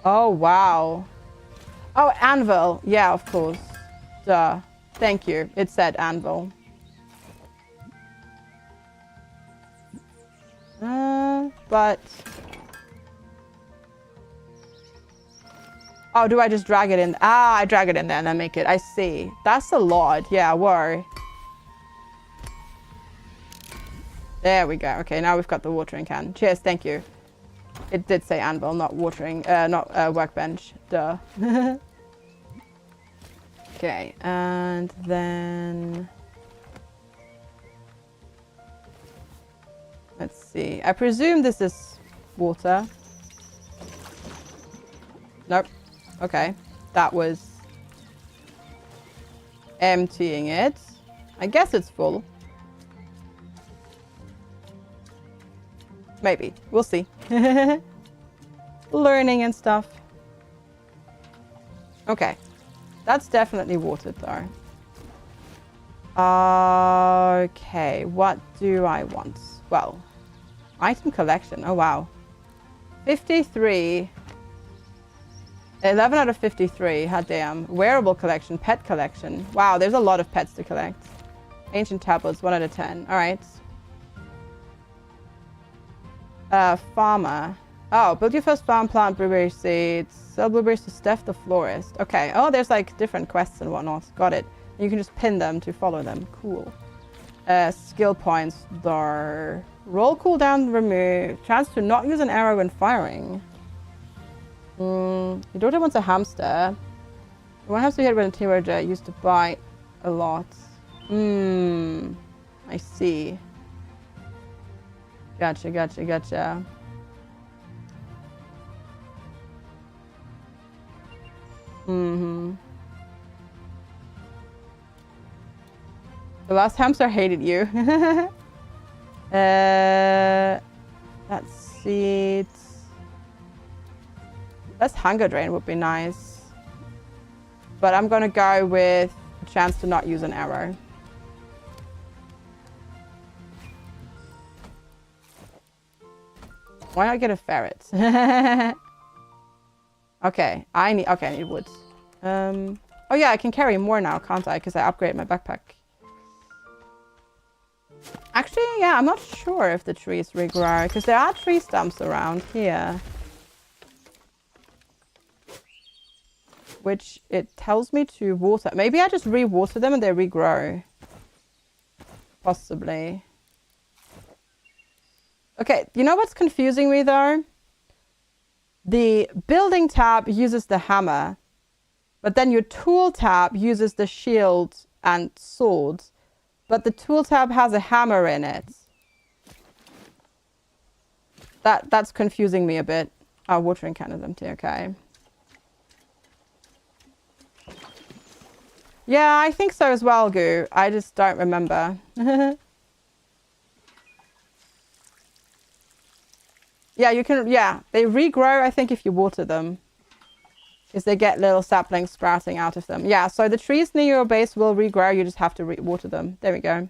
Oh, wow. Oh, anvil. Yeah, of course. Duh. Thank you. It said anvil. But... Oh, do I just drag it in? Ah, I drag it in there and then make it. I see. That's a lot. Yeah, whoa. There we go. Okay, now we've got the watering can. Cheers, thank you. It did say anvil, not watering, not workbench. Duh. Okay, and then... Let's see. I presume this is water. Nope. Okay. That was emptying it. I guess it's full. Maybe. We'll see. Learning and stuff. Okay. That's definitely watered though. Okay. What do I want? Well, item collection. Oh, wow. 53. 11 out of 53. Hot damn. Wearable collection. Pet collection. Wow, there's a lot of pets to collect. Ancient tablets. 1 out of 10. All right. Farmer. Oh, build your first farm, plant blueberry seeds. Sell blueberries to Steph the florist. Okay. Oh, there's like different quests and whatnot. Got it. You can just pin them to follow them. Cool. Skill points. Dar. Roll cooldown remove. Chance to not use an arrow when firing. Your daughter wants a hamster. One hamster hit when a teenager used to bite a lot. I see. Gotcha, gotcha, gotcha. The last hamster hated you. Let's see. Less hunger drain would be nice. But I'm gonna go with a chance to not use an arrow. Why not get a ferret? Okay, I need wood. Oh yeah, I can carry more now, can't I? Because I upgraded my backpack. Actually, yeah, I'm not sure if the trees regrow, because there are tree stumps around here. Which it tells me to water. Maybe I just re-water them and they regrow. Possibly. Okay, you know what's confusing me though? The building tab uses the hammer, but then your tool tab uses the shield and sword, but the tool tab has a hammer in it. That's confusing me a bit. Oh, watering can is empty, okay. Yeah, I think so as well, Goo. I just don't remember. Yeah, you can, yeah. They regrow, I think, if you water them. Because they get little saplings sprouting out of them. Yeah, so the trees near your base will regrow. You just have to water them. There we go.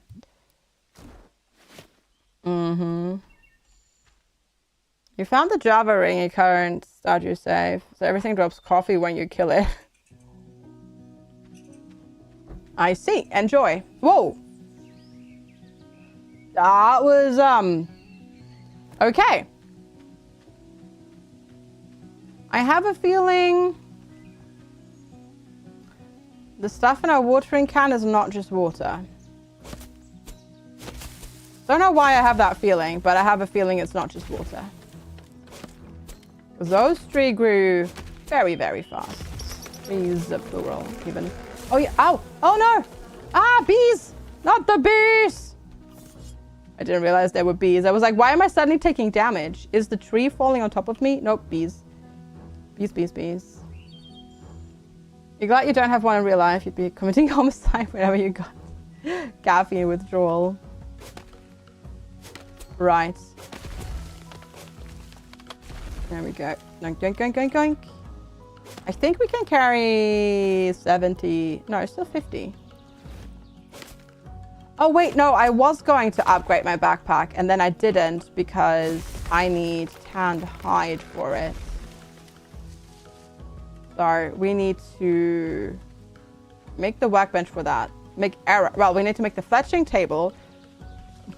You found the Java ring in current Stardew save. So everything drops coffee when you kill it. I see. Enjoy. Whoa. That was, okay. I have a feeling the stuff in our watering can is not just water. Don't know why I have that feeling, but I have a feeling it's not just water. Because those trees grew very, very fast. Trees, plural, even. Oh, yeah. Ow. Oh, no. Ah, bees. Not the bees. I didn't realize there were bees. I was like, why am I suddenly taking damage? Is the tree falling on top of me? Nope, bees. Bees, bees, bees. You're glad you don't have one in real life. You'd be committing homicide whenever you got caffeine withdrawal. Right. There we go. Doink, doink, doink, doink, doink. I think we can carry 70. No, still 50. Oh, wait, no. I was going to upgrade my backpack, and then I didn't because I need tanned hide for it. So we need to make the workbench for that. Make arrow. Well, we need to make the fletching table,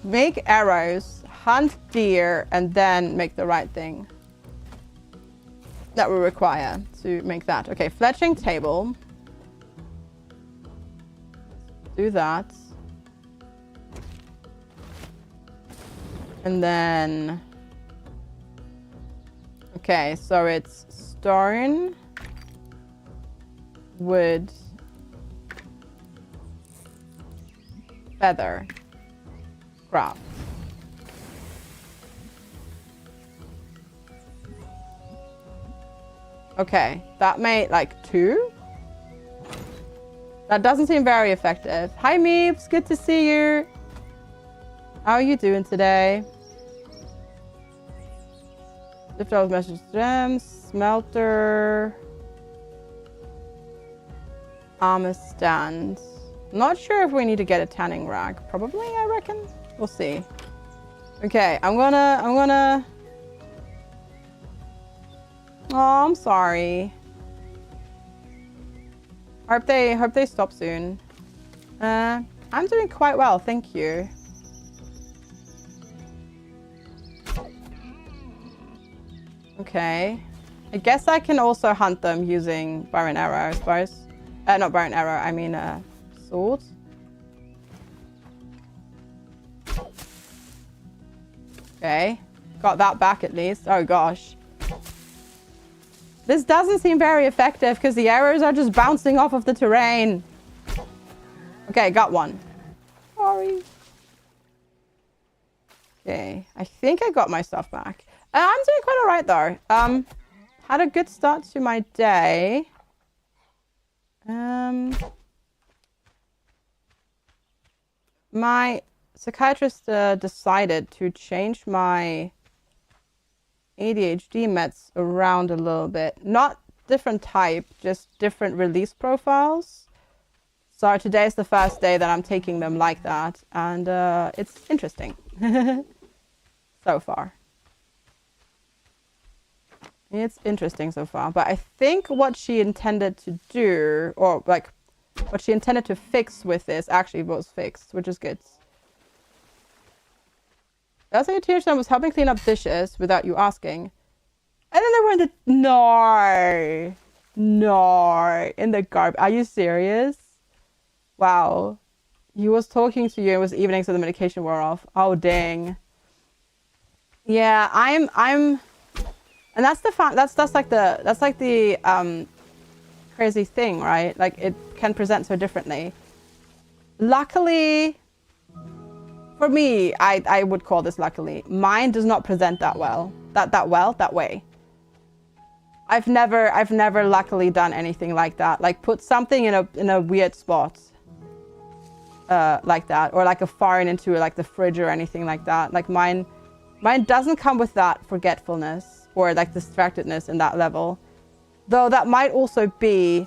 make arrows, hunt deer, and then make the right thing that we require to make that. Okay, fletching table. Do that. And then... Okay, so it's stone, wood, feather, craft. Okay, that made like 2. That doesn't seem very effective. Hi Meeps, good to see you. How are you doing today? Lift all message gems, smelter, armor stand. Not sure if we need to get a tanning rag. Probably, I reckon. We'll see. Okay, I'm gonna... Oh, I'm sorry. Hope they stop soon. I'm doing quite well, thank you. Okay. I guess I can also hunt them using bow and arrow, I suppose. Not bow and arrow, I mean sword. Okay. Got that back at least. Oh gosh. This doesn't seem very effective because the arrows are just bouncing off of the terrain. Okay, got one. Sorry. Okay, I think I got my stuff back. I'm doing quite alright though. Had a good start to my day. My psychiatrist decided to change my ADHD meds around a little bit. Not different type, just different release profiles. So today is the first day that I'm taking them like that. And it's interesting. So far. It's interesting so far. But I think what she intended to do, or like what she intended to fix with this actually was fixed, which is good. That's how your teenage son was helping clean up dishes without you asking. And then they were in the... No. In the garbage. Are you serious? Wow. He was talking to you. It was evening, so the medication wore off. Oh, dang. Yeah, I'm... And that's the fact... That's like the crazy thing, right? Like, it can present so differently. Luckily... For me, I would call this luckily. Mine does not present that well. That way. I've never luckily done anything like that. Like put something in a weird spot. Like that. Or like a foreign into like the fridge or anything like that. Like mine doesn't come with that forgetfulness or like distractedness in that level. Though that might also be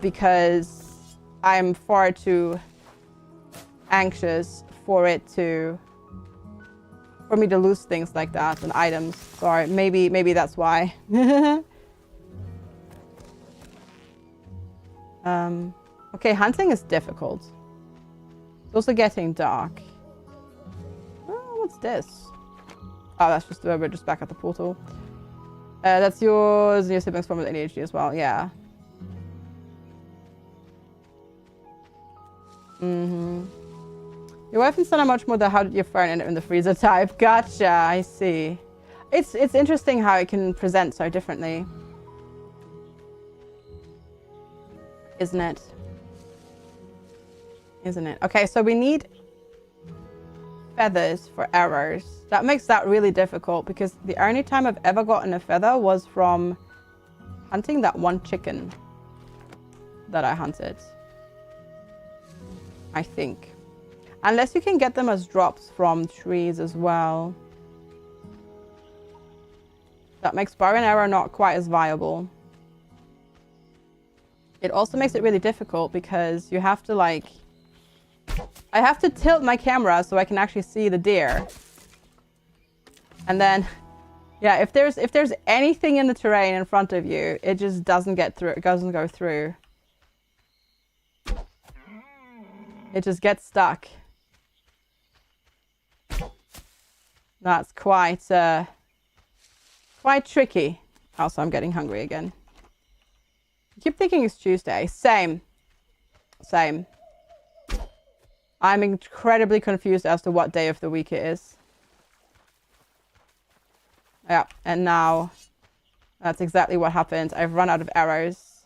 because I'm far too anxious for me to lose things like that and items. Sorry, maybe that's why. Okay, hunting is difficult. It's also getting dark. Oh, what's this? Oh, that's just we're just back at the portal. That's yours and your siblings form with ADHD as well. Yeah. Your wife and son are much more the how did your phone end up in the freezer type. Gotcha, I see. It's interesting how it can present so differently. Isn't it? Isn't it? Okay, so we need feathers for arrows. That makes that really difficult because the only time I've ever gotten a feather was from hunting that one chicken that I hunted. I think. Unless you can get them as drops from trees as well. That makes bow and arrow not quite as viable. It also makes it really difficult because you have to like... I have to tilt my camera so I can actually see the deer. And then Yeah, if there's anything in the terrain in front of you, it just doesn't get through. It doesn't go through. It just gets stuck. That's quite tricky. Also, I'm getting hungry again. I keep thinking it's Tuesday. Same. I'm incredibly confused as to what day of the week it is. Yeah, and now that's exactly what happened. I've run out of arrows.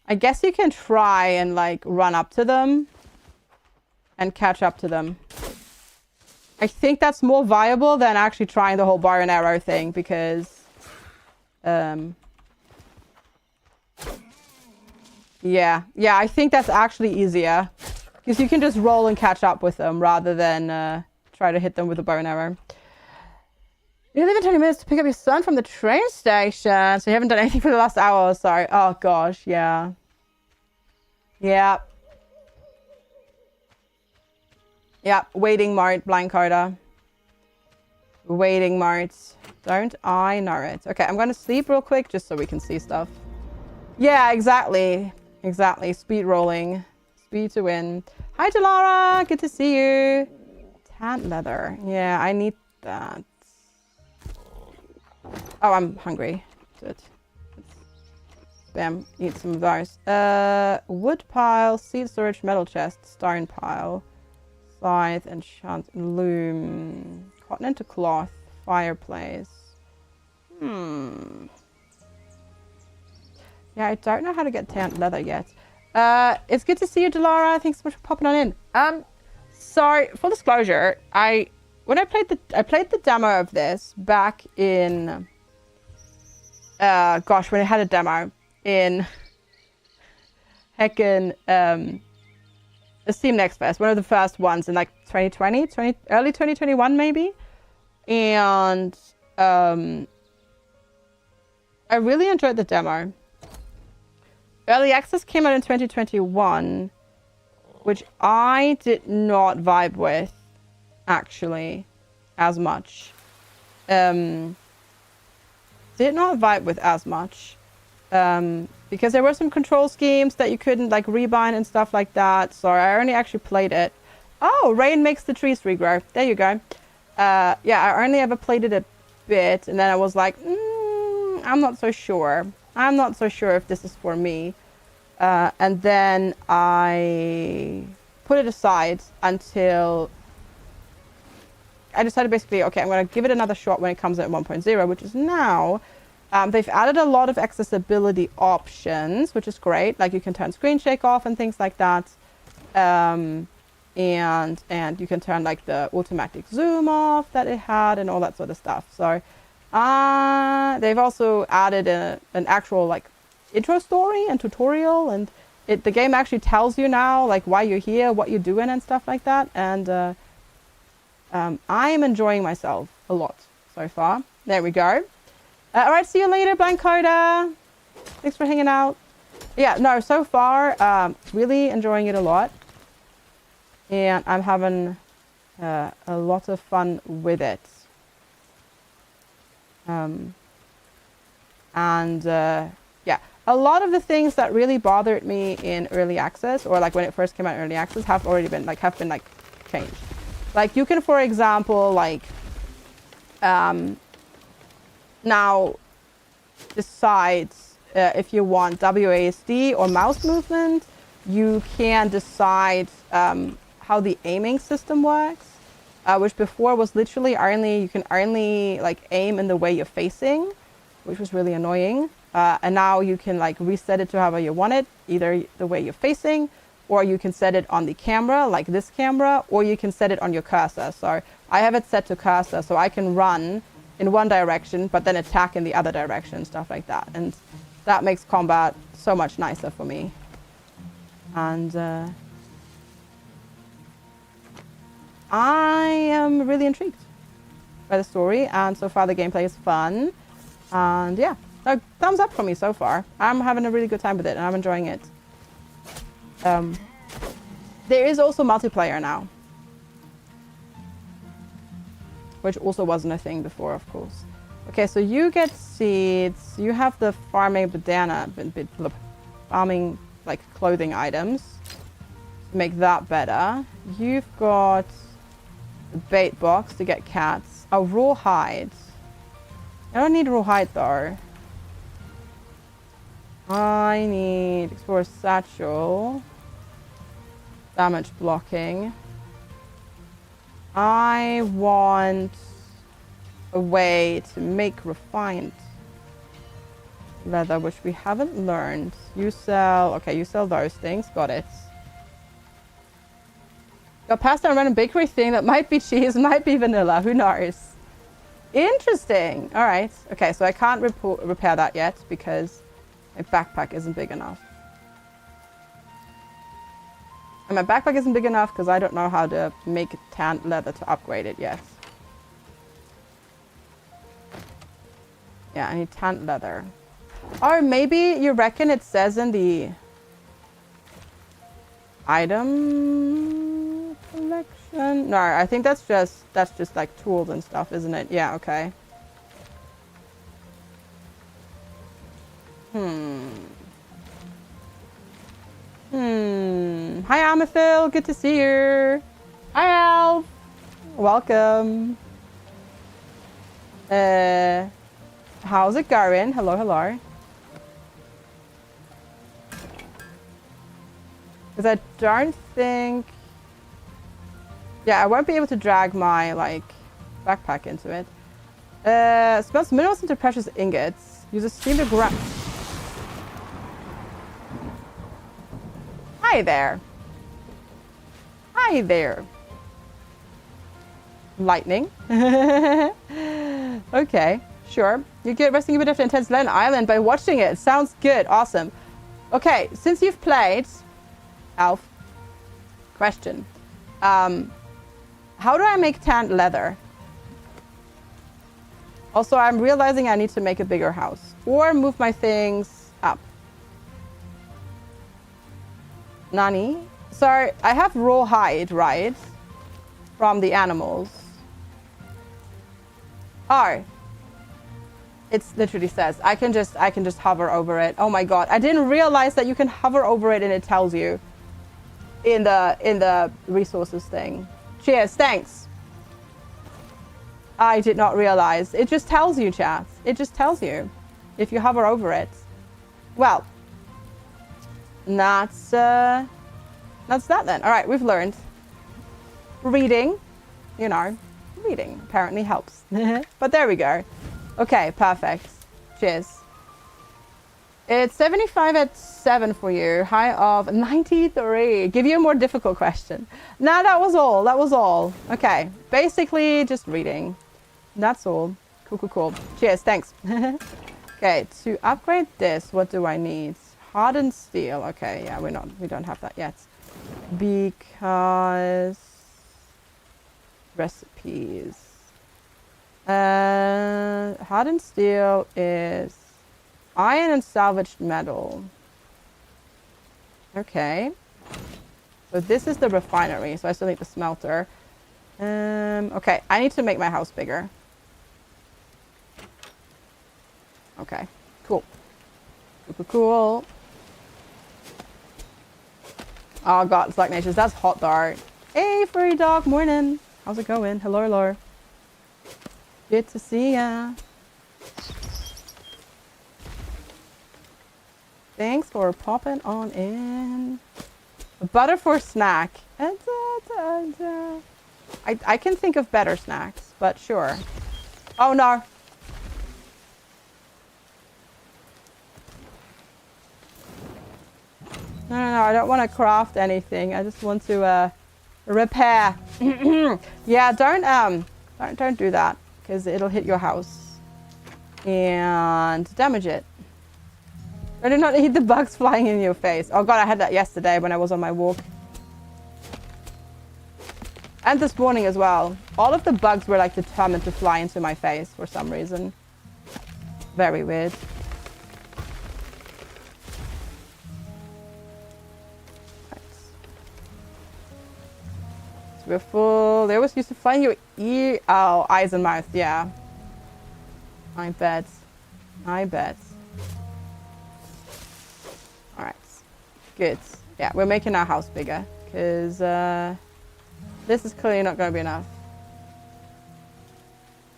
I guess you can try and like run up to them and catch up to them. I think that's more viable than actually trying the whole bar and arrow thing because yeah, I think that's actually easier because you can just roll and catch up with them rather than try to hit them with a bow and arrow. You live in 20 minutes to pick up your son from the train station, so you haven't done anything for the last hour. Sorry. Oh gosh, yeah. Waiting mart, blind coder. Waiting mart. Don't I know it? Okay, I'm gonna sleep real quick just so we can see stuff. Yeah, exactly. Speed rolling. Speed to win. Hi, Delara. Good to see you. Tan leather. Yeah, I need that. Oh, I'm hungry. Good. Bam. Eat some of those. Wood pile, seed storage, metal chest, stone pile, scythe, enchant, loom, cotton into cloth, fireplace. Yeah, I don't know how to get tanned leather yet. It's good to see you, Delara. Thanks so much for popping on in. So full disclosure, I played the demo of this back in gosh, when it had a demo in heckin' the Steam Next Fest, one of the first ones in like 2020, early 2021 maybe. And I really enjoyed the demo. Early access came out in 2021, which I did not vibe with, actually, as much. Did not vibe with as much. Because there were some control schemes that you couldn't like rebind and stuff like that. So I only actually played it. Oh, rain makes the trees regrow. There you go. Yeah, I only ever played it a bit. And then I was like, I'm not so sure. I'm not so sure if this is for me. And then I put it aside until I decided basically, okay, I'm going to give it another shot when it comes in at 1.0, which is now. They've added a lot of accessibility options, which is great. Like you can turn screen shake off and things like that. And you can turn like the automatic zoom off that it had and all that sort of stuff. So they've also added an actual like intro story and tutorial, and the game actually tells you now like why you're here, what you're doing and stuff like that. And I am enjoying myself a lot so far. There we go. All right, see you later, Blind Coda. Thanks for hanging out. Yeah, no, so far, really enjoying it a lot. And I'm having a lot of fun with it. Yeah, a lot of the things that really bothered me in early access, or like when it first came out in early access, have been changed. Like you can, for example, like now decide if you want WASD or mouse movement. You can decide how the aiming system works, which before was literally you can only like aim in the way you're facing, which was really annoying. And now you can like reset it to however you want it, either the way you're facing, or you can set it on the camera, like this camera, or you can set it on your cursor. So I have it set to cursor, so I can run in one direction, but then attack in the other direction, stuff like that. And that makes combat so much nicer for me. And I am really intrigued by the story, and so far the gameplay is fun. And yeah, so thumbs up for me so far. I'm having a really good time with it, and I'm enjoying it. There is also multiplayer now. which also wasn't a thing before, of course. Okay, so you get seeds. You have the farming farming like clothing items to make that better. You've got the bait box to get cats. Oh, raw hide. I don't need raw hide though. I need Explorer Satchel. Damage blocking. I want a way to make refined leather, which we haven't learned. You sell... Okay, you sell those things. Got it. Got passed down a random bakery thing that might be cheese, might be vanilla. Who knows? Interesting. All right. Okay, so I can't repair that yet because my backpack isn't big enough. And my backpack isn't big enough because I don't know how to make tanned leather to upgrade it yet. Yeah, I need tanned leather. Or maybe you reckon it says in the item collection? No, I think that's just like tools and stuff, isn't it? Yeah, okay. Hi, Amathil. Good to see you. Hi, Alf. Welcome. How's it going? Hello, hello. Because I don't think... Yeah, I won't be able to drag my, like, backpack into it. Smells minerals into precious ingots. Uses steam to grab... Hi there. Hi there. Lightning. Okay, sure. You get resting a bit after intense land island by watching it. Sounds good. Awesome. Okay, since you've played... Alf. Question. How do I make tanned leather? Also, I'm realizing I need to make a bigger house. Or move my things up. Nani? Sorry, I have raw hide, right? From the animals. Oh. It literally says, I can just hover over it. Oh my god, I didn't realize that you can hover over it and it tells you in the resources thing. Cheers, thanks. I did not realize. It just tells you, chat. It just tells you if you hover over it. Well, that's that then. All right, we've learned. Reading, you know, reading apparently helps. But there we go. Okay, perfect. Cheers. It's 75 at 7 for you. High of 93. Give you a more difficult question. Nah, that was all. That was all. Okay, basically just reading. That's all. Cool, cool, cool. Cheers, thanks. Okay, to upgrade this, what do I need? Hardened steel. Okay, yeah, we don't have that yet. Because recipes. Hardened steel is iron and salvaged metal. Okay. So this is the refinery, so I still need the smelter. Okay, I need to make my house bigger. Okay, cool. Super cool. Oh god, it's like natures. That's hot though. Hey, furry dog, morning. How's it going? Hello, hello. Good to see ya. Thanks for popping on in. Butter for snack. I can think of better snacks, but sure. Oh no. No, I don't want to craft anything. I just want to repair. Yeah, don't do that because it'll hit your house and damage it. I do not eat the bugs flying in your face. Oh god, I had that yesterday when I was on my walk. And this morning as well. All of the bugs were like determined to fly into my face for some reason. Very weird. We're full. They always used to find your ear. Oh, eyes and mouth. Yeah. I bet. I bet. All right. Good. Yeah, we're making our house bigger because this is clearly not going to be enough.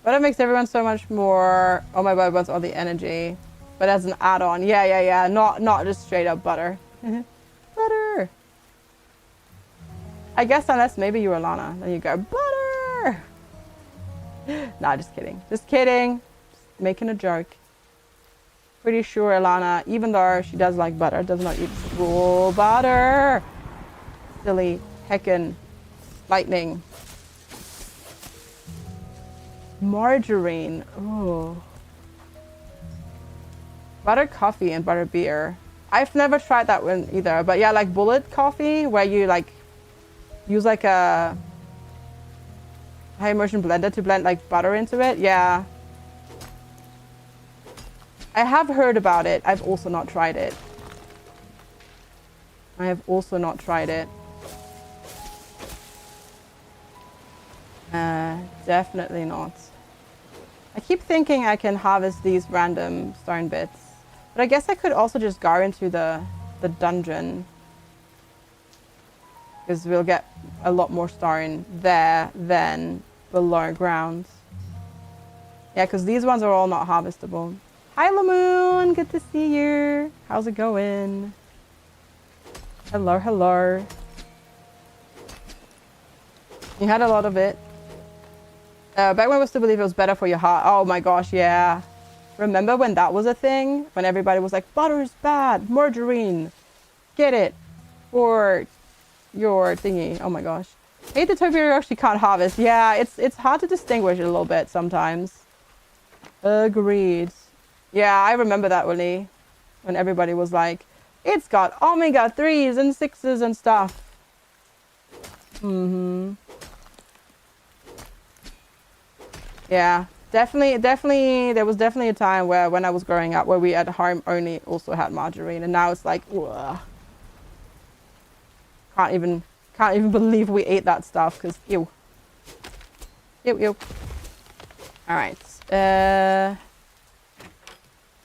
But it makes everyone so much more. Oh, my god, wants all the energy. But as an add-on. Yeah. Not just straight up butter. Butter. I guess unless maybe you're Alana. Then you go, butter. Nah, just kidding. Just kidding. Just making a joke. Pretty sure Alana, even though she does like butter, does not eat raw butter. Silly heckin' lightning. Margarine. Oh. Butter coffee and butter beer. I've never tried that one either. But yeah, like bullet coffee, where you like use like a high immersion blender to blend like butter into it. Yeah. I have heard about it. I've also not tried it. I have also not tried it. Definitely not. I keep thinking I can harvest these random stone bits. But I guess I could also just go into the dungeon. Because we'll get a lot more stone there than below ground. Yeah, because these ones are all not harvestable. Hi, Lamoon. Good to see you. How's it going? Hello, hello. You had a lot of it. Back when we still believe it was better for your heart. Oh my gosh, yeah. Remember when that was a thing? When everybody was like, butter is bad. Margarine. Get it. For your thingy. Oh my gosh. Hate the topiary actually can't harvest. Yeah, it's hard to distinguish a little bit sometimes. Agreed. Yeah, I remember that really. When everybody was like, it's got omega 3s and 6s and stuff. Mm-hmm. Yeah, definitely, there was definitely a time where when I was growing up where we at home only also had margarine, and now it's like, ugh. Can't even believe we ate that stuff, because ew. Ew. Alright. Because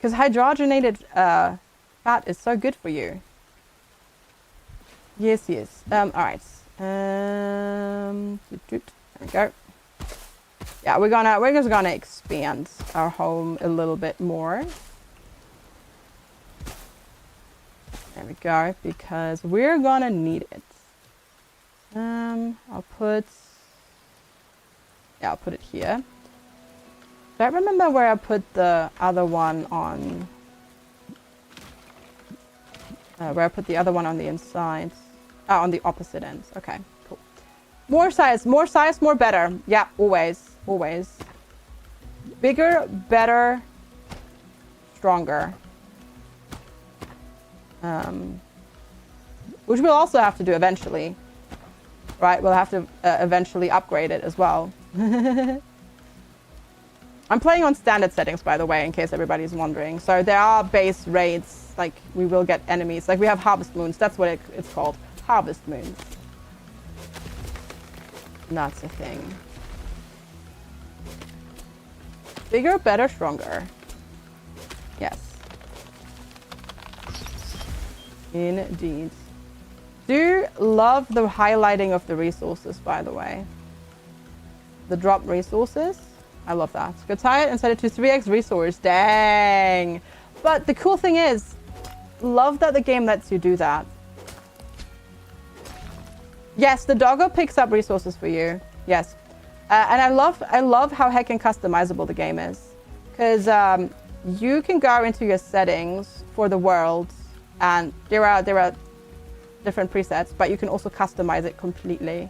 hydrogenated fat is so good for you. Yes. Alright. There we go. Yeah, we're just gonna expand our home a little bit more. There we go, because we're gonna need it. I'll put it here. Don't remember where I put the other one on. Where I put the other one on the inside. Oh, on the opposite end. Okay, cool. More size, more better. Yeah, always. Bigger, better, stronger. Which we'll also have to do eventually. Right, we'll have to eventually upgrade it as well. I'm playing on standard settings, by the way, in case everybody's wondering. So there are base raids, like we will get enemies. Like we have harvest moons, that's what it's called. Harvest moons. And that's a thing. Bigger, better, stronger. Yes. Indeed. Do love the highlighting of the resources, by the way. The drop resources. I love that. Got tired and set it to 3x resource. Dang. But the cool thing is, love that the game lets you do that. Yes, the doggo picks up resources for you. Yes. And I love how heckin' customizable the game is. Because you can go into your settings for the world, and there are different presets, but you can also customize it completely.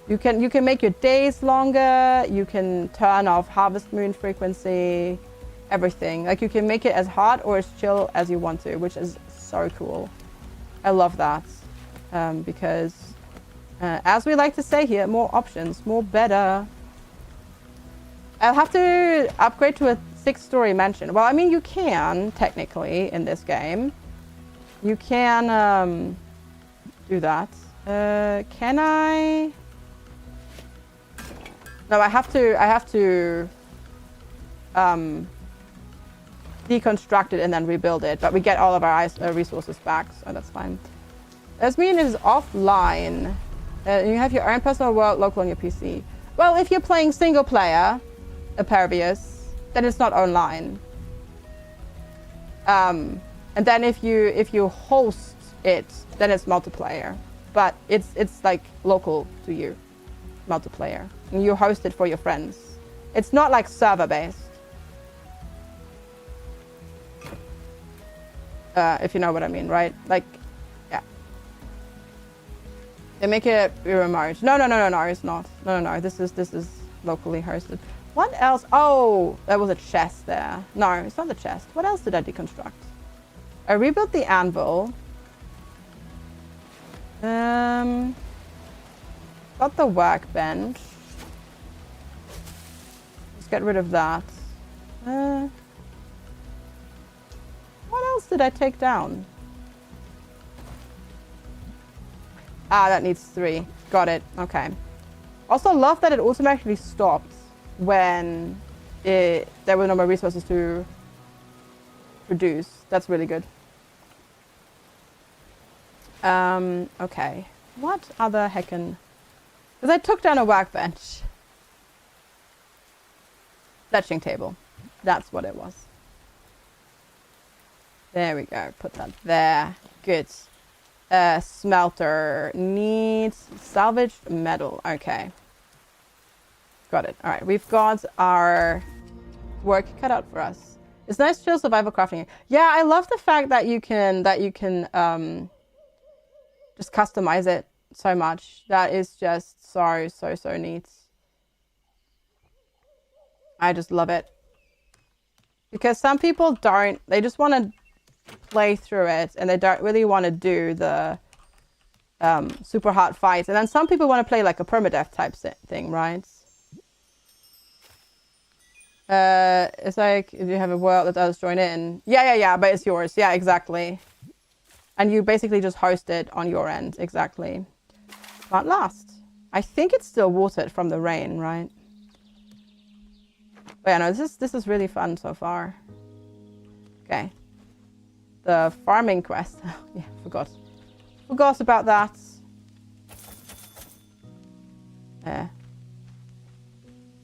You can make your days longer, you can turn off harvest moon frequency, everything. Like you can make it as hot or as chill as you want to, which is so cool. I love that. Because as we like to say here, more options, more better. I'll have to upgrade to a 6-story mansion. Well, I mean, you can technically in this game. You can do that. Can I? No, I have to deconstruct it and then rebuild it, but we get all of our resources back, so that's fine. Esmean is offline. You have your own personal world local on your PC. Well, if you're playing single player, Impervious, then it's not online. And then if you host it, then it's multiplayer. But it's like local to you, multiplayer. And you host it for your friends. It's not like server based. If you know what I mean, right? Like, yeah. They make it remote. No, it's not. No. This is locally hosted. What else? Oh, there was a chest there. No, it's not the chest. What else did I deconstruct? I rebuilt the anvil. Got the workbench. Let's get rid of that. What else did I take down? Ah, that needs 3. Got it. Okay. Also love that it automatically stopped when there were no more resources to produce. That's really good. Okay. What other heckin'... Because I took down a workbench. Fletching table. That's what it was. There we go. Put that there. Good. Smelter. Needs salvaged metal. Okay. Got it. Alright. We've got our work cut out for us. It's nice chill survival crafting. Yeah, I love the fact that you can just customize it so much. That is just so neat. I just love it. Because some people don't, they just want to play through it and they don't really want to do the super hard fights. And then some people want to play like a permadeath type thing, right? It's like if you have a world that others join in. Yeah, but it's yours. Yeah, exactly. And you basically just host it on your end. Exactly. At last. I think it's still watered from the rain, right? But yeah, no, this is really fun so far. Okay. The farming quest. Yeah, forgot about that.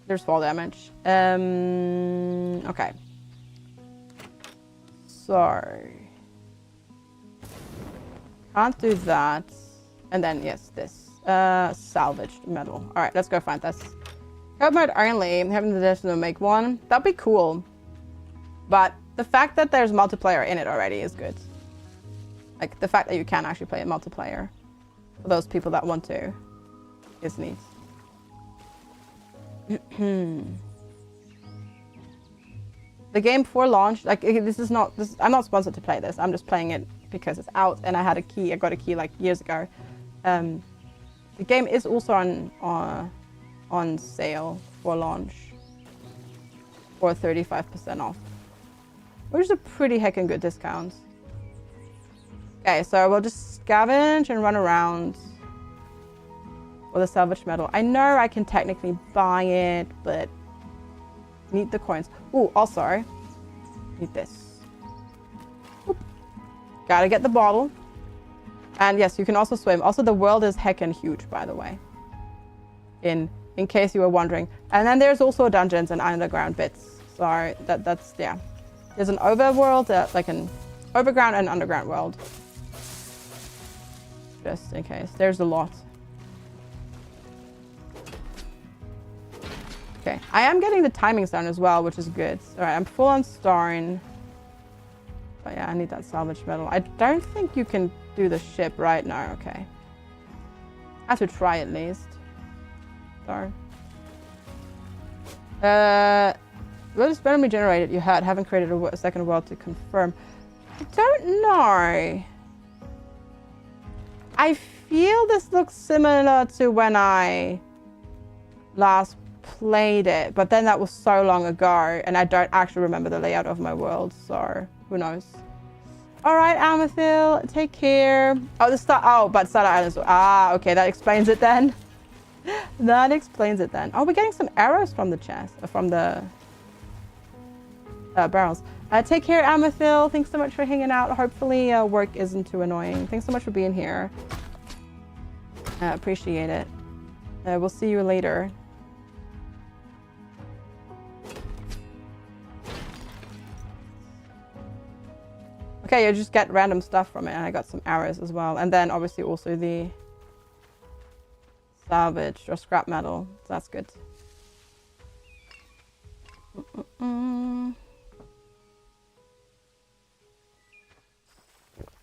There's fall damage. Okay. So can't do that. And then yes, this. Salvaged metal. Alright, let's go find this. Code mode only, having the destination to make one. That'd be cool. But the fact that there's multiplayer in it already is good. Like, the fact that you can actually play it multiplayer. For those people that want to. Is neat. The game before launch, like, I'm not sponsored to play this. I'm just playing it because it's out and I had a key. I got a key like years ago. The game is also on sale for launch for 35% off, which is a pretty heckin' good discount. Okay, so we'll just scavenge and run around for the salvage metal. I know I can technically buy it, but need the coins. Ooh, also need this. Oop. Gotta get the bottle. And yes, you can also swim. Also, the world is heckin' huge, by the way. In case you were wondering. And then there's also dungeons and underground bits. So that's yeah. There's an overworld, like an overground and underground world. Just in case. There's a lot. Okay, I am getting the timing stone as well, which is good. All right, I'm full on stone. But yeah, I need that salvage metal. I don't think you can do the ship right now. Okay. I have to try at least. Sorry. What is randomly generated? You had haven't created a second world to confirm. I don't know. I feel this looks similar to when I last played it, but then that was so long ago, and I don't actually remember the layout of my world, so who knows. All right, Amathil, take care. Oh, but Starlight Islands. Ah, okay, that explains it then. That explains it then. Oh, we're getting some arrows from the chest, from the barrels. Take care, Amathil. Thanks so much for hanging out. Hopefully work isn't too annoying. Thanks so much for being here. Appreciate it. We'll see you later. Okay, you just get random stuff from it, and I got some arrows as well. And then obviously also the salvage or scrap metal. So that's good.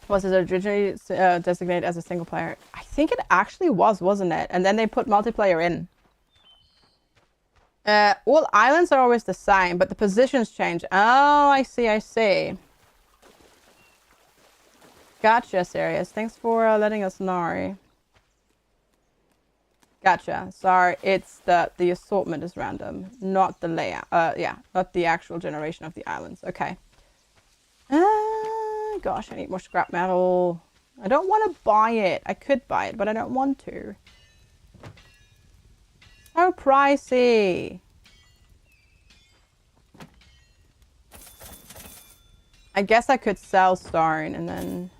Was it originally designated as a single player? I think it actually was, wasn't it? And then they put multiplayer in. All islands are always the same, but the positions change. Oh, I see, I see. Gotcha, Sirius. Thanks for letting us know. Gotcha. Sorry, it's the assortment is random, not the layout. Yeah, not the actual generation of the islands. Okay. Gosh, I need more scrap metal. I don't want to buy it. I could buy it, but I don't want to. So pricey. I guess I could sell stone and then...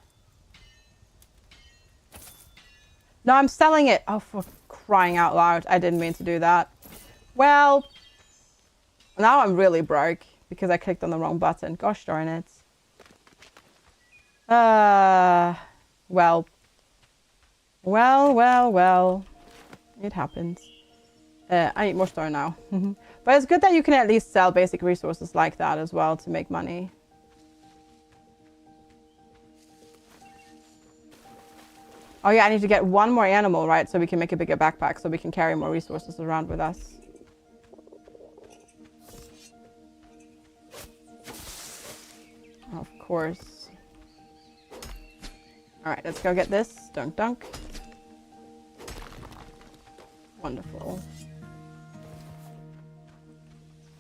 No, I'm selling it. Oh, for crying out loud. I didn't mean to do that. Well, now I'm really broke because I clicked on the wrong button. Gosh darn it. Well. It happens. I need more stone now. But it's good that you can at least sell basic resources like that as well to make money. Oh yeah, I need to get one more animal, right? So we can make a bigger backpack so we can carry more resources around with us. Of course. Alright, let's go get this. Dunk dunk. Wonderful.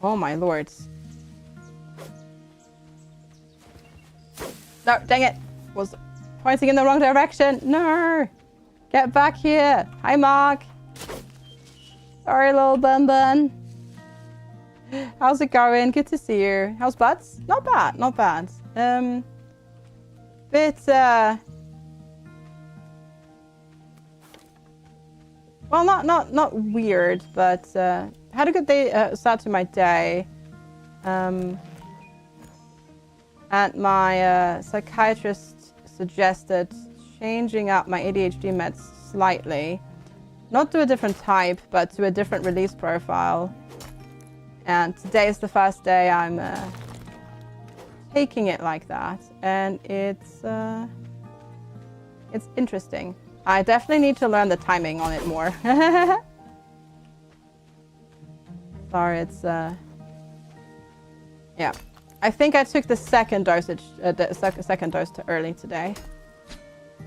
Oh my lords. No, dang it. Was pointing in the wrong direction. No. Get back here. Hi, Mark. Sorry, little bun bun. How's it going? Good to see you. How's butts? Not bad. Not bad. Well, not weird, but had a good day, start to my day. And my psychiatrist suggested changing up my ADHD meds slightly. Not to a different type, but to a different release profile. And today is the first day I'm taking it like that. And it's interesting. I definitely need to learn the timing on it more. Sorry, it's... Yeah. I think I took the second dosage, second dose too early today.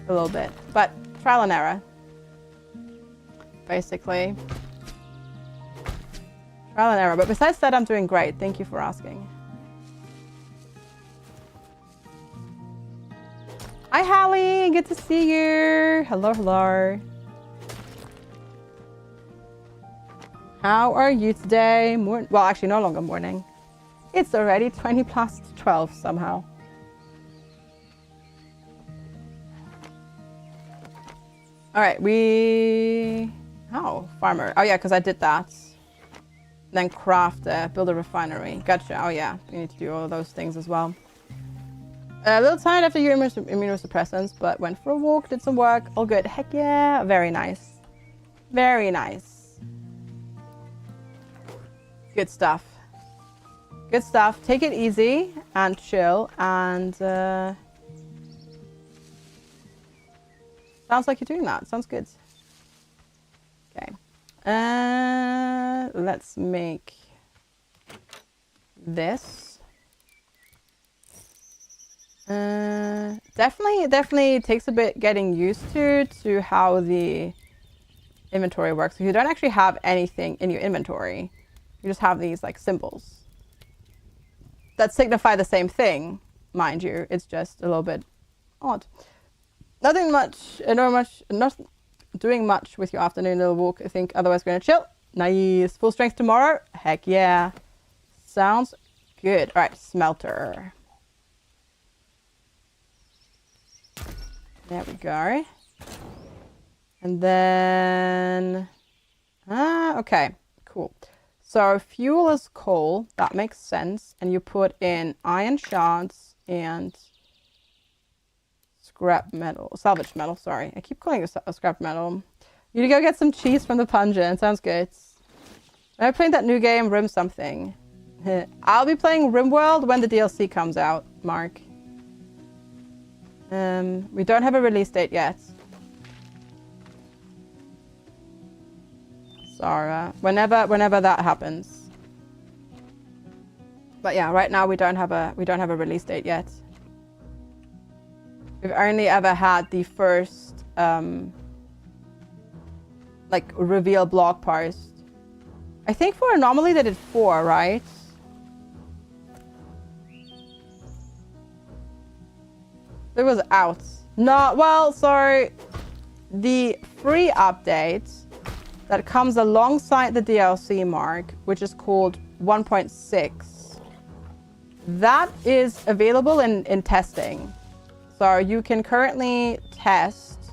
A little bit. But trial and error. Basically. Trial and error. But besides that, I'm doing great. Thank you for asking. Hi, Hallie. Good to see you. Hello, hello. How are you today? Well, actually, no longer morning. It's already 20 past 12 somehow. All right, Oh, farmer. Oh, yeah, because I did that. Then craft, build a refinery. Gotcha. Oh, yeah, you need to do all of those things as well. A little tired after your immunosuppressants, but went for a walk, did some work. All good. Heck yeah. Very nice. Very nice. Good stuff. Good stuff. Take it easy and chill and sounds like you're doing that. Sounds good. Okay. Let's make this. Definitely takes a bit getting used to how the inventory works. Because you don't actually have anything in your inventory. You just have these like symbols that signify the same thing, mind you. It's just a little bit odd. Nothing much, doing much with your afternoon little walk, I think. Otherwise, we're gonna chill. Nice. Full strength tomorrow? Heck yeah. Sounds good. All right, smelter. There we go. And then... okay, cool. So fuel is coal. That makes sense. And you put in iron shards and scrap metal. Salvage metal, sorry. I keep calling it scrap metal. You need to go get some cheese from the pungent. Sounds good. Am I playing that new game, Rim something? I'll be playing RimWorld when the DLC comes out, Mark. We don't have a release date yet. Sarah, whenever that happens. But yeah, right now we don't have a release date yet. We've only ever had the first like reveal blog post. I think for Anomaly they did 4, right? It was out. No, well, sorry. The free update that comes alongside the DLC, Mark, which is called 1.6. That is available in testing. So you can currently test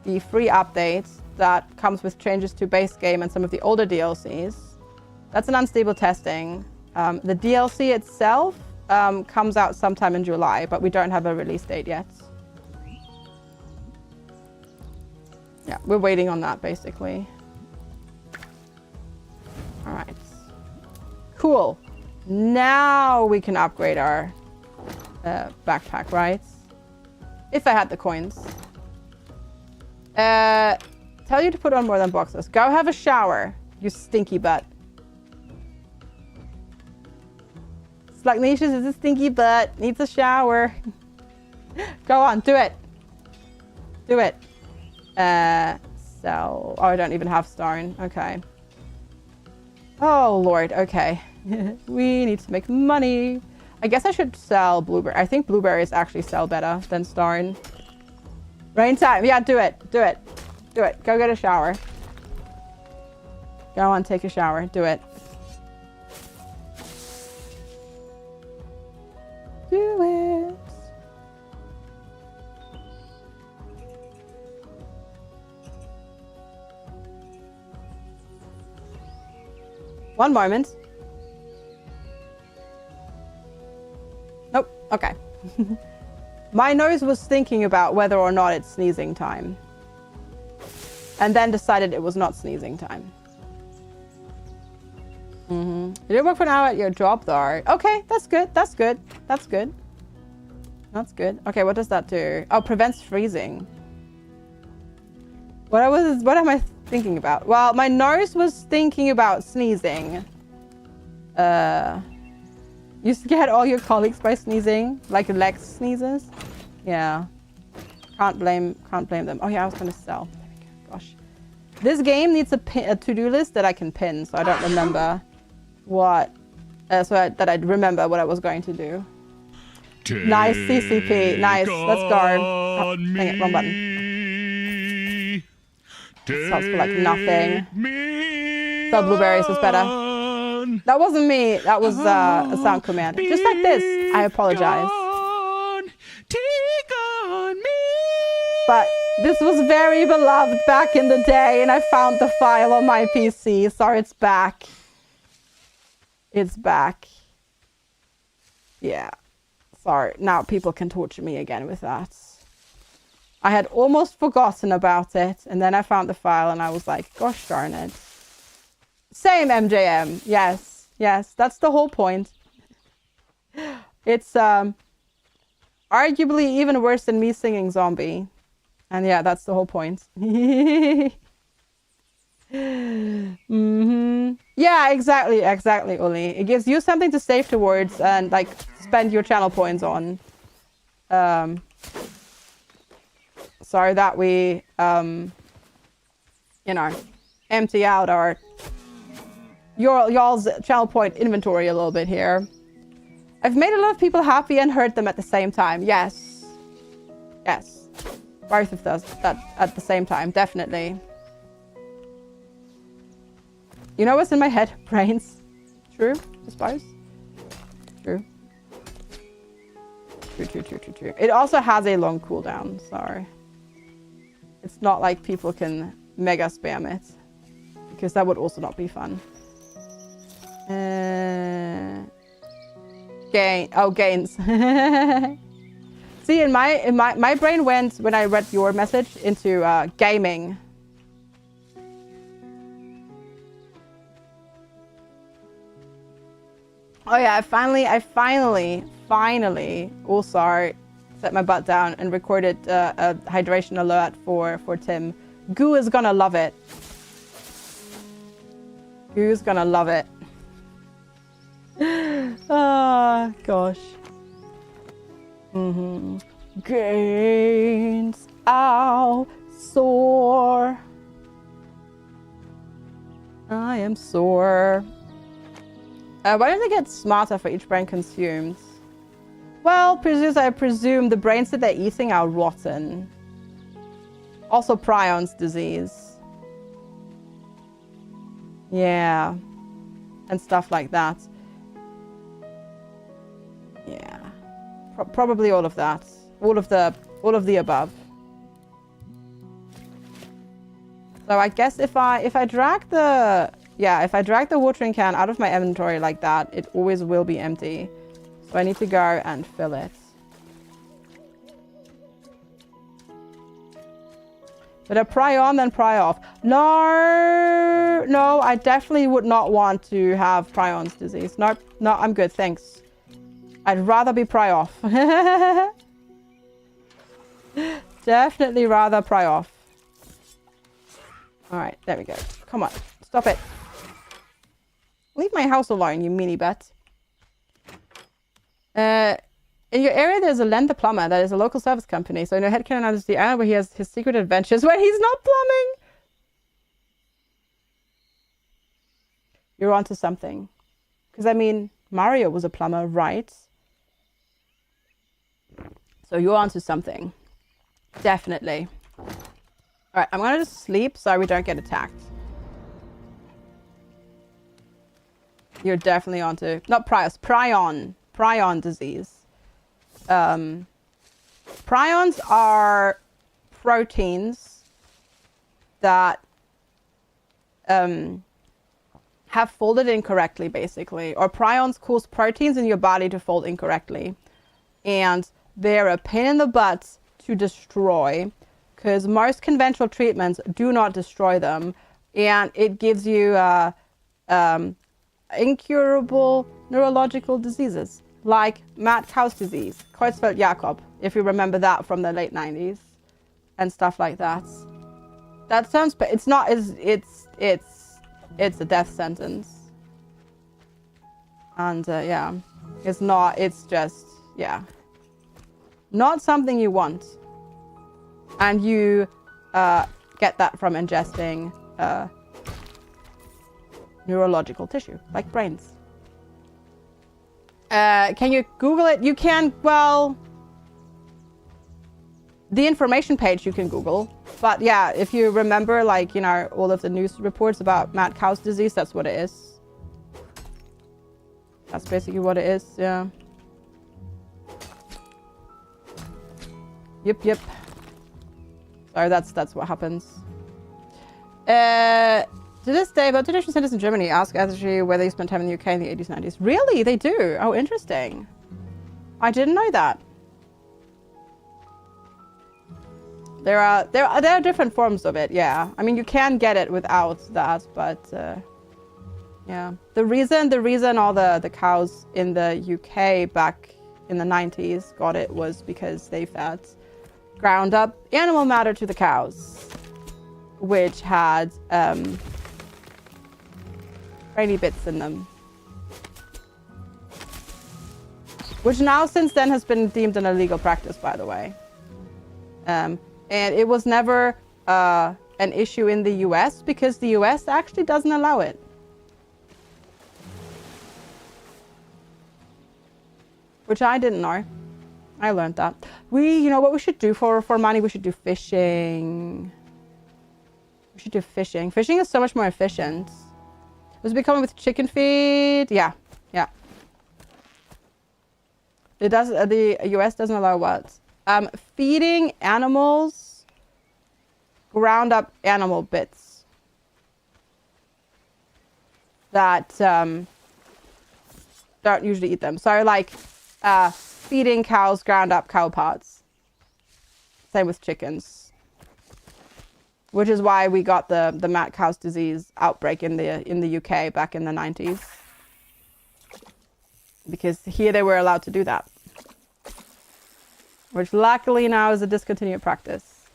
the free update that comes with changes to base game and some of the older DLCs. That's an unstable testing. The DLC itself comes out sometime in July, but we don't have a release date yet. Yeah, we're waiting on that, basically. All right. Cool. Now we can upgrade our backpack, right? If I had the coins. Tell you to put on more than boxes. Go have a shower, you stinky butt. Slagnatius is a stinky butt. Needs a shower. Go on, do it. Do it. Sell. Oh, I don't even have stone. Okay. Oh, Lord. Okay. We need to make money. I guess I should sell blueberry. I think blueberries actually sell better than stone. Rain time. Yeah, do it. Do it. Do it. Go get a shower. Go on, take a shower. Do it. Do it. One moment. Nope. Okay. My nose was thinking about whether or not it's sneezing time. And then decided it was not sneezing time. You didn't work for an hour at your job though. Okay, that's good. That's good. That's good. That's good. Okay, what does that do? Oh, prevents freezing. What am I thinking about? Well, my nose was thinking about sneezing. You scared all your colleagues by sneezing? Like Lex sneezes? Yeah. Can't blame them. Oh yeah, I was gonna sell. There we go. Gosh. This game needs a to-do list that I can pin, so I don't remember what... that I'd remember what I was going to do. Nice CCP. Nice. Let's go. Oh, dang it, wrong button. Sells for like nothing. Sell blueberries is better. That wasn't me. That was a sound command. Just like this. I apologize. But this was very beloved back in the day, and I found the file on my PC. Sorry, it's back. It's back. Yeah. Sorry. Now people can torture me again with that. I had almost forgotten about it, and then I found the file, and I was like, gosh darn it. Same MJM. Yes. Yes. That's the whole point. It's arguably even worse than me singing Zombie. And yeah, that's the whole point. Yeah, exactly, Uli. It gives you something to save towards and like spend your channel points on. So that we, you know, empty out our y'all's channel point inventory a little bit here. I've made a lot of people happy and hurt them at the same time. Yes. Yes. Both of those at the same time, definitely. You know what's in my head? Brains. True, I suppose. True. True. It also has a long cooldown, so it's not like people can mega spam it, because that would also not be fun. Gains. See, in my brain went, when I read your message, into gaming. Oh yeah, I finally also set my butt down and recorded a hydration alert for Tim. Goo is gonna love it. Goo's gonna love it. Ah, gosh. Gains out sore. I am sore. Why don't they get smarter for each brain consumed? Well, I presume the brains that they're eating are rotten. Also Prion's disease. Yeah. And stuff like that. Yeah. Probably all of that. All of the above. So I guess if I drag the watering can out of my inventory like that, it always will be empty. So I need to go and fill it. But pry on, then pry off. No, I definitely would not want to have Prion's disease. Nope, no, I'm good, thanks. I'd rather be pry off. Definitely rather pry off. All right, there we go. Come on, stop it. Leave my house alone, you meanie bat. In your area, there's a Len the Plumber that is a local service company. So, headcanon is the island where he has his secret adventures when he's not plumbing. You're onto something. Because, I mean, Mario was a plumber, right? So, you're onto something. Definitely. All right, I'm going to just sleep so we don't get attacked. You're definitely onto... Not prion. Prion disease. Prions are proteins that have folded incorrectly, basically. Or prions cause proteins in your body to fold incorrectly. And they're a pain in the butt to destroy, because most conventional treatments do not destroy them. And it gives you incurable neurological diseases. Like mad cow's disease, Creutzfeldt-Jakob, if you remember that from the late 90s, and stuff like that. That sounds, but it's not. It's a death sentence. And yeah, it's not. It's just not something you want. And you get that from ingesting neurological tissue, like brains. Can you Google it? You can, well, the information page you can Google. But yeah, if you remember, like, all of the news reports about mad cow's disease, that's what it is. That's basically what it is, yeah. Yep. Sorry, that's what happens. To this day, about donation centers in Germany ask actually whether you spent time in the UK in the 80s, 90s. Really? They do? Oh, interesting. I didn't know that. There are different forms of it, yeah. I mean, you can get it without that, but yeah. The reason all the cows in the UK back in the 90s got it was because they fed ground up animal matter to the cows, which had brainy bits in them. Which now, since then, has been deemed an illegal practice, by the way. And it was never an issue in the US because the US actually doesn't allow it. Which I didn't know. I learned that. You know what we should do for money? We should do fishing. We should do fishing. Fishing is so much more efficient. Was it coming with chicken feed? Yeah, yeah. It does. The US doesn't allow what? Feeding animals ground up animal bits that don't usually eat them. So like feeding cows ground up cow parts. Same with chickens. Which is why we got the mad cow's disease outbreak in the UK back in the 90s. Because here they were allowed to do that. Which luckily now is a discontinued practice.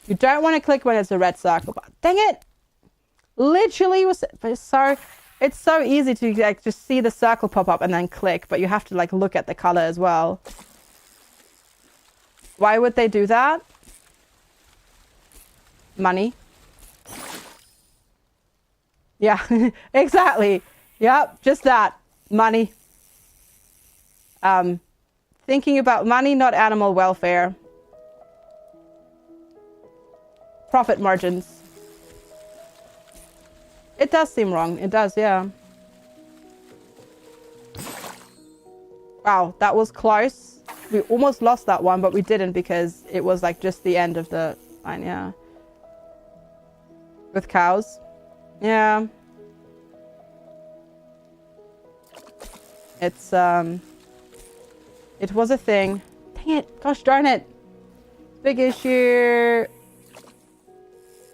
You don't want to click when it's a red circle. But dang it! Literally was so... It's so easy to like just see the circle pop up and then click, but you have to like look at the color as well. Why would they do that? Money. Yeah, exactly. Yep, just that. Money. Thinking about money, not animal welfare. Profit margins. It does seem wrong. It does, yeah. Wow, that was close. We almost lost that one, but we didn't because it was like just the end of the line, yeah. With cows. Yeah. It's, it was a thing. Dang it. Gosh darn it. Big issue.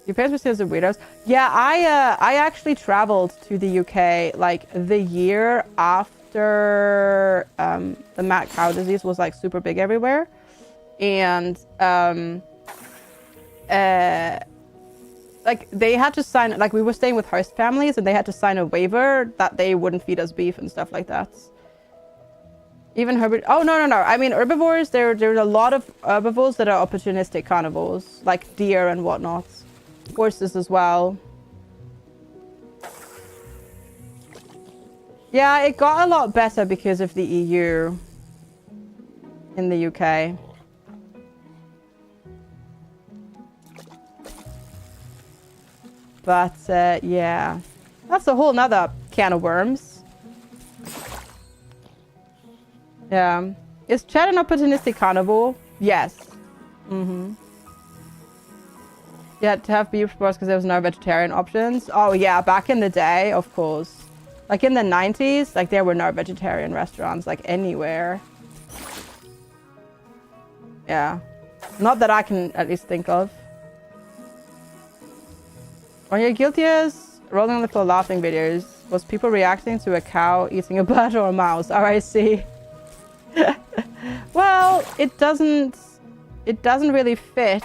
Your parents were seen as weirdos. Yeah, I actually traveled to the UK like the year after the mad cow disease was like super big everywhere. And like they had to sign, like we were staying with host families and they had to sign a waiver that they wouldn't feed us beef and stuff like that. Even oh no. I mean herbivores, there's a lot of herbivores that are opportunistic carnivores, like deer and whatnot. Horses as well. Yeah, it got a lot better because of the EU in the UK. But yeah, that's a whole nother can of worms. Yeah. Is Chad an opportunistic carnivore? Yes. Mm-hmm. You had to have beef because there was no vegetarian options. Oh yeah, back in the day, of course. Like in the 90s, like there were no vegetarian restaurants like anywhere. Yeah. Not that I can at least think of. Are you guilty as rolling on the floor laughing videos? Was people reacting to a cow eating a bird or a mouse? Oh, I see. Well, it doesn't really fit.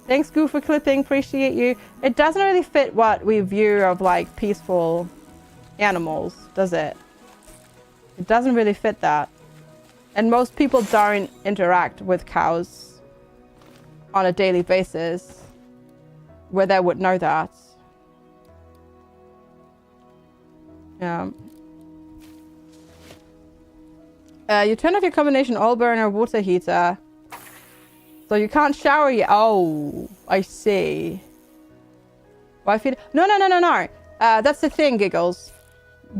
Thanks, Goo, for clipping. Appreciate you. It doesn't really fit what we view of like peaceful animals, does it? It doesn't really fit that. And most people don't interact with cows on a daily basis where they would know that. Yeah. You turn off your combination oil burner water heater. So you can't shower yet. Oh, I see. Why feed? No. That's the thing, Giggles.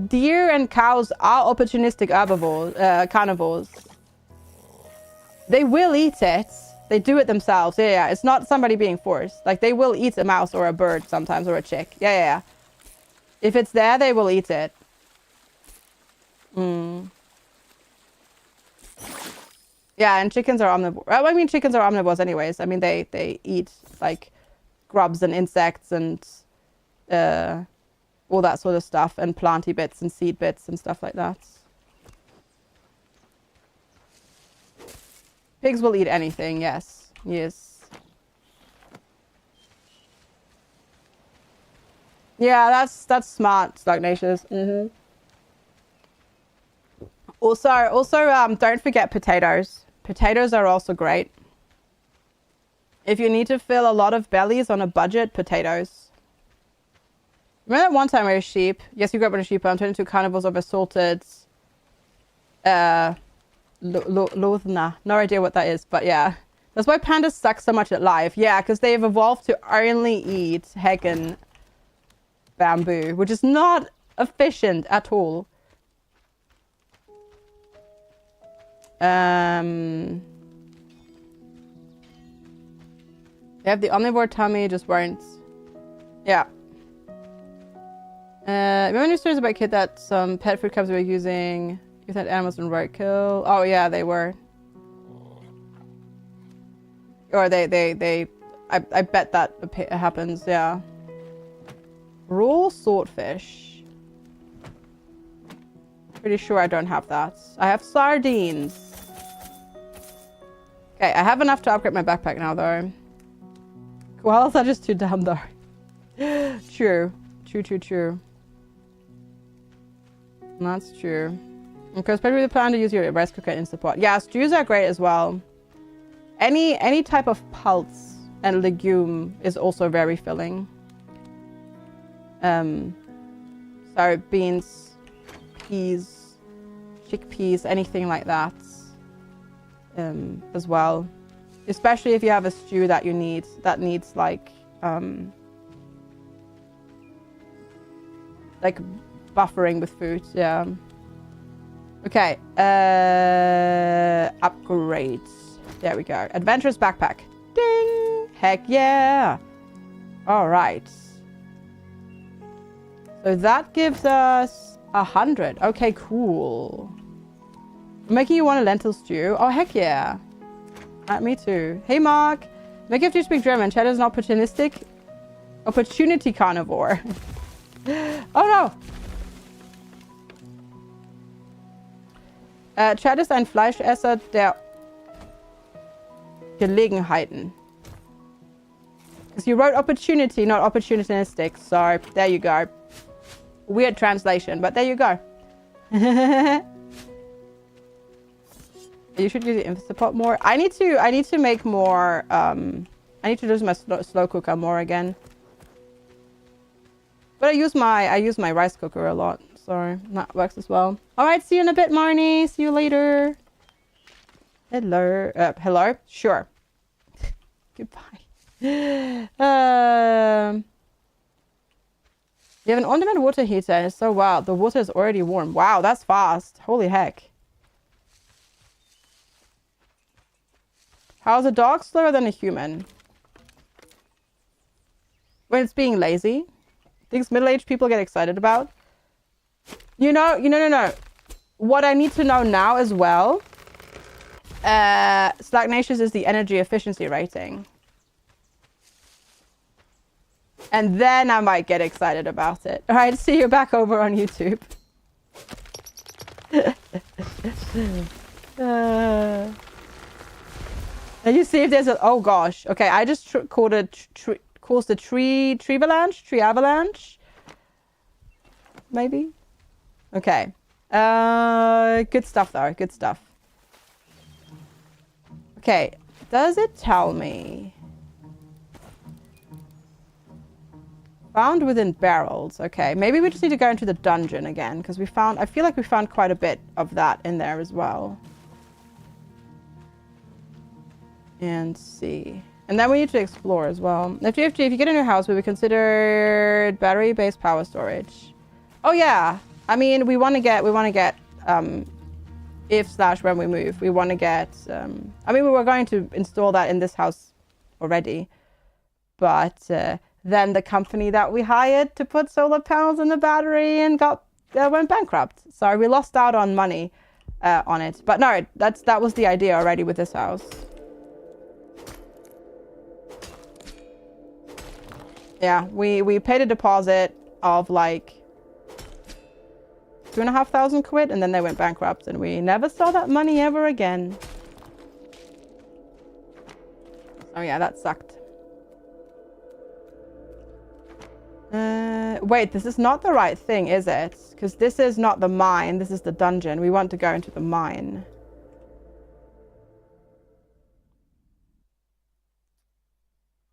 Deer and cows are opportunistic herbivores, carnivores. They will eat it. They do it themselves. Yeah. It's not somebody being forced. Like they will eat a mouse or a bird sometimes or a chick. Yeah. If it's there, they will eat it. Yeah, and chickens are omnivores. I mean, chickens are omnivores anyways. I mean, they eat like grubs and insects and all that sort of stuff, and planty bits and seed bits and stuff like that. Pigs will eat anything, yes. Yes. Yeah, that's smart, Stagnacious. Also, don't forget potatoes. Potatoes are also great. If you need to fill a lot of bellies on a budget, potatoes. Remember that one time I was sheep? Yes, you grew up on a sheep farm, turned into carnivores of assaulted Lothna. No idea what that is, but yeah. That's why pandas suck so much at life. Yeah, because they've evolved to only eat heckin' bamboo, which is not efficient at all. They have the omnivore tummy, just weren't. Yeah. Remember new stories about kid that some pet food companies were using that animals in roadkill? Oh yeah, they were. Or I bet that happens, yeah. Raw swordfish. Pretty sure I don't have that. I have sardines. Okay, I have enough to upgrade my backpack now, though. Koalas are just too dumb, though. True. True. That's true. Okay, especially the plan to use your rice cooker Instant Pot. Yeah, stews are great as well. Any type of pulse and legume is also very filling. So beans, peas, chickpeas, anything like that. As well. Especially if you have a stew that needs like buffering with food, yeah. Okay, upgrades. There we go. Adventurous backpack. Ding! Heck yeah! Alright. So that gives us 100. Okay, cool. I'm making you want a lentil stew. Oh, heck yeah. Me too. Hey, Mark. Make it to speak German. Chad is an opportunity carnivore. Oh, no. Chad ist ein Fleischesser der Gelegenheiten. Because you wrote opportunity, not opportunistic. So, there you go. Weird translation, but there you go. You should use the Instant Pot more. I need to make more. I need to use my slow cooker more again. But I use my rice cooker a lot, so that works as well. All right, see you in a bit, Marnie. See you later. Hello. Hello. Sure. Goodbye. You have an on-demand water heater, and it's so wild. The water is already warm. Wow, that's fast. Holy heck. How's a dog slower than a human? When it's being lazy. Things middle-aged people get excited about. No. What I need to know now as well. Stagnacious is the energy efficiency rating. And then I might get excited about it. All right, see you back over on YouTube. And you see if there's a... Oh, gosh. Okay, I just called it... calls the tree avalanche. Maybe? Okay. Good stuff, though. Good stuff. Okay. Does it tell me... Found within barrels. Okay, maybe we just need to go into the dungeon again, because I feel like we found quite a bit of that in there as well. And see. And then we need to explore as well. If you get in your house, we would consider battery-based power storage. Oh yeah. I mean, we want to get if/when we move, we want to get I mean, we were going to install that in this house already. But then the company that we hired to put solar panels in the battery and went bankrupt. So we lost out on money on it. But no, that was the idea already with this house. Yeah, we paid a deposit of like 2,500 quid, and then they went bankrupt, and we never saw that money ever again. Oh yeah, that sucked. Wait, this is not the right thing, is it? Because this is not the mine, this is the dungeon. We want to go into the mine.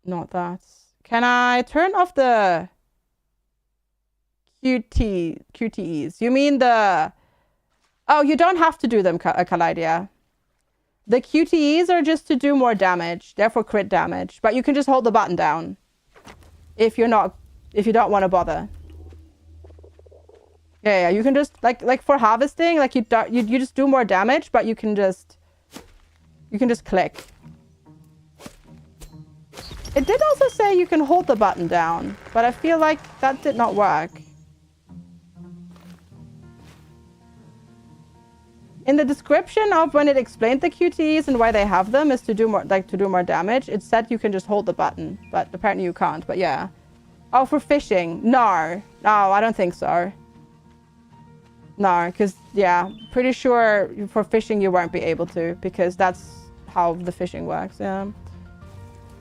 Not that. Can I turn off the QTEs? You mean the... Oh, you don't have to do them, Kalidia. The QTEs are just to do more damage, therefore crit damage. But you can just hold the button down if you don't want to bother. Yeah, you can just like for harvesting, like you just do more damage, but you can just click. It did also say you can hold the button down, but I feel like that did not work. In the description of when it explained the QTEs and why they have them is to do more damage. It said you can just hold the button, but apparently you can't. But yeah. Oh, for fishing? No, I don't think so. No, because yeah, pretty sure for fishing you won't be able to, because that's how the fishing works. Yeah,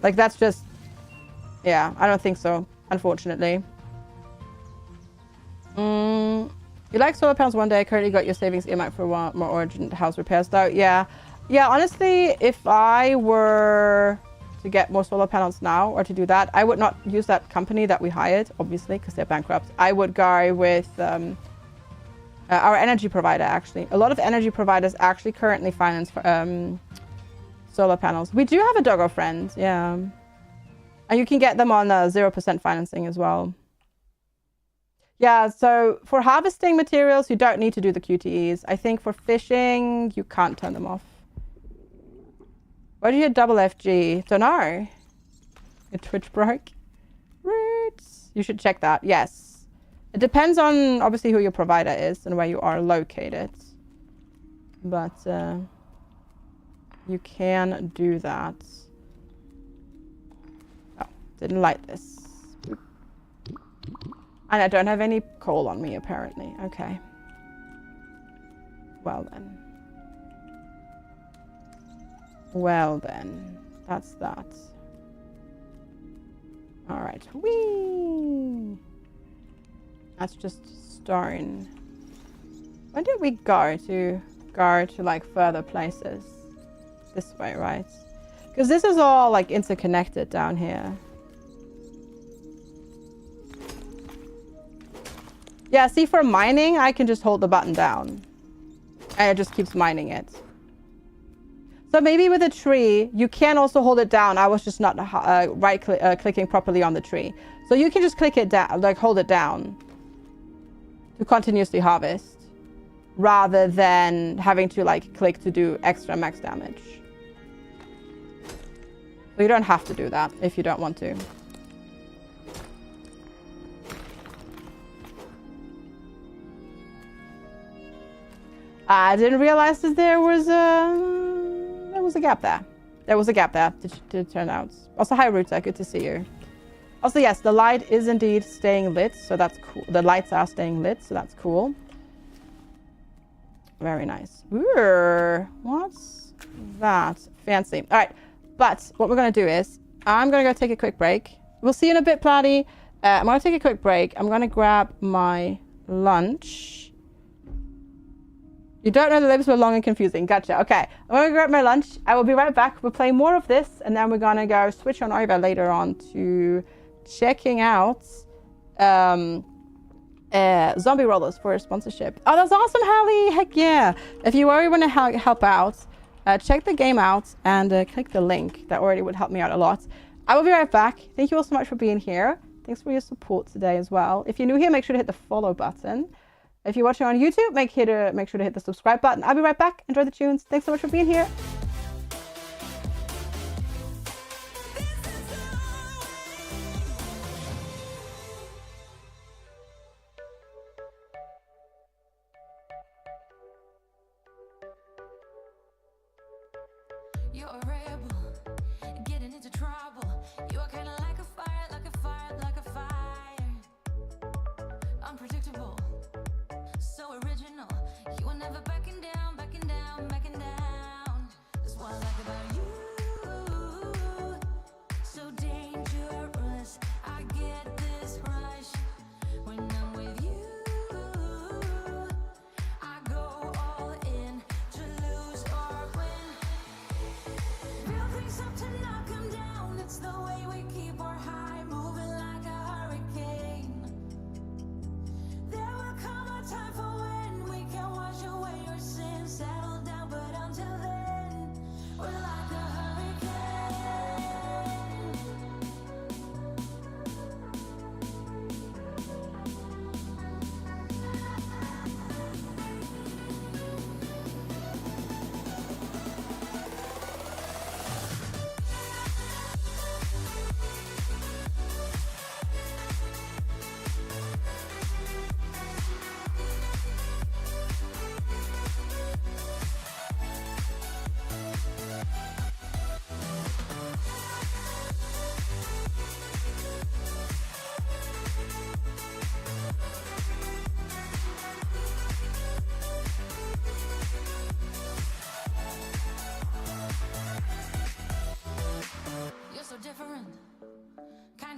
like that's just, yeah, I don't think so, unfortunately. You like solar panels one day, currently got your savings earmarked for more urgent house repairs though. Yeah, honestly, if I were to get more solar panels now or to do that, I would not use that company that we hired, obviously, because they're bankrupt. I would go with our energy provider, actually. A lot of energy providers actually currently finance solar panels. We do have a Doggo friend, yeah. And you can get them on 0% financing as well. Yeah, so for harvesting materials, you don't need to do the QTEs. I think for fishing, you can't turn them off. Why do you hit double FG? Don't know. Your Twitch broke. Roots. You should check that, yes. It depends on, obviously, who your provider is and where you are located. But you can do that. Oh, didn't like this. And I don't have any coal on me, apparently. Okay. Well then. Well then. That's that. Alright. Whee! That's just stone. When did we go to like further places? This way, right? Because this is all like interconnected down here. Yeah, see, for mining, I can just hold the button down. And it just keeps mining it. So maybe with a tree, you can also hold it down. I was just not clicking properly on the tree. So you can just click it down, like hold it down to continuously harvest, rather than having to like click to do extra max damage. So you don't have to do that if you don't want to. I didn't realize that there was a gap there. There was a gap there to turn out. Also, hi Ruta, good to see you. Also, yes, the light is indeed staying lit, so that's cool. The lights are staying lit, so that's cool. Very nice. Ooh, what's that? Fancy. All right, but what we're gonna do is I'm gonna go take a quick break. We'll see you in a bit, Platty. I'm gonna take a quick break. I'm gonna grab my lunch. You don't know the labels were long and confusing. Gotcha. Okay. I'm going to grab my lunch. I will be right back. We'll play more of this, and then we're going to go switch on over later on to checking out Zombie Rollers for a sponsorship. Oh, that's awesome, Hallie. Heck yeah. If you already want to help out, check the game out and click the link. That already would help me out a lot. I will be right back. Thank you all so much for being here. Thanks for your support today as well. If you're new here, make sure to hit the follow button. If you're watching on YouTube, make sure to hit the subscribe button. I'll be right back. Enjoy the tunes. Thanks so much for being here. You're a rebel, getting into trouble. You're kind of like a fire, like a fire, like a fire. Unpredictable. So original, you were never backing down, backing down, backing down. That's what I like about you. So dangerous, I get this rush when I'm with you. I go all in to lose or win. Real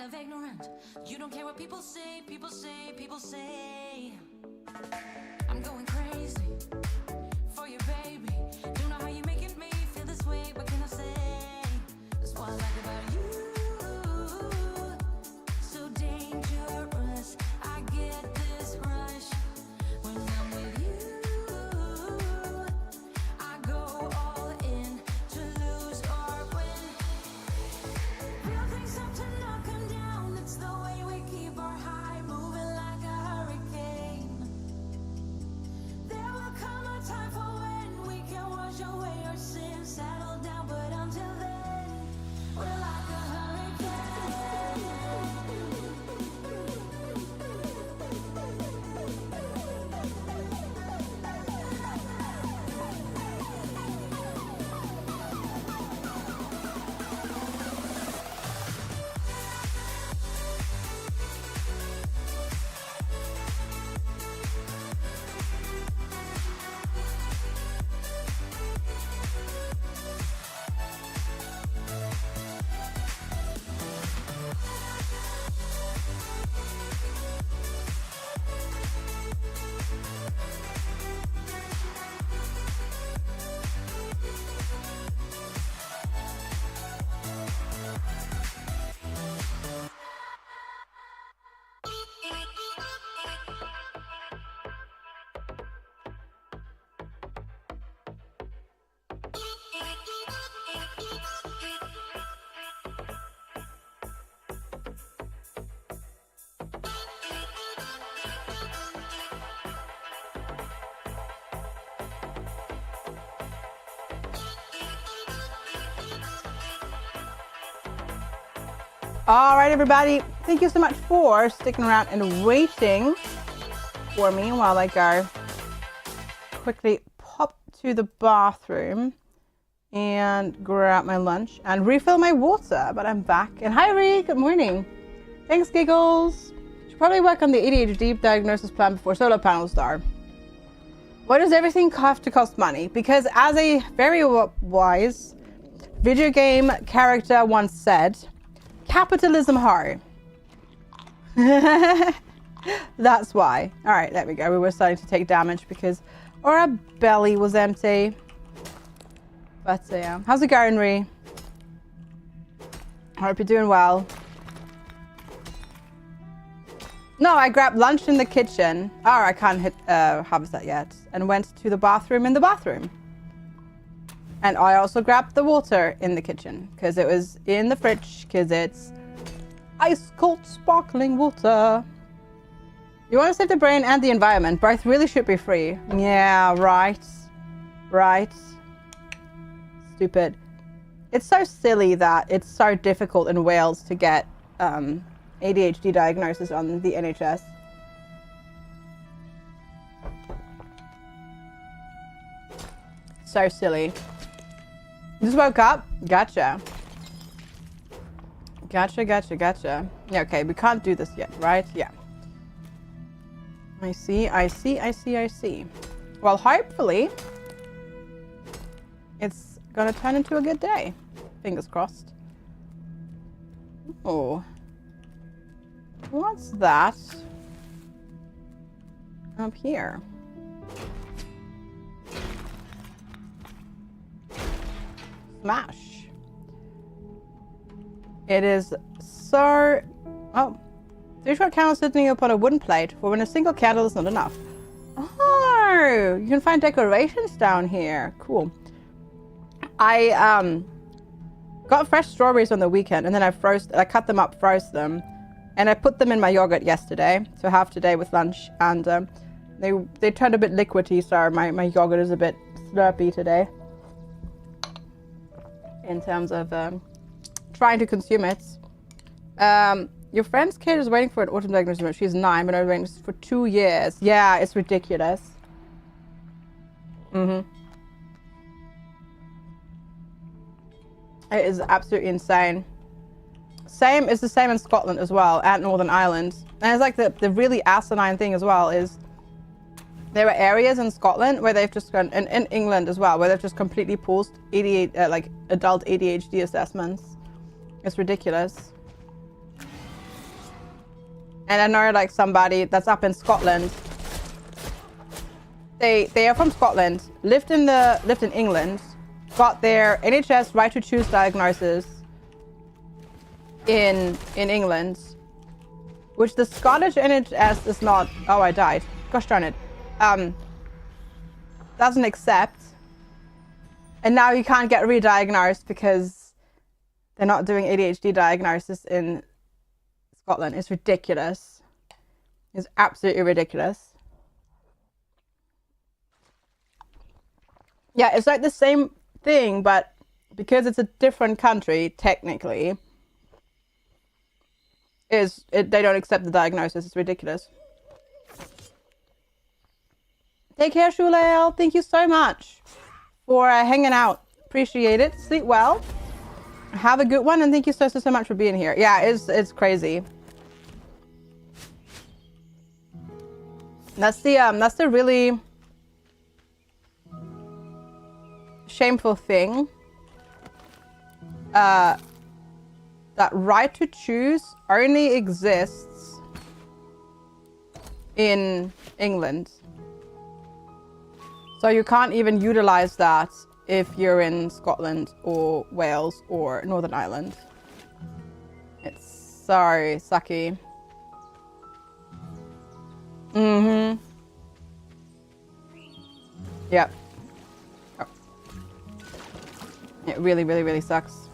of ignorant. You don't care what people say, people say, people say. I'm going crazy for your baby. Don't know how you making me feel this way. What can I say? That's what I like about you. So dangerous. I get this rush when I'm with you. I go all in to lose or win. Real things up to knock 'em down. It's the way we keep our high moving like a hurricane. There will come a time for when we can wash away our sins, settle down, but until then, we're like a All right, everybody. Thank you so much for sticking around and waiting for me while I go quickly pop to the bathroom and grab my lunch and refill my water. But I'm back. And hi, Ree. Good morning. Thanks, Giggles. Should probably work on the ADHD diagnosis plan before solar panels start. Why does everything have to cost money? Because as a very wise video game character once said, capitalism hard. That's why. All right, there we go. We were starting to take damage because our belly was empty. But yeah, how's it going, Ree? I hope you're doing well. No, I grabbed lunch in the kitchen. Oh, I can't harvest that yet. And went to the bathroom in the bathroom. And I also grabbed the water in the kitchen because it was in the fridge because it's ice cold sparkling water. You want to save the brain and the environment. Both really should be free. Yeah, right. Right. Stupid. It's so silly that it's so difficult in Wales to get ADHD diagnosis on the NHS. So silly. Just woke up? Gotcha. Gotcha. Yeah, okay, we can't do this yet, right? Yeah. I see. Well, hopefully, it's gonna turn into a good day. Fingers crossed. Oh. What's that? Up here. Smash. It is so... Oh. 3 short candles sitting upon a wooden plate for when a single candle is not enough. Oh! You can find decorations down here. Cool. I got fresh strawberries on the weekend and then I cut them up, froze them, and I put them in my yogurt yesterday to have today with lunch, and they turned a bit liquidy, so my yogurt is a bit slurpy today in terms of trying to consume it. Your friend's kid is waiting for an autism diagnosis. She's 9, but I've been waiting for 2 years. Yeah, it's ridiculous. It is absolutely insane. It's the same in Scotland as well, and Northern Ireland. And it's like the really asinine thing as well is there are areas in Scotland where they've just gone, and in England as well, where they've just completely paused like adult ADHD assessments. It's ridiculous. And I know like somebody that's up in Scotland. They are from Scotland, lived in England, got their NHS right to choose diagnosis in England, which the Scottish NHS is not. Oh, I died. Gosh darn it. Doesn't accept. And now you can't get re-diagnosed because they're not doing ADHD diagnosis in Scotland. It's ridiculous. It's absolutely ridiculous. Yeah, it's like the same thing, but because it's a different country, technically, they don't accept the diagnosis. It's ridiculous. Take care, Shulael. Thank you so much for hanging out. Appreciate it. Sleep well. Have a good one, and thank you so much for being here. Yeah, it's crazy. That's the really shameful thing. That right to choose only exists in England. So you can't even utilize that if you're in Scotland or Wales or Northern Ireland. It's so sucky. Mm-hmm. Yep. Oh. It really, really, really sucks.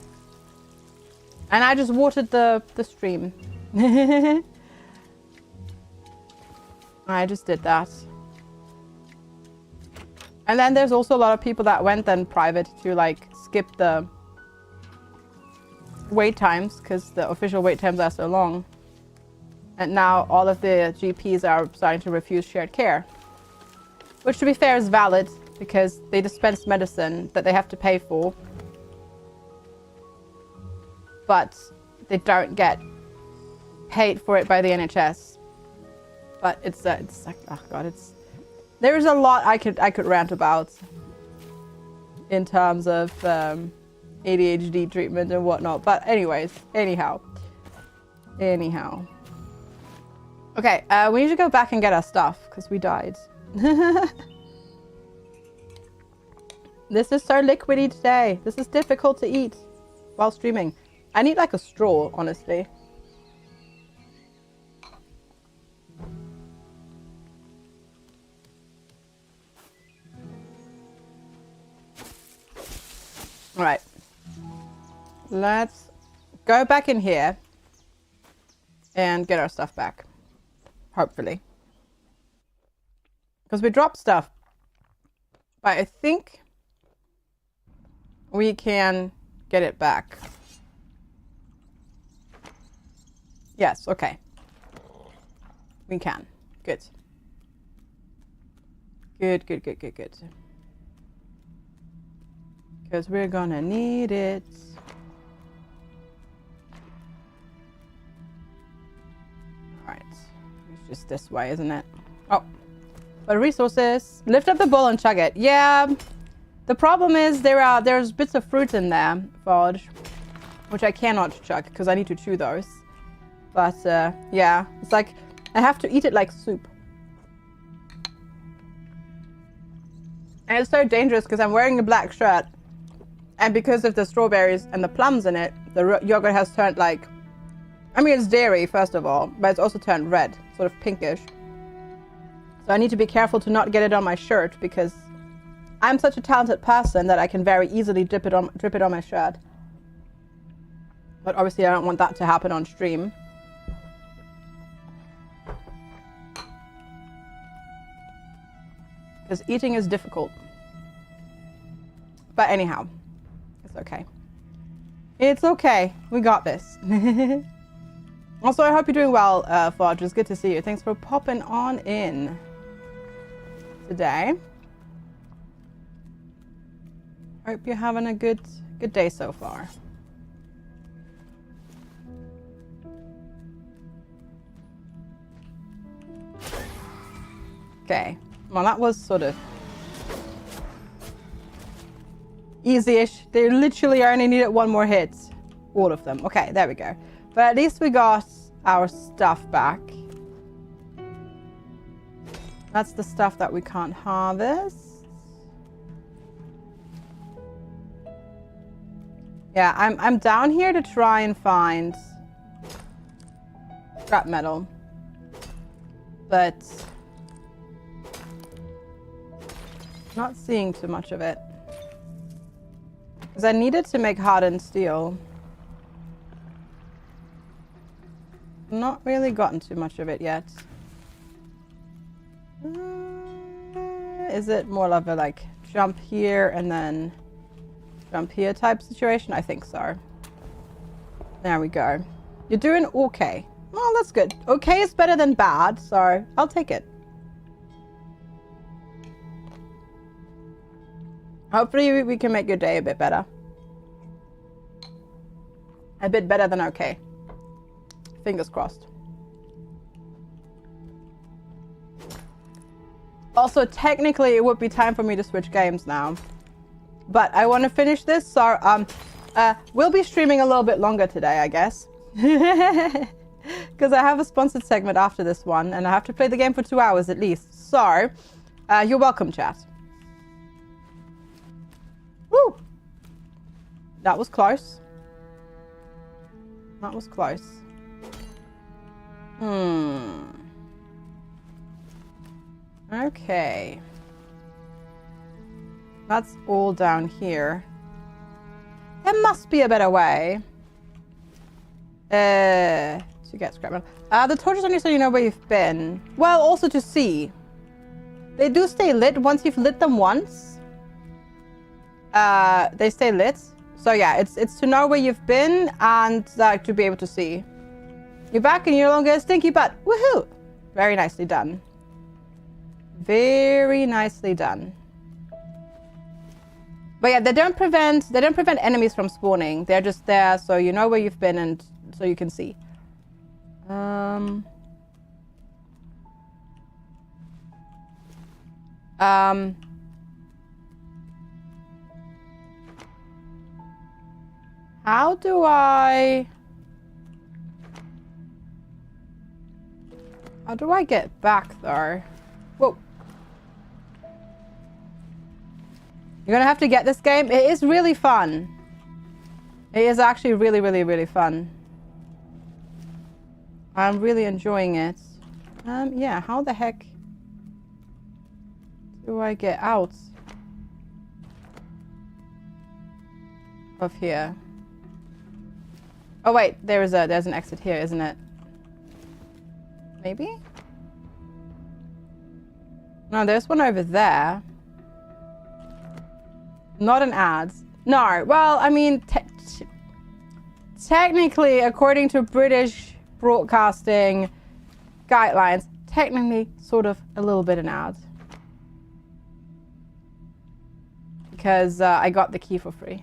And I just watered the stream. I just did that. And then there's also a lot of people that went then private to like skip the wait times because the official wait times are so long. And now all of the GPs are starting to refuse shared care. Which to be fair is valid because they dispense medicine that they have to pay for. But they don't get paid for it by the NHS. But it's like, oh God, there's a lot I could rant about in terms of ADHD treatment and whatnot. But anyhow. Okay, we need to go back and get our stuff because we died. This is so liquidy today. This is difficult to eat while streaming. I need like a straw, honestly. All right, let's go back in here and get our stuff back, hopefully. Because we dropped stuff, but I think we can get it back. Yes, okay. We can. Good. Good. Because we're gonna need it. Alright. It's just this way, isn't it? Oh. But resources. Lift up the bowl and chug it. Yeah. The problem is there's bits of fruit in there, Fudge, which I cannot chug because I need to chew those. But yeah, it's like I have to eat it like soup. And it's so dangerous because I'm wearing a black shirt. And because of the strawberries and the plums in it, the yogurt has turned like, I mean, it's dairy, first of all, but it's also turned red, sort of pinkish. So I need to be careful to not get it on my shirt because I'm such a talented person that I can very easily drip it on my shirt. But obviously I don't want that to happen on stream. Because eating is difficult. But anyhow, it's okay. It's okay. We got this. Also, I hope you're doing well, Fudge. It's good to see you. Thanks for popping on in today. Hope you're having a good day so far. Okay. Well, that was sort of easy-ish. They literally only needed one more hit. All of them. Okay, there we go. But at least we got our stuff back. That's the stuff that we can't harvest. Yeah, I'm down here to try and find scrap metal. But not seeing too much of it. Because I needed to make hardened steel. Not really gotten too much of it yet. Is it more of a like jump here and then jump here type situation? I think so. There we go. You're doing okay. Well, that's good. Okay is better than bad, so I'll take it. Hopefully we can make your day a bit better. A bit better than okay. Fingers crossed. Also, technically, it would be time for me to switch games now. But I want to finish this, so we'll be streaming a little bit longer today, I guess. Because I have a sponsored segment after this one, and I have to play the game for 2 hours at least. So, you're welcome, chat. Woo! That was close. That was close. Okay. That's all down here. There must be a better way. To get scrap metal. The torches only so you know where you've been. Well, also to see. They do stay lit once you've lit them once. They stay lit. So yeah, it's to know where you've been and to be able to see. You're back and you're no longer a stinky butt. Woohoo! Very nicely done. Very nicely done. But yeah, they don't prevent enemies from spawning. They're just there so you know where you've been and so you can see. How do I get back there? Whoa. You're gonna have to get this game. It is really fun. It is actually really, really, really fun. I'm really enjoying it. Yeah, how the heck do I get out of here? Oh wait, there's an exit here, isn't it? Maybe? No, there's one over there. Not an ad. No, well, I mean, technically, according to British broadcasting guidelines, technically, sort of a little bit an ad. Because I got the key for free.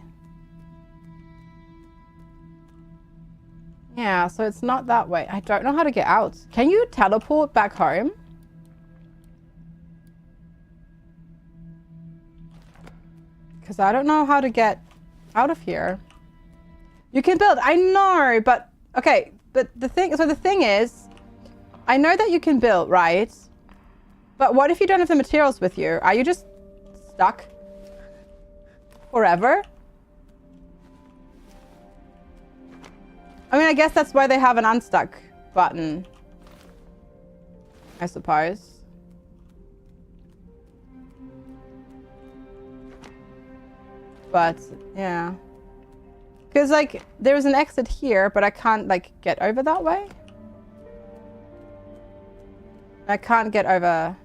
Yeah, so it's not that way. I don't know how to get out. Can you teleport back home? Because I don't know how to get out of here. You can build. I know, but okay. But the thing is, I know that you can build, right? But what if you don't have the materials with you? Are you just stuck forever? I mean, I guess that's why they have an unstuck button, I suppose. But, yeah. Because, like, there's an exit here, but I can't, like, get over that way. I can't get over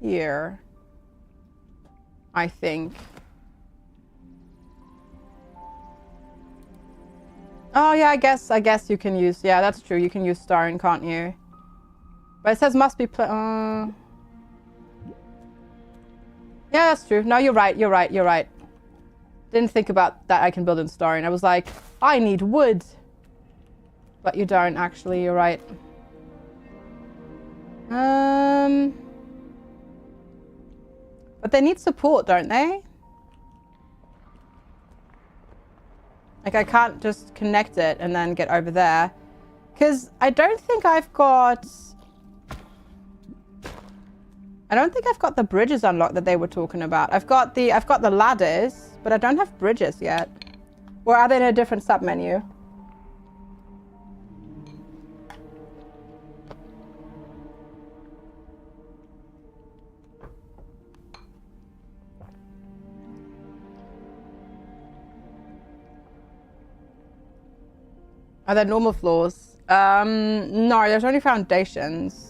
here, I think. Oh, yeah, I guess you can use... Yeah, that's true. You can use stone, can't you? But it says must be... Yeah, that's true. No, you're right. You're right. You're right. Didn't think about that I can build in stone. I was like, I need wood. But you don't, actually. You're right. But they need support, don't they? Like, I can't just connect it and then get over there. Because I don't think I've got... I don't think I've got the bridges unlocked that they were talking about. I've got the ladders, but I don't have bridges yet. Or are they in a different sub-menu? Are there normal floors? No, there's only foundations.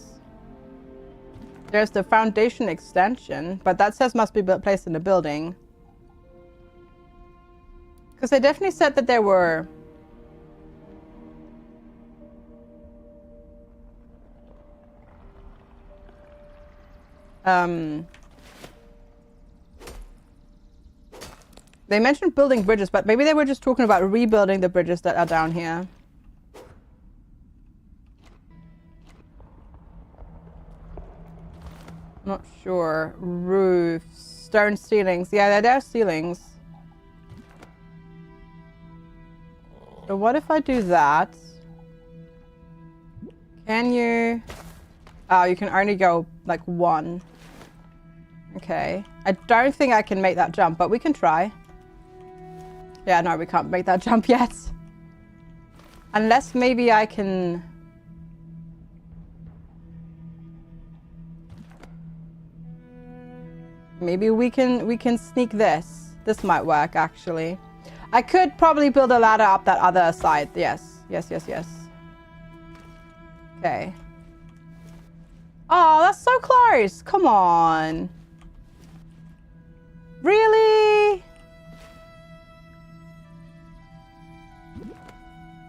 There's the foundation extension, but that says must be placed in the building. Because they definitely said that there were... They mentioned building bridges, but maybe they were just talking about rebuilding the bridges that are down here. Not sure. Roofs, stone ceilings. Yeah, there are ceilings. So what if I do that? Can you... Oh, you can only go like one. Okay. I don't think I can make that jump, but we can try. Yeah, no, we can't make that jump yet. Unless maybe I can... Maybe we can sneak this. This might work, actually. I could probably build a ladder up that other side. Yes. Yes, yes, yes. Okay. Oh, that's so close. Come on. Really?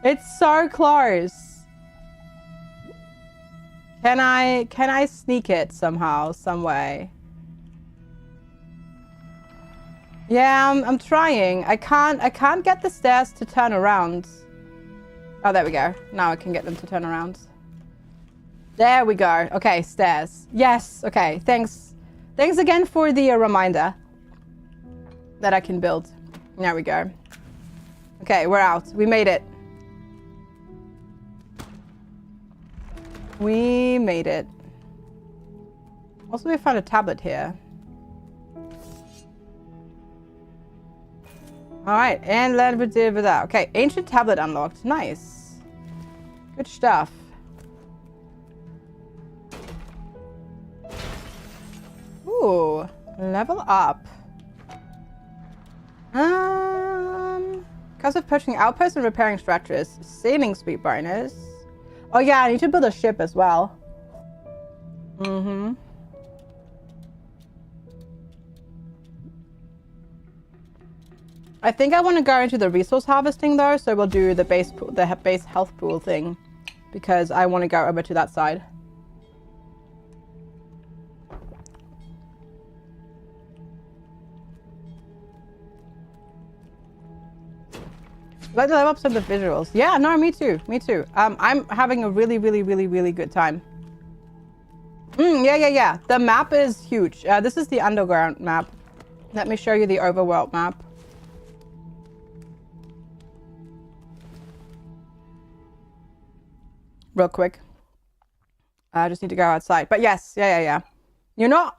It's so close. Can I sneak it somehow, some way? Yeah, I'm trying. I can't get the stairs to turn around. Oh, there we go. Now I can get them to turn around. There we go. Okay, stairs. Yes. Okay. Thanks. Thanks again for the reminder that I can build. There we go. Okay, we're out. We made it. We made it. Also, we found a tablet here. Alright, and let me do that. Okay, ancient tablet unlocked. Nice. Good stuff. Ooh, level up. Because of purchasing outposts and repairing structures, sailing speed bonus. Oh yeah, I need to build a ship as well. Mm-hmm. I think I want to go into the resource harvesting though, so we'll do the base health pool thing because I want to go over to that side. I'd like to level up some of the visuals. Yeah, no, me too. Me too. I'm having a really good time. Yeah. The map is huge. This is the underground map. Let me show you the overworld map. Real quick. I just need to go outside. But yes, yeah. You're not...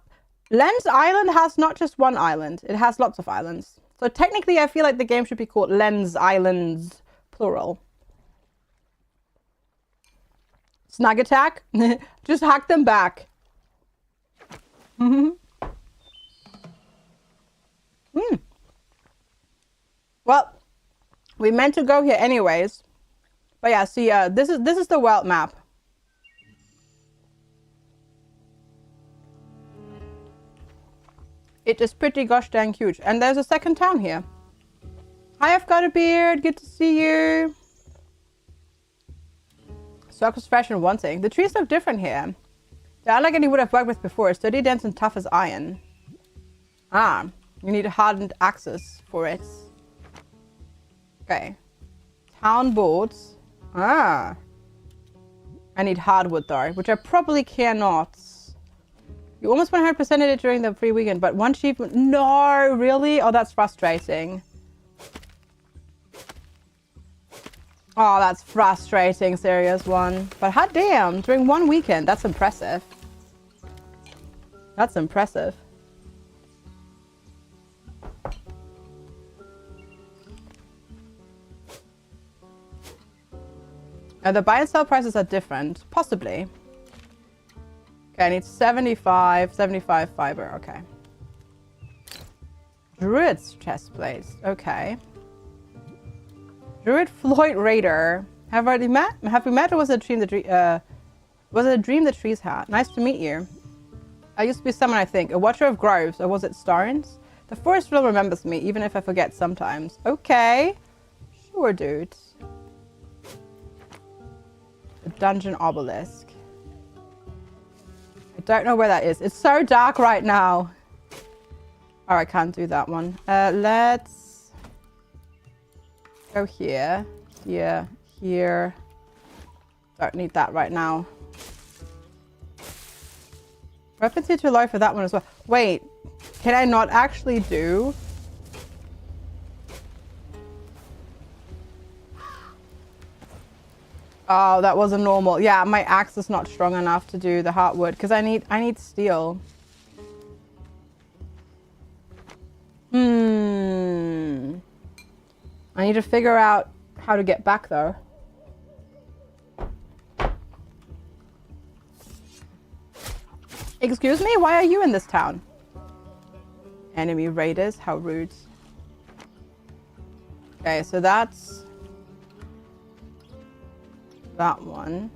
Lens Island has not just one island. It has lots of islands. So technically, I feel like the game should be called Lens Islands, plural. Snag attack? Just hack them back. Well, we meant to go here anyways. But yeah, see, this is the world map. It is pretty gosh dang huge. And there's a second town here. Hi, I've got a beard. Good to see you. Circus fresh and wanting. The trees look different here. They're unlike any wood I've worked with before. Sturdy, dense, and tough as iron. Ah, you need hardened axes for it. Okay. Town boards. Ah. I need hardwood though, which I probably cannot. You almost 100%ed it during the free weekend, but one achievement. No, really? Oh, that's frustrating. Oh, that's frustrating, serious one. But hot damn, during one weekend, that's impressive. That's impressive. The buy and sell prices are different. Possibly. Okay, I need 75 fiber. Okay. Druid's chest plates. Okay. Druid Floyd Raider. Have we met, or was it a dream the trees had? Nice to meet you. I used to be someone, I think. A watcher of groves, or was it Starnes? The forest still remembers me, even if I forget sometimes. Okay. Sure, dude. The dungeon obelisk. I don't know where that is. It's so dark right now. Oh, I can't do that one. Let's go here, here, here. Don't need that right now. Weapons need to low for that one as well. Wait, can I not actually do? Oh, that wasn't normal. Yeah, my axe is not strong enough to do the heartwood because I need steel. I need to figure out how to get back though. Excuse me, why are you in this town? Enemy raiders, how rude. Okay, so that's that one.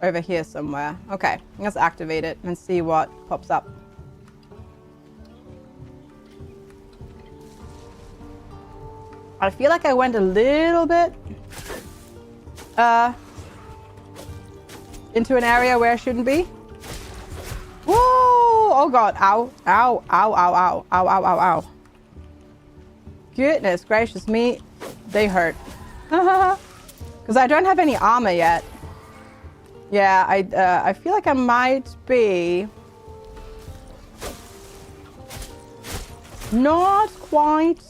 Over here somewhere. Okay, let's activate it and see what pops up. I feel like I went a little bit into an area where I shouldn't be. Whoa! Oh god, ow, ow, ow, ow, ow, ow, ow, ow, ow. Goodness gracious me, they hurt. Because I don't have any armor yet. Yeah, I feel like I might be not quite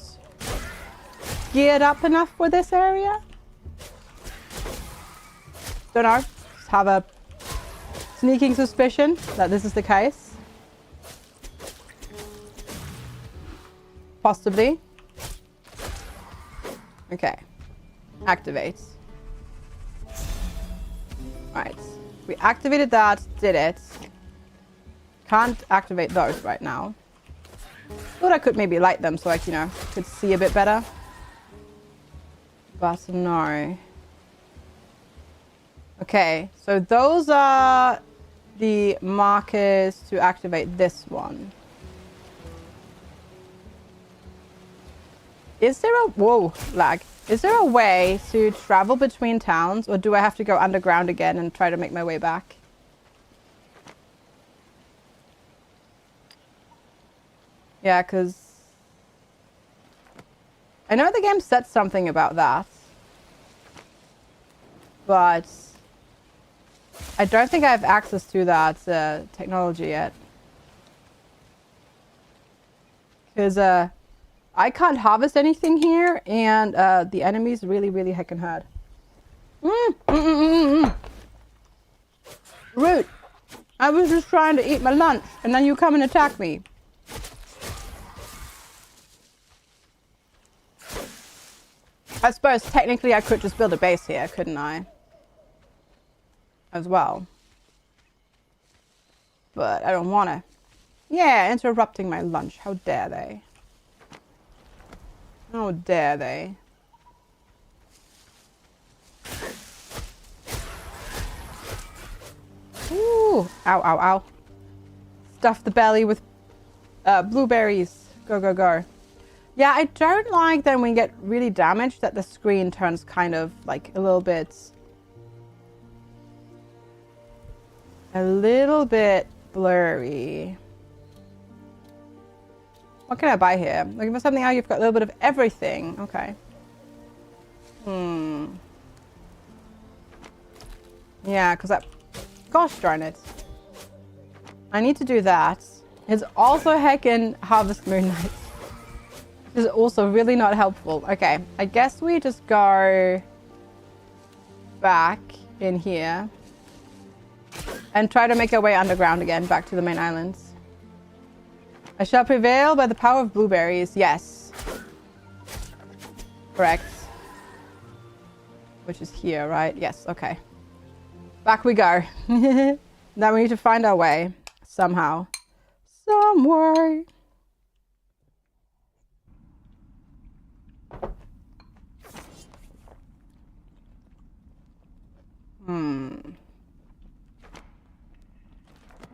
geared up enough for this area. Don't know. Just have a sneaking suspicion that this is the case. Possibly. Okay. Activate. Right. We activated that, did it. Can't activate those right now. Thought I could maybe light them so I, could see a bit better. But no. Okay, so those are the markers to activate this one. Is there a... Whoa, lag. Is there a way to travel between towns, or do I have to go underground again and try to make my way back? Yeah, because I know the game said something about that, but I don't think I have access to that technology yet. Because I can't harvest anything here, and the enemy's really, really heckin' hard. Rude. I was just trying to eat my lunch, and then you come and attack me. I suppose technically I could just build a base here, couldn't I? As well. But I don't want to. Yeah, interrupting my lunch. How dare they? How dare they? Ooh. Ow, ow, ow. Stuff the belly with blueberries. Go, go, go. Yeah, I don't like that when you get really damaged that the screen turns kind of like a little bit blurry. What can I buy here? Looking for something out, you've got a little bit of everything. Okay. Yeah, because that... Gosh darn it. I need to do that. It's also heckin' Harvest Moon Knight. This is also really not helpful. Okay, I guess we just go back in here. And try to make our way underground again, back to the main islands. I shall prevail by the power of blueberries. Yes. Correct. Which is here, right? Yes, okay. Back we go. Now we need to find our way. Somehow. Some way.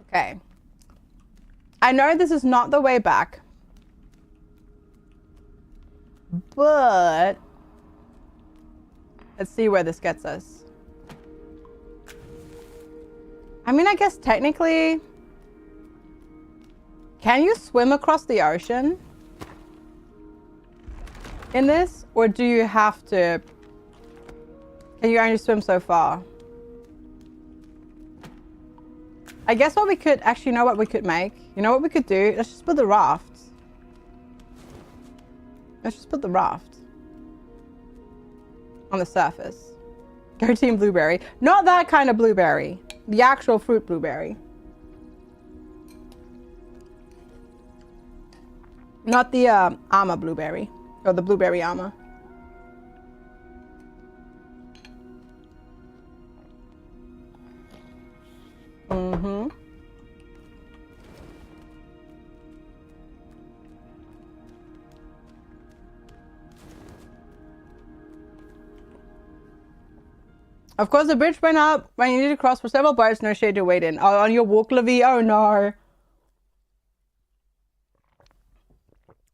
Okay. I know this is not the way back. But let's see where this gets us. I mean, I guess technically, can you swim across the ocean in this? Or do you have to, can you only swim so far? I guess what we could, actually, you know what we could make? You know what we could do? Let's just put the raft. Let's just put the raft on the surface. Go team blueberry. Not that kind of blueberry. The actual fruit blueberry. Not the armor blueberry. Or the blueberry armor. Mm-hmm. Of course, the bridge went up when you need to cross for several boats. No shade to wait in. Oh, on your walk, Livy. Oh, no.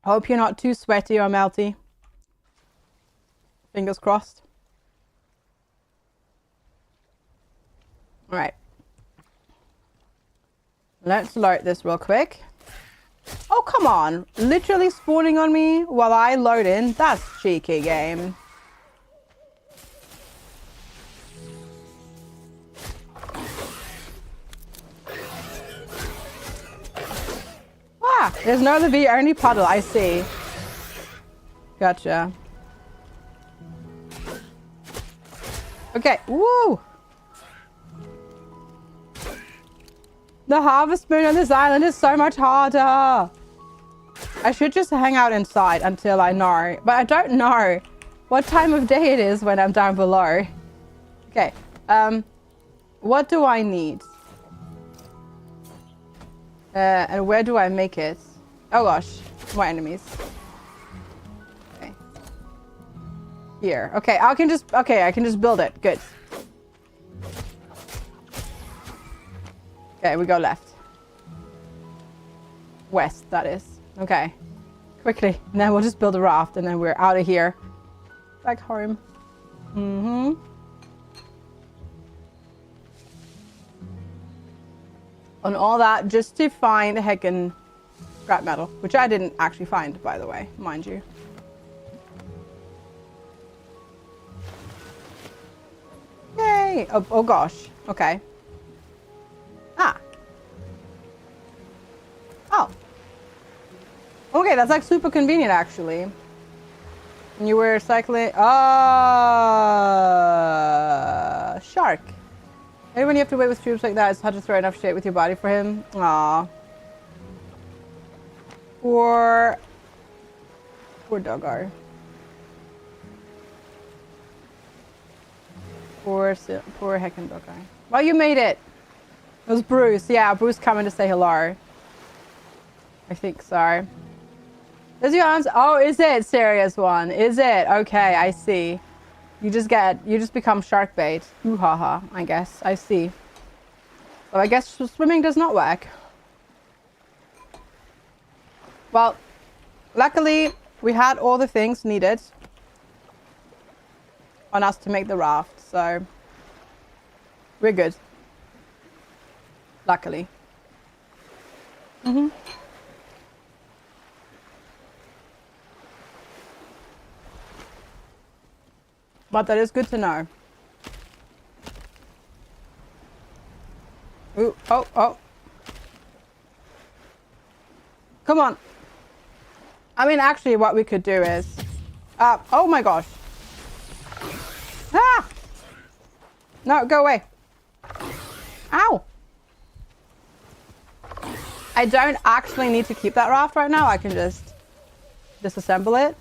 Hope you're not too sweaty or melty. Fingers crossed. All right. Let's load this real quick. Oh, come on. Literally spawning on me while I load in. That's cheeky game. Ah, there's no other V, only puddle. I see. Gotcha. Okay. Woo! The harvest moon on this island is so much harder. I should just hang out inside until I know. But I don't know what time of day it is when I'm down below. Okay. What do I need? And where do I make it? Oh gosh. More enemies. Okay. Here. Okay, I can just build it. Good. Okay, we go left. West, that is. Okay. Quickly. And then we'll just build a raft and then we're out of here. Back home. Mm-hmm. On all that, just to find a heckin' scrap metal. Which I didn't actually find, by the way. Mind you. Yay! Oh gosh. Okay. Ah. Oh. Okay, that's like super convenient actually. And you were cycling. Shark. Maybe when you have to wait with troops like that, it's hard to throw enough shit with your body for him. Aww. Poor doggo. Poor heckin' doggo. Well, you made it. It was Bruce. Yeah, Bruce coming to say hello. I think so. Is your arms? Oh, is it serious one? Is it? Okay, I see. You just become shark bait. Ooh ha ha, I guess. I see. So I guess swimming does not work. Well, luckily we had all the things needed on us to make the raft, so we're good. Luckily. Mm-hmm. But that is good to know. Ooh, oh. Come on. I mean, actually, what we could do is... oh my gosh. Ah! No, go away. Ow! I don't actually need to keep that raft right now. I can just disassemble it.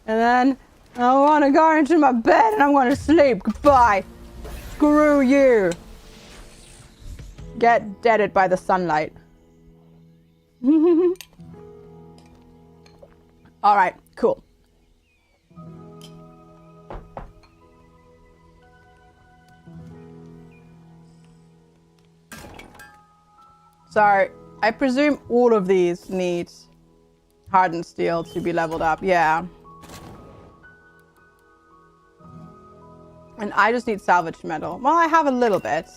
And then I want to go into my bed and I'm going to sleep. Goodbye. Screw you. Get deaded by the sunlight. All right, cool. So, I presume all of these need hardened steel to be leveled up. Yeah. And I just need salvage metal. Well, I have a little bit.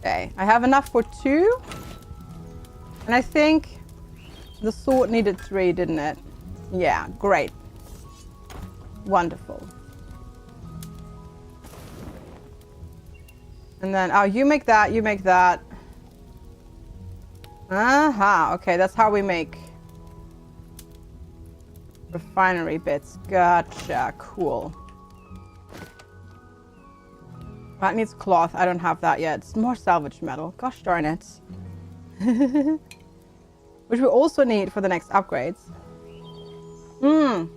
Okay, I have enough for 2. And I think the sword needed 3, didn't it? Yeah, great. Wonderful. And then, oh, you make that, you make that. Okay, that's how we make refinery bits. Gotcha, cool. That needs cloth. I don't have that yet. It's more salvage metal. Gosh darn it. Which we also need for the next upgrades. And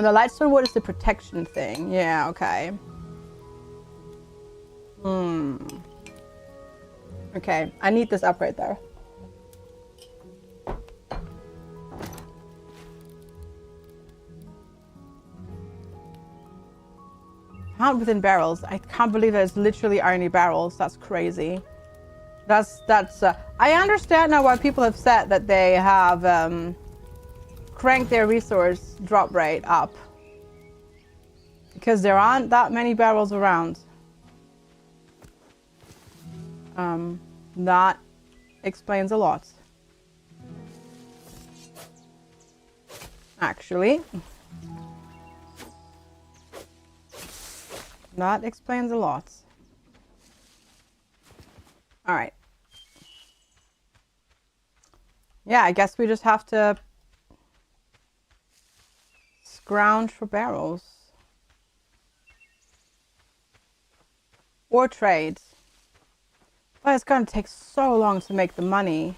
the lightstone wood is the protection thing. Yeah, okay. Okay, I need this upgrade though. Found within barrels. I can't believe there's literally only barrels. That's crazy. That's I understand now why people have said that they have cranked their resource drop rate up. Because there aren't that many barrels around. That explains a lot. Actually. That explains a lot. Alright. Yeah, I guess we just have to scrounge for barrels. Or trade. But it's going to take so long to make the money.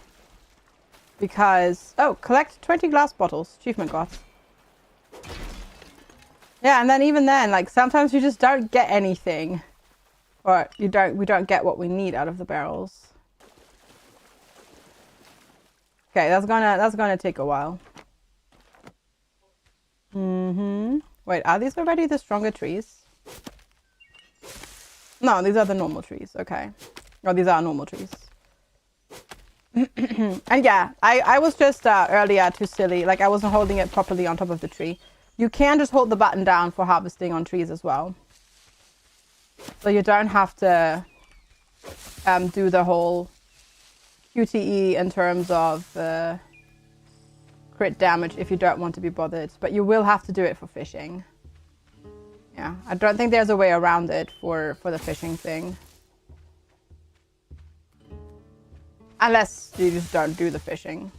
Because... Oh, collect 20 glass bottles. Achievement got. Yeah, and then even then, like, sometimes you just don't get anything. Or we don't get what we need out of the barrels. Okay, that's gonna take a while. Wait, are these already the stronger trees? No, these are the normal trees. Okay. Oh, these are normal trees. And yeah, I was just earlier too silly. Like, I wasn't holding it properly on top of the tree. You can just hold the button down for harvesting on trees as well. So you don't have to do the whole QTE in terms of crit damage if you don't want to be bothered. But you will have to do it for fishing. Yeah, I don't think there's a way around it for the fishing thing. Unless you just don't do the fishing.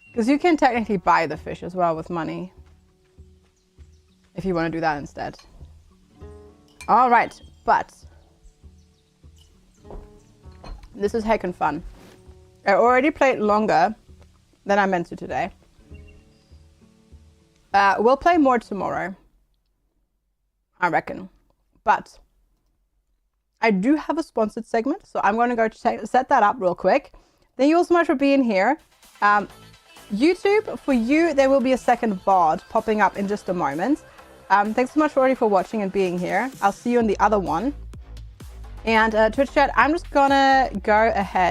Because you can technically buy the fish as well with money. If you want to do that instead. Alright, but this is heckin' fun. I already played longer than I meant to today. We'll play more tomorrow, I reckon. But I do have a sponsored segment, so I'm going to go set that up real quick. Thank you all so much for being here. YouTube, for you, there will be a second VOD popping up in just a moment. Thanks so much already for watching and being here. I'll see you in the other one. And Twitch chat, I'm just gonna go ahead